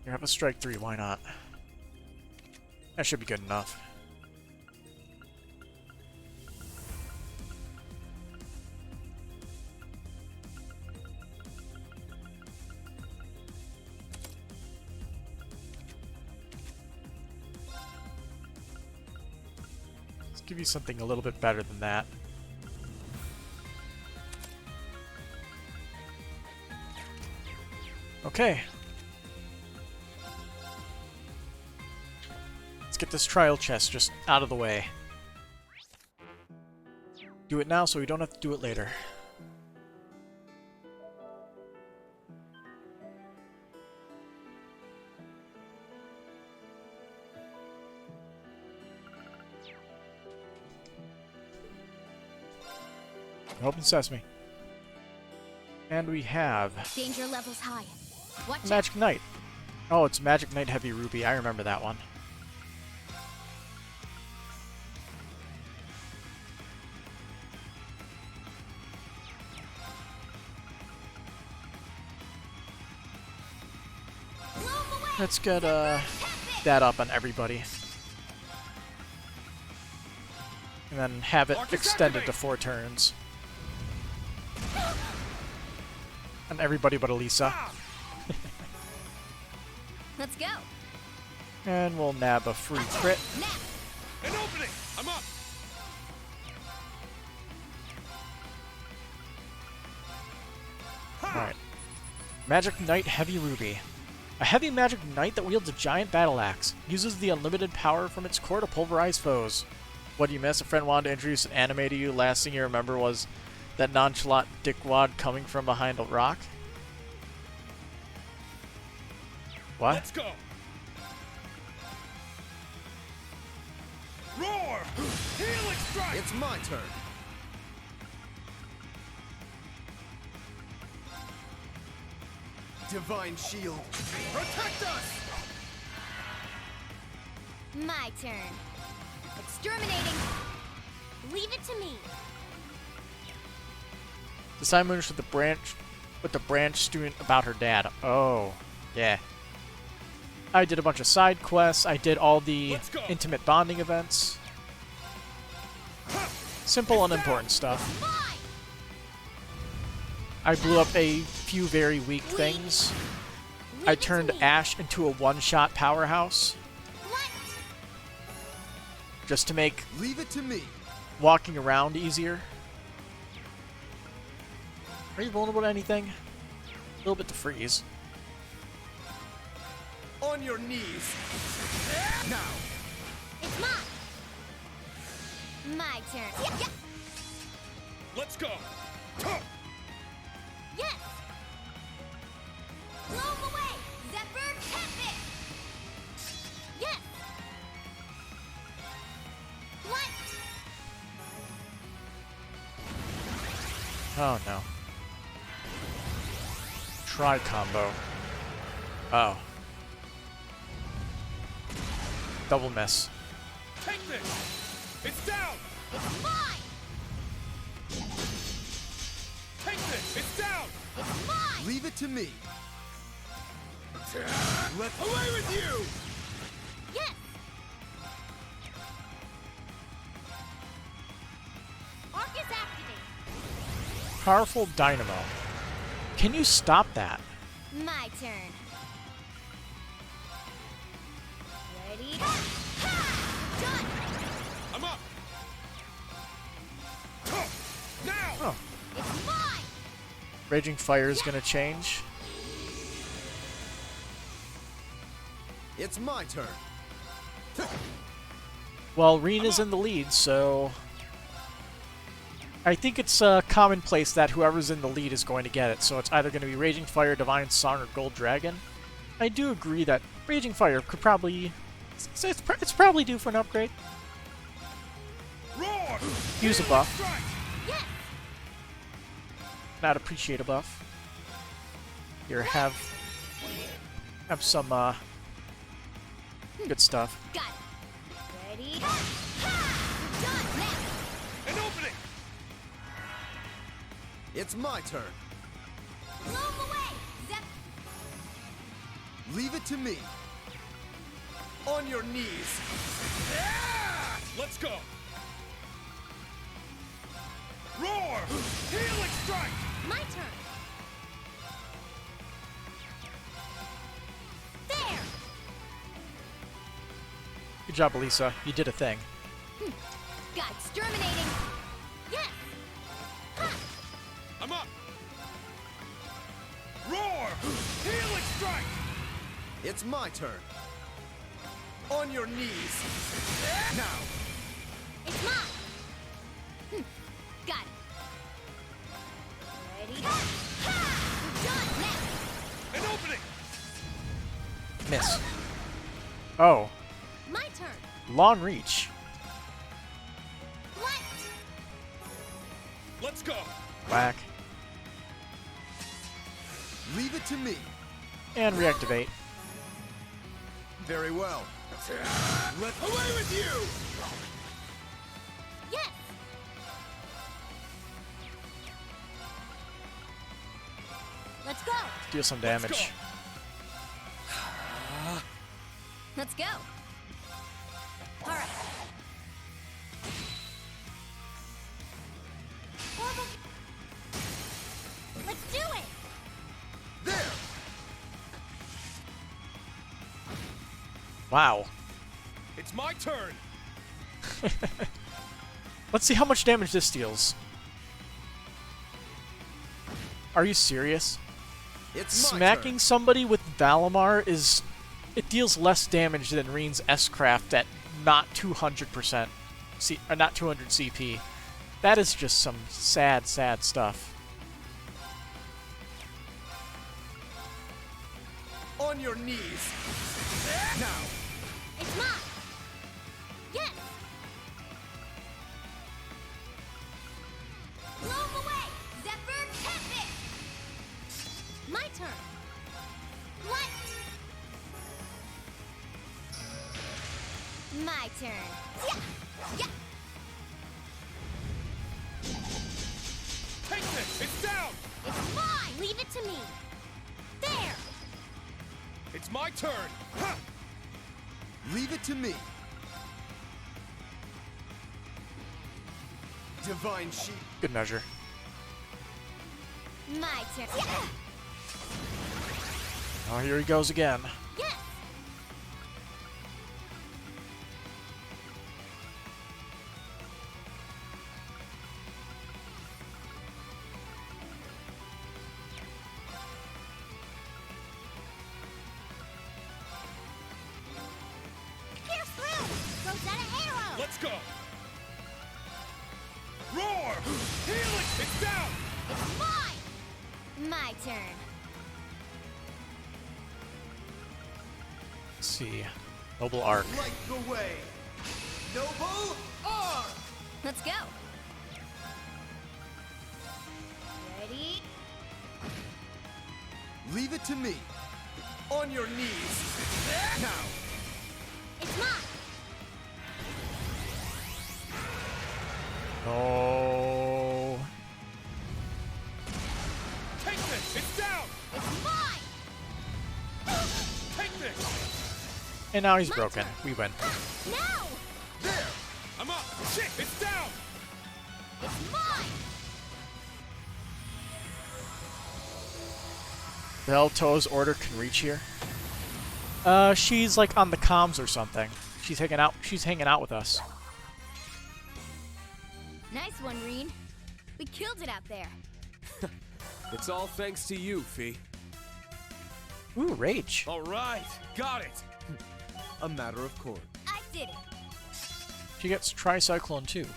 You have a Strike 3, why not? That should be good enough. Give you something a little bit better than that. Okay. Let's get this trial chest just out of the way. Do it now so we don't have to do it later. Open sesame. And we have Danger levels high. Watch out. Magic Knight. Oh, it's Magic Knight Heavy Ruby. I remember that one. Let's get that up on everybody. And then have it extended to 4 turns. And everybody but Elisa. Let's go. And we'll nab a free crit. An opening! I'm up! Alright. Magic Knight Heavy Ruby. A heavy magic knight that wields a giant battle axe. Uses the unlimited power from its core to pulverize foes. What do you miss? A friend wanted to introduce an anime to you. Last thing you remember was that nonchalant dickwad coming from behind a rock? What? Let's go! Roar! Healing strike! It's my turn. Divine shield. Protect us! My turn. Exterminating. Leave it to me. The Simon with the branch student about her dad. Oh, yeah. I did a bunch of side quests. I did all the intimate bonding events. Simple, unimportant stuff. I blew up a few very weak things. I turned Ash into a one-shot powerhouse. Just to make Leave it to me. walking around easier. Are you vulnerable to anything? A little bit to freeze. On your knees. Now. It's mine. My turn. Yeah. Let's go! Yes. Blow him away. Zephyr Tempest. Yes. Blunt. Oh no. Try combo. Oh. Double miss. Take this! It's down! It's mine. Take this! It's down! It's mine. Leave it to me. Away with you! Yes. Arc is activated. Powerful Dynamo. Can you stop that? My turn. Ready? Ha! Done. I'm up! Now! Oh. It's mine. Raging Fire is gonna change. It's my turn. Well, Reen is in the lead, so I think it's commonplace that whoever's in the lead is going to get it. So it's either going to be Raging Fire, Divine Song, or Gold Dragon. I do agree that Raging Fire could probably it's probably due for an upgrade. Roar! Use a buff. Strike! Yes. Not appreciate a buff. Here, have some good stuff. Got it. Ready? Ha! Done. Now. An opening! It's my turn. Blow him away. Zep. Leave it to me. On your knees. Let's go! Roar! Healing strike! My turn. There. Good job, Elisa. You did a thing. Got exterminating. Yes. Ha! I'm up! Roar! Healing strike! It's my turn. On your knees. Now. It's mine. Got it. Ready? Ha! Done. Now. An opening! Miss. Oh, My turn. long reach. What? Let's go. Whack. Leave it to me. And reactivate. Very well. Let away with you! Yes! Let's go! Deal some damage. Let's go! Alright. Let's do it! There! Wow. It's my turn. Let's see how much damage this deals. Are you serious? It's my Smacking turn. somebody with Valimar is... It deals less damage than Reen's S-Craft at not 200%. Not 200 CP. That is just some sad, sad stuff. On your knees. Now. It's mine! Yes! Blow him away! Zephyr Tempest! My turn! Light! My turn! Yeah! Yeah! Take this. It's down. It's mine! Leave it to me! There! It's my turn. Ha! Leave it to me. Divine Sheep. Good measure. My turn! Yeah! Oh, here he goes again. Yes! Pierce through! Rosetta arrow! Let's go. Roar! Heal it. It's down. It's mine! My turn. Let's see. Noble Arc. Light the way. Noble Arc! Let's go. Ready? Leave it to me. On your knees. Now. It's mine! Oh. Take this. It's down. It's mine! Take this. And now he's broken. We win. Now! There. I'm up. Shit. It's down. It's mine! Belto's order can reach here. She's like on the comms or something. She's hanging out. She's hanging out with us. Nice one, Reen. We killed it out there. It's all thanks to you, Fee. Ooh, rage. All right. Got it. A matter of course. I did it. She gets Tricyclone too.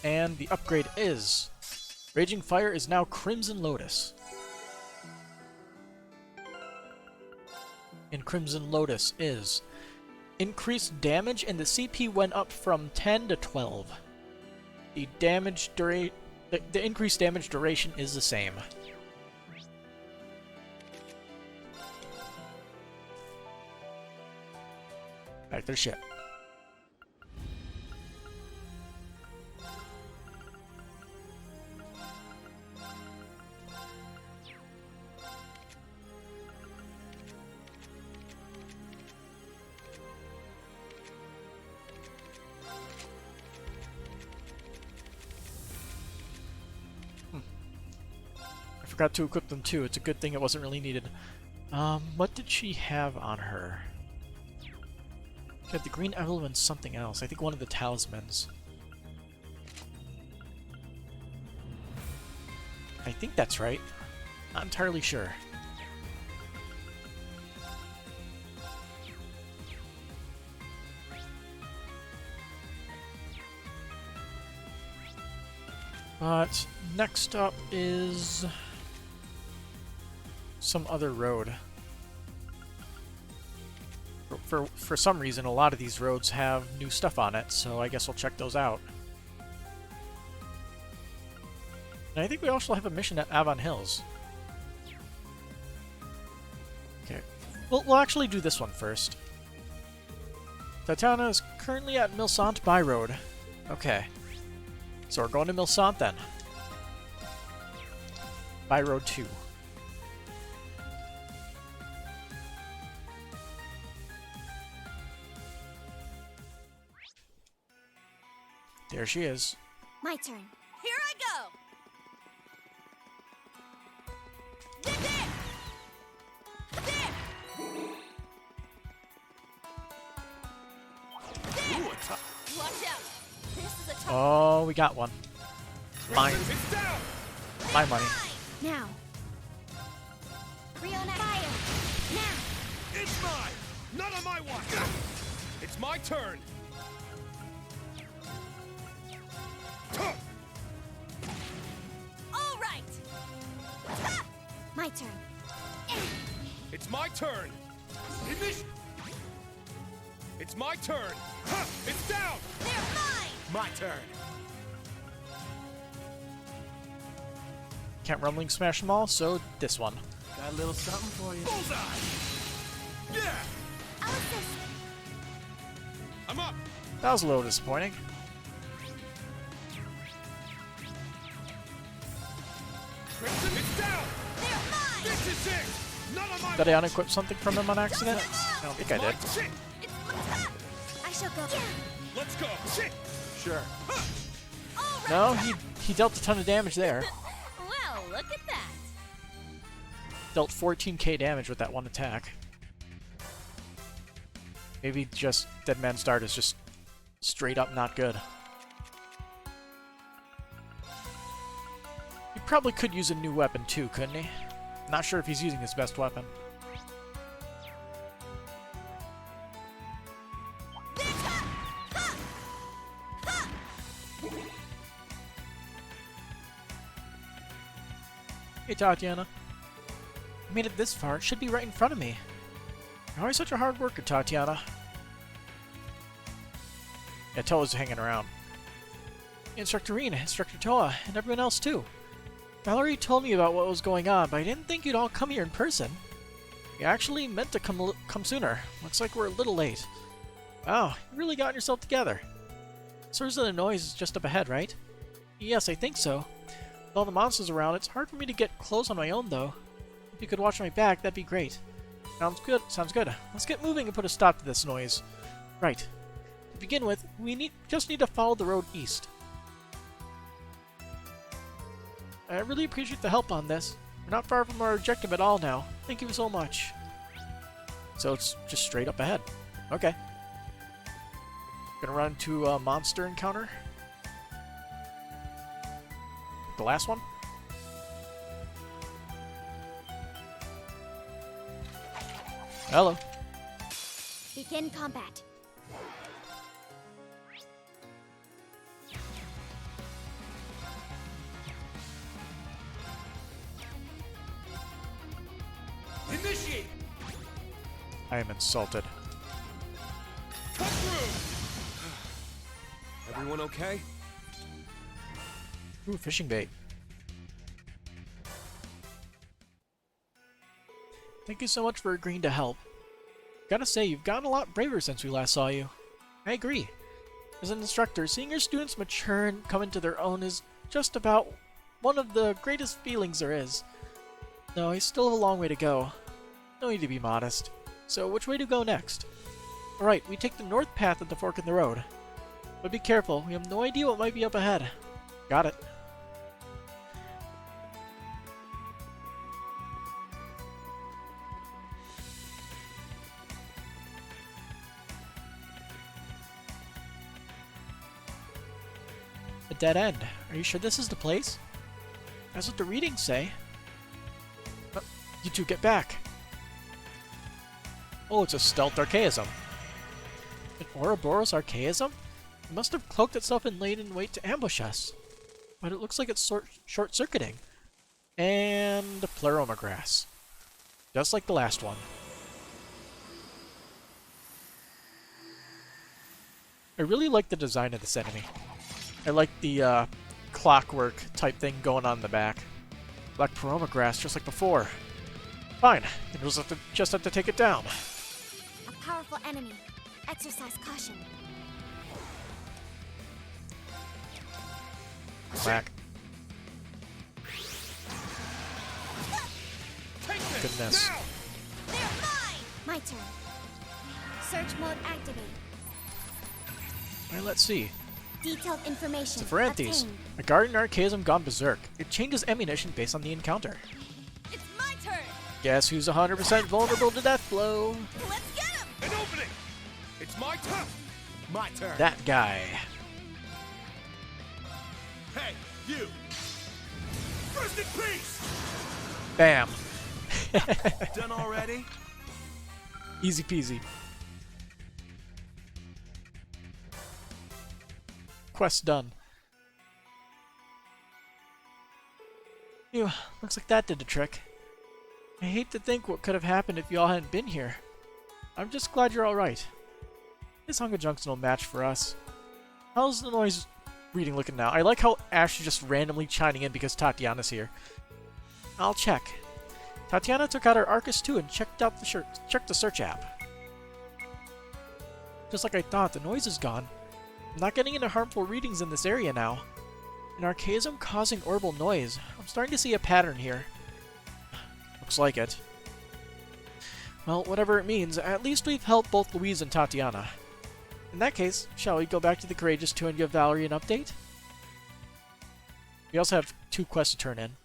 And the upgrade is... Raging Fire is now Crimson Lotus. And Crimson Lotus is... Increased damage and the CP went up from 10 to 12. The damage the increased damage duration is the same. Back to the ship. I forgot to equip them too. It's a good thing it wasn't really needed. What did she have on her? She had the green emblem and something else. I think one of the talismans. I think that's right. Not entirely sure. But next up is some other road. For some reason, a lot of these roads have new stuff on it, so I guess we'll check those out. And I think we also have a mission at Avon Hills. Okay. We'll actually do this one first. Tatiana is currently at Milsant By Road. Okay. So we're going to Milsant then. By Road 2. There she is. My turn. Here I go! There! Ooh, a top. Watch out! This is a tough Oh, we got one. Mine. It's down! My money. Now. Riona, fire! Now! It's mine! Not on my watch! It's my turn! Tuh! All right! Ha! My turn. It's my turn! It's my turn! Ha! It's down! They're mine! My turn! Can't Rumbling Smash them all, so this one. Got a little something for you. Bullseye! Yeah! I'll assist. I'm up! That was a little disappointing. Crimson, it's down! They're mine! This is it! Not on my Did I unequip something from him on accident? I don't think I did. Shit! It's ha! I shall go. Let's go! Shit! Sure. All right! No, he dealt a ton of damage there. Well, look at that! Dealt 14k damage with that one attack. Maybe just Dead Man's Dart is just straight up not good. He probably could use a new weapon too, couldn't he? Not sure if he's using his best weapon. Hey Tatiana. You made it this far, it should be right in front of me. You're always such a hard worker, Tatiana. Yeah, Toa's hanging around. Instructor Reen, Instructor Toa, and everyone else too. Valerie told me about what was going on, but I didn't think you'd all come here in person. You actually meant to come sooner. Looks like we're a little late. Wow, you really got yourself together. Source of the noise is just up ahead, right? Yes, I think so. With all the monsters around, it's hard for me to get close on my own, though. If you could watch my back, that'd be great. Sounds good. Sounds good. Let's get moving and put a stop to this noise. Right. To begin with, we just need to follow the road east. I really appreciate the help on this. We're not far from our objective at all now. Thank you so much. So it's just straight up ahead. Okay. Gonna run to a monster encounter. The last one. Hello. Begin combat. Initiate! I am insulted. Cut through! Everyone okay? Ooh, fishing bait. Thank you so much for agreeing to help. Gotta say, you've gotten a lot braver since we last saw you. I agree. As an instructor, seeing your students mature and come into their own is just about one of the greatest feelings there is. No, I still have a long way to go. No need to be modest. So, which way to go next? Alright, we take the north path at the fork in the road. But be careful, we have no idea what might be up ahead. Got it. A dead end. Are you sure this is the place? That's what the readings say. You two get back. Oh, it's a stealth archaism. An Ouroboros archaism? It must have cloaked itself and laid in wait to ambush us. But it looks like it's short-circuiting. And Pleroma grass. Just like the last one. I really like the design of this enemy. I like the clockwork type thing going on in the back. Black Paroma grass, just like before. Fine. Then we'll just have to take it down. A powerful enemy. Exercise caution. Whack. Take this. Goodness. Now. They're mine! My turn. Search mode activate. Alright, let's see. Detailed information. Sephironthes. obtained. A Guardian Archaism gone berserk. It changes ammunition based on the encounter. It's my turn. Guess who's 100% vulnerable to death blow? Let's get him. An opening. It's my turn. My turn. That guy. Hey, you. Rest in peace. Bam. Done already? Easy peasy. Quest done. Phew, looks like that did the trick. I hate to think what could have happened if y'all hadn't been here. I'm just glad you're alright. This Hunger Junk's no match for us. How's the noise reading looking now? I like how Ash is just randomly chiming in because Tatiana's here. I'll check. Tatiana took out her Arcus too and checked out the search app. Just like I thought, the noise is gone. I'm not getting any harmful readings in this area now. An archaism causing orbital noise. I'm starting to see a pattern here. Looks like it. Well, whatever it means, at least we've helped both Louise and Tatiana. In that case, shall we go back to the Courageous 2 and give Valerie an update? We also have 2 quests to turn in.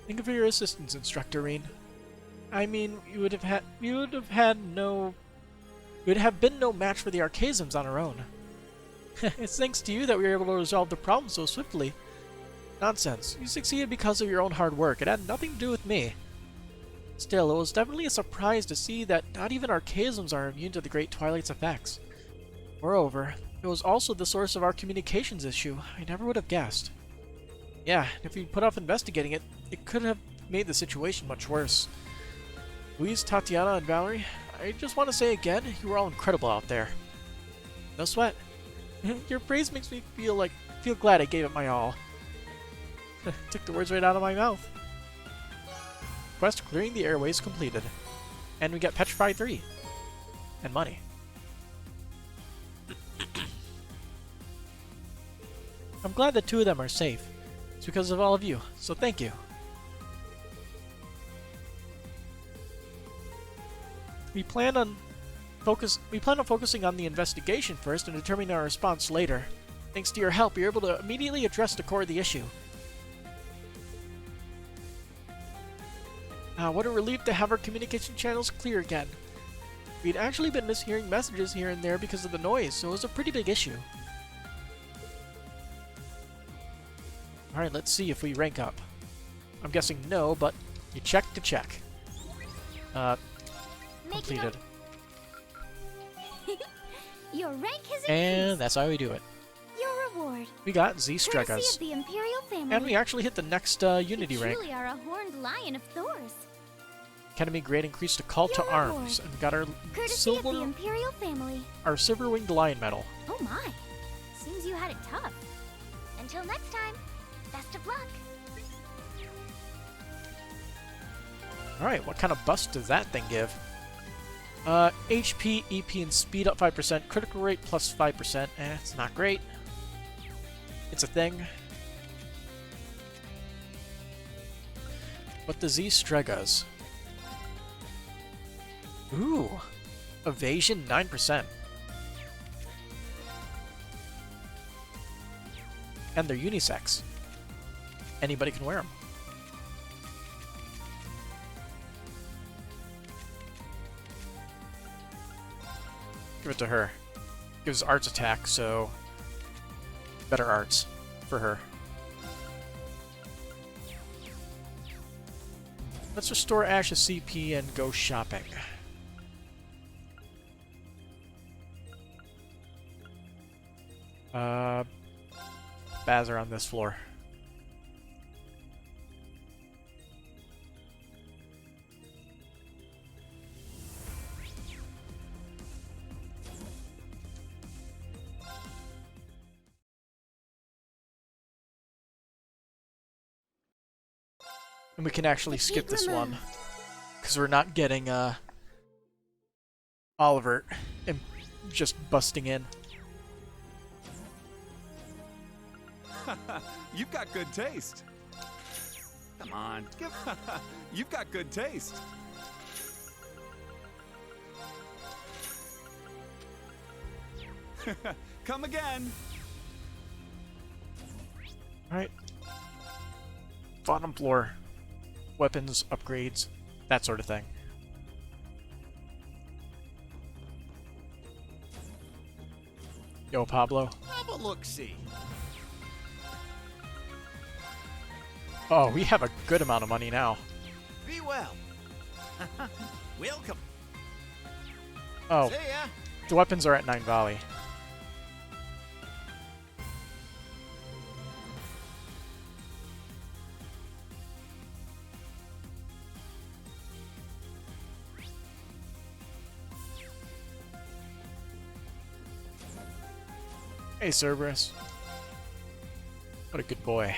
Thank you for your assistance, Instructor Reen. I mean, you would have been no match for the Archaisms on our own. It's thanks to you that we were able to resolve the problem so swiftly. Nonsense. You succeeded because of your own hard work. It had nothing to do with me. Still, it was definitely a surprise to see that not even Archaisms are immune to the Great Twilight's effects. Moreover, it was also the source of our communications issue. I never would have guessed. Yeah, if we'd put off investigating it, it could have made the situation much worse. Louise, Tatiana, and Valerie, I just want to say again, you were all incredible out there. No sweat. Your praise makes me feel glad I gave it my all. Took the words right out of my mouth. Quest clearing the airways completed. And we get Petrify 3. And money. I'm glad the 2 of them are safe. It's because of all of you, so thank you. We plan on focusing on the investigation first and determining our response later. Thanks to your help, we were able to immediately address the core of the issue. What a relief to have our communication channels clear again. We'd actually been mishearing messages here and there because of the noise, so it was a pretty big issue. Alright, let's see if we rank up. I'm guessing no, but you check to check. Completed. Your rank has And increased. that's how we do it. Your reward. We got Z Courtesy Stregas. of the Imperial family. And we actually hit the next Unity you rank. truly are a horned lion of Thors. Academy grade increased to Call to Your Arms, reward. and we got our Courtesy of the Imperial family. Silver-winged lion medal. Oh my. Seems you had it tough. Until next time, best of luck. Alright, what kind of bust does that thing give? HP, EP, and speed up 5%, critical rate plus 5%. It's not great. It's a thing. But the Z Stregas. Ooh. Evasion 9%. And they're unisex. Anybody can wear them. Give it to her. Gives arts attack, so better arts for her. Let's restore Ash's CP and go shopping. Baz are on this floor. And we can actually skip this one. Because we're not getting Oliver and just busting in. You've got good taste. Come on. You've got good taste. Come again. Alright. Bottom floor. Weapons, upgrades, that sort of thing. Yo, Pablo. Have a look-see. Oh, we have a good amount of money now. Be well. Welcome. Oh, See ya. the weapons are at Nine Valley. Hey, Cerberus. What a good boy.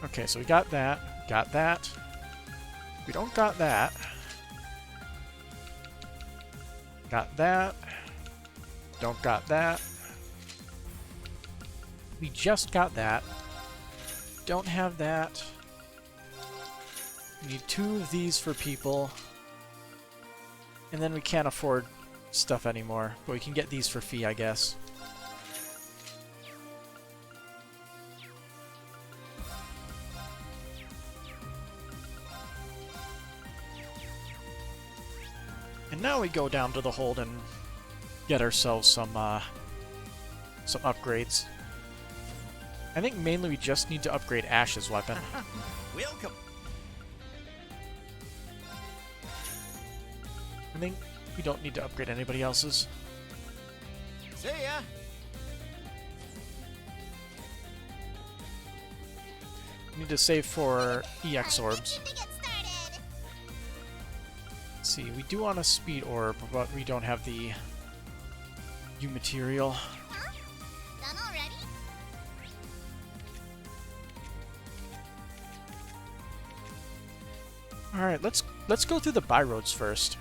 Okay, so we got that. Got that. We don't got that. Got that. Don't got that. We just got that. Don't have that. We need 2 of these for people. And then we can't afford stuff anymore. But we can get these for fee, I guess. And now we go down to the hold and get ourselves some upgrades. I think mainly we just need to upgrade Ash's weapon. Welcome. I think we don't need to upgrade anybody else's. See ya. We need to save for EX orbs. Let's see, we do want a speed orb, but we don't have the U material. Done already? Alright, let's go through the byroads first.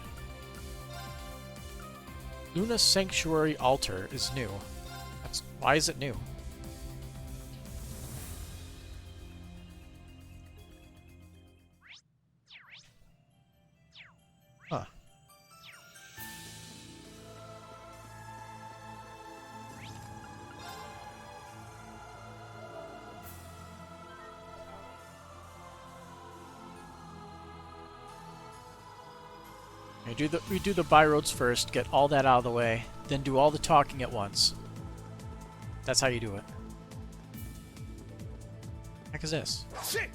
Luna Sanctuary Altar is new. Why is it new? Huh. We do the byroads first, get all that out of the way, then do all the talking at once. That's how you do it. What the heck is this? Shit.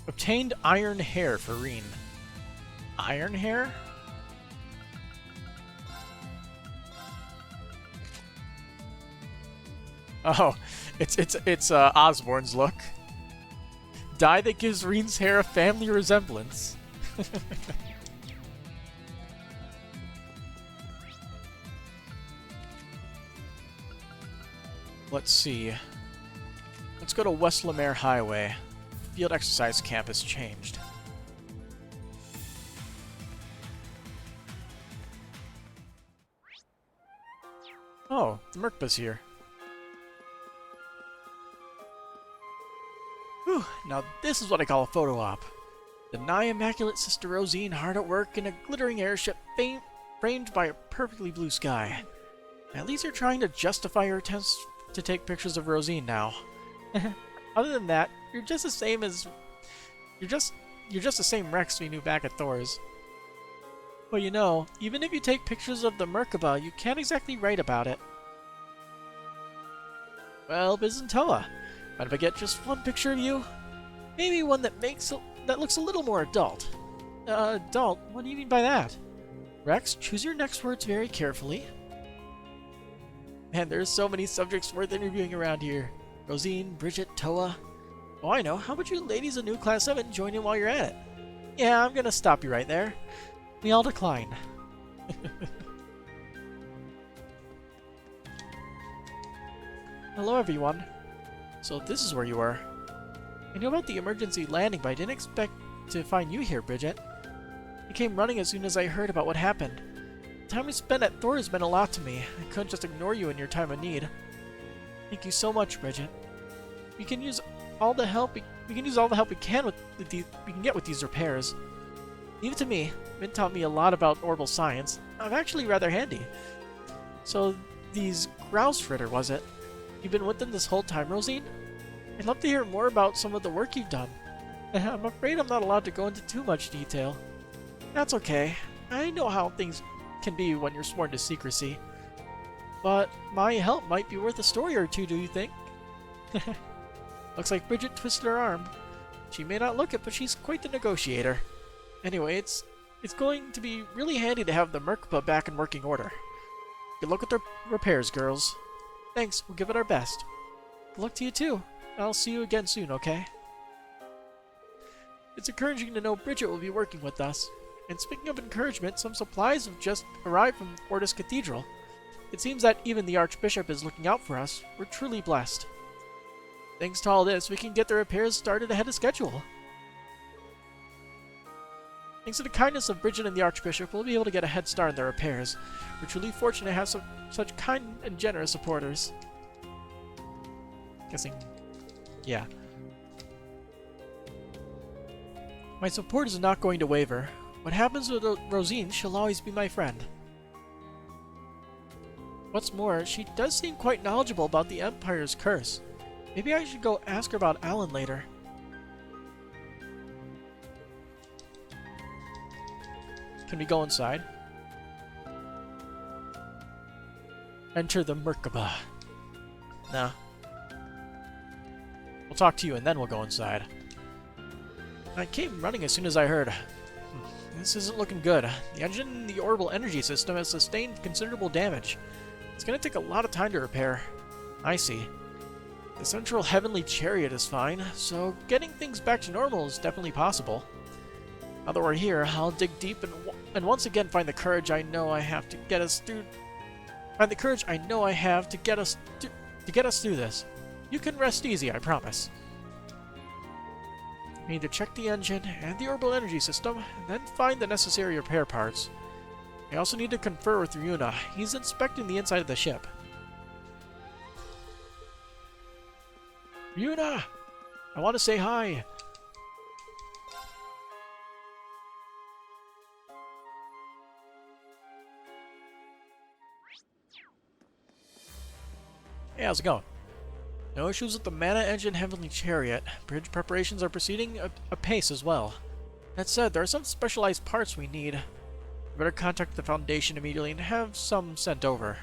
Obtained iron hair for Reen. Iron hair? Oh, it's Osborne's look. Dye that gives Reen's hair a family resemblance. Let's see. Let's go to West Lemare Highway. Field exercise camp has changed. Oh, the Merkba's here. Whew, now this is what I call a photo op. The nigh immaculate Sister Rosine hard at work in a glittering airship framed by a perfectly blue sky. At least you're trying to justify your attempts to take pictures of Rosine now. Other than that, you're just the same as... You're just the same Rex we knew back at Thor's. Well, you know, even if you take pictures of the Merkaba, you can't exactly write about it. Well, Byzantoa, mind if I get just one picture of you? Maybe one that looks a little more adult. Adult? What do you mean by that? Rex, choose your next words very carefully. Man, there's so many subjects worth interviewing around here. Rosine, Bridget, Toa. Oh, I know. How about you ladies in New Class 7 join in while you're at it? Yeah, I'm gonna stop you right there. We all decline. Hello, everyone. So this is where you were. I knew about the emergency landing, but I didn't expect to find you here, Bridget. I came running as soon as I heard about what happened. The time we spent at Thor has meant a lot to me. I couldn't just ignore you in your time of need. Thank you so much, Bridget. We can use all the help we can get with these repairs. Leave it to me. Min taught me a lot about orbital science. I'm actually rather handy. So these Grouse Fritter, was it? You've been with them this whole time, Rosine? I'd love to hear more about some of the work you've done. I'm afraid I'm not allowed to go into too much detail. That's okay. I know how things can be when you're sworn to secrecy. But my help might be worth a story or two, do you think? Looks like Bridget twisted her arm. She may not look it, but she's quite the negotiator. Anyway, it's going to be really handy to have the Merkaba back in working order. Good luck with the repairs, girls. Thanks, we'll give it our best. Good luck to you too. I'll see you again soon, okay? It's encouraging to know Bridget will be working with us. And speaking of encouragement, some supplies have just arrived from Fortis Cathedral. It seems that even the Archbishop is looking out for us. We're truly blessed. Thanks to all this, we can get the repairs started ahead of schedule. Thanks to the kindness of Bridget and the Archbishop, we'll be able to get a head start on the repairs. We're truly fortunate to have such kind and generous supporters. Guessing... yeah. My support is not going to waver. What happens with Rosine, she'll always be my friend. What's more, she does seem quite knowledgeable about the Empire's curse. Maybe I should go ask her about Alan later. Can we go inside? Enter the Merkaba. Nah. We'll talk to you and then we'll go inside. I came running as soon as I heard. This isn't looking good. The engine in the orbital energy system has sustained considerable damage. It's gonna take a lot of time to repair. I see. The central heavenly chariot is fine, so getting things back to normal is definitely possible. Now that we're here, I'll dig deep and once again find the courage I know I have to get us through. Find the courage I know I have to get us through this. You can rest easy, I promise. I need to check the engine and the orbital energy system, and then find the necessary repair parts. I also need to confer with Ryuna. He's inspecting the inside of the ship. Ryuna! I want to say hi! Hey, how's it going? No issues with the Mana Engine Heavenly Chariot. Bridge preparations are proceeding apace as well. That said, there are some specialized parts we need. We better contact the Foundation immediately and have some sent over.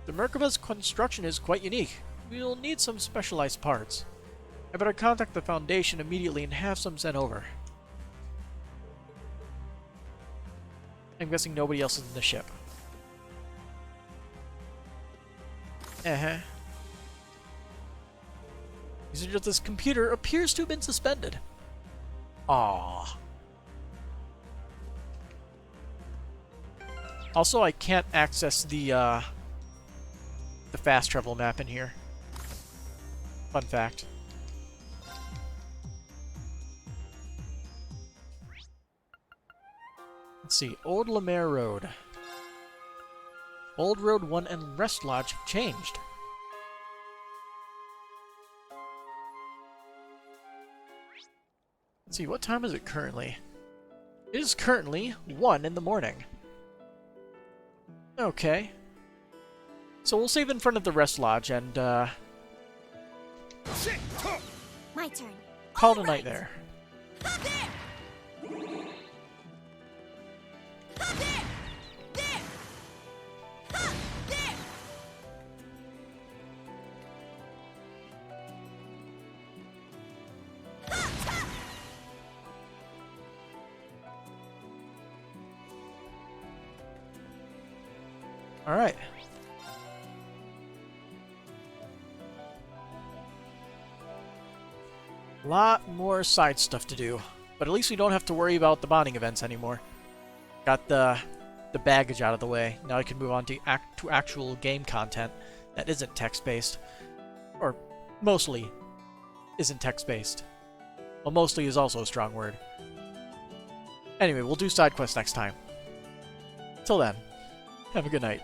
The Merkaba's construction is quite unique. We'll need some specialized parts. I better contact the Foundation immediately and have some sent over. I'm guessing nobody else is in the ship. Usage of this computer appears to have been suspended. Aww. Also, I can't access the fast travel map in here. Fun fact. Let's see. Old Lemaire Road. Old Road 1 and Rest Lodge have changed. Let's see, what time is it currently? It is currently 1 in the morning. Okay. So we'll save in front of the Rest Lodge and, My turn. call it a night there. Alright. A lot more side stuff to do. But at least we don't have to worry about the bonding events anymore. Got the baggage out of the way. Now I can move on to actual game content that isn't text-based. Or mostly isn't text-based. Well, mostly is also a strong word. Anyway, we'll do side quests next time. Till then, have a good night.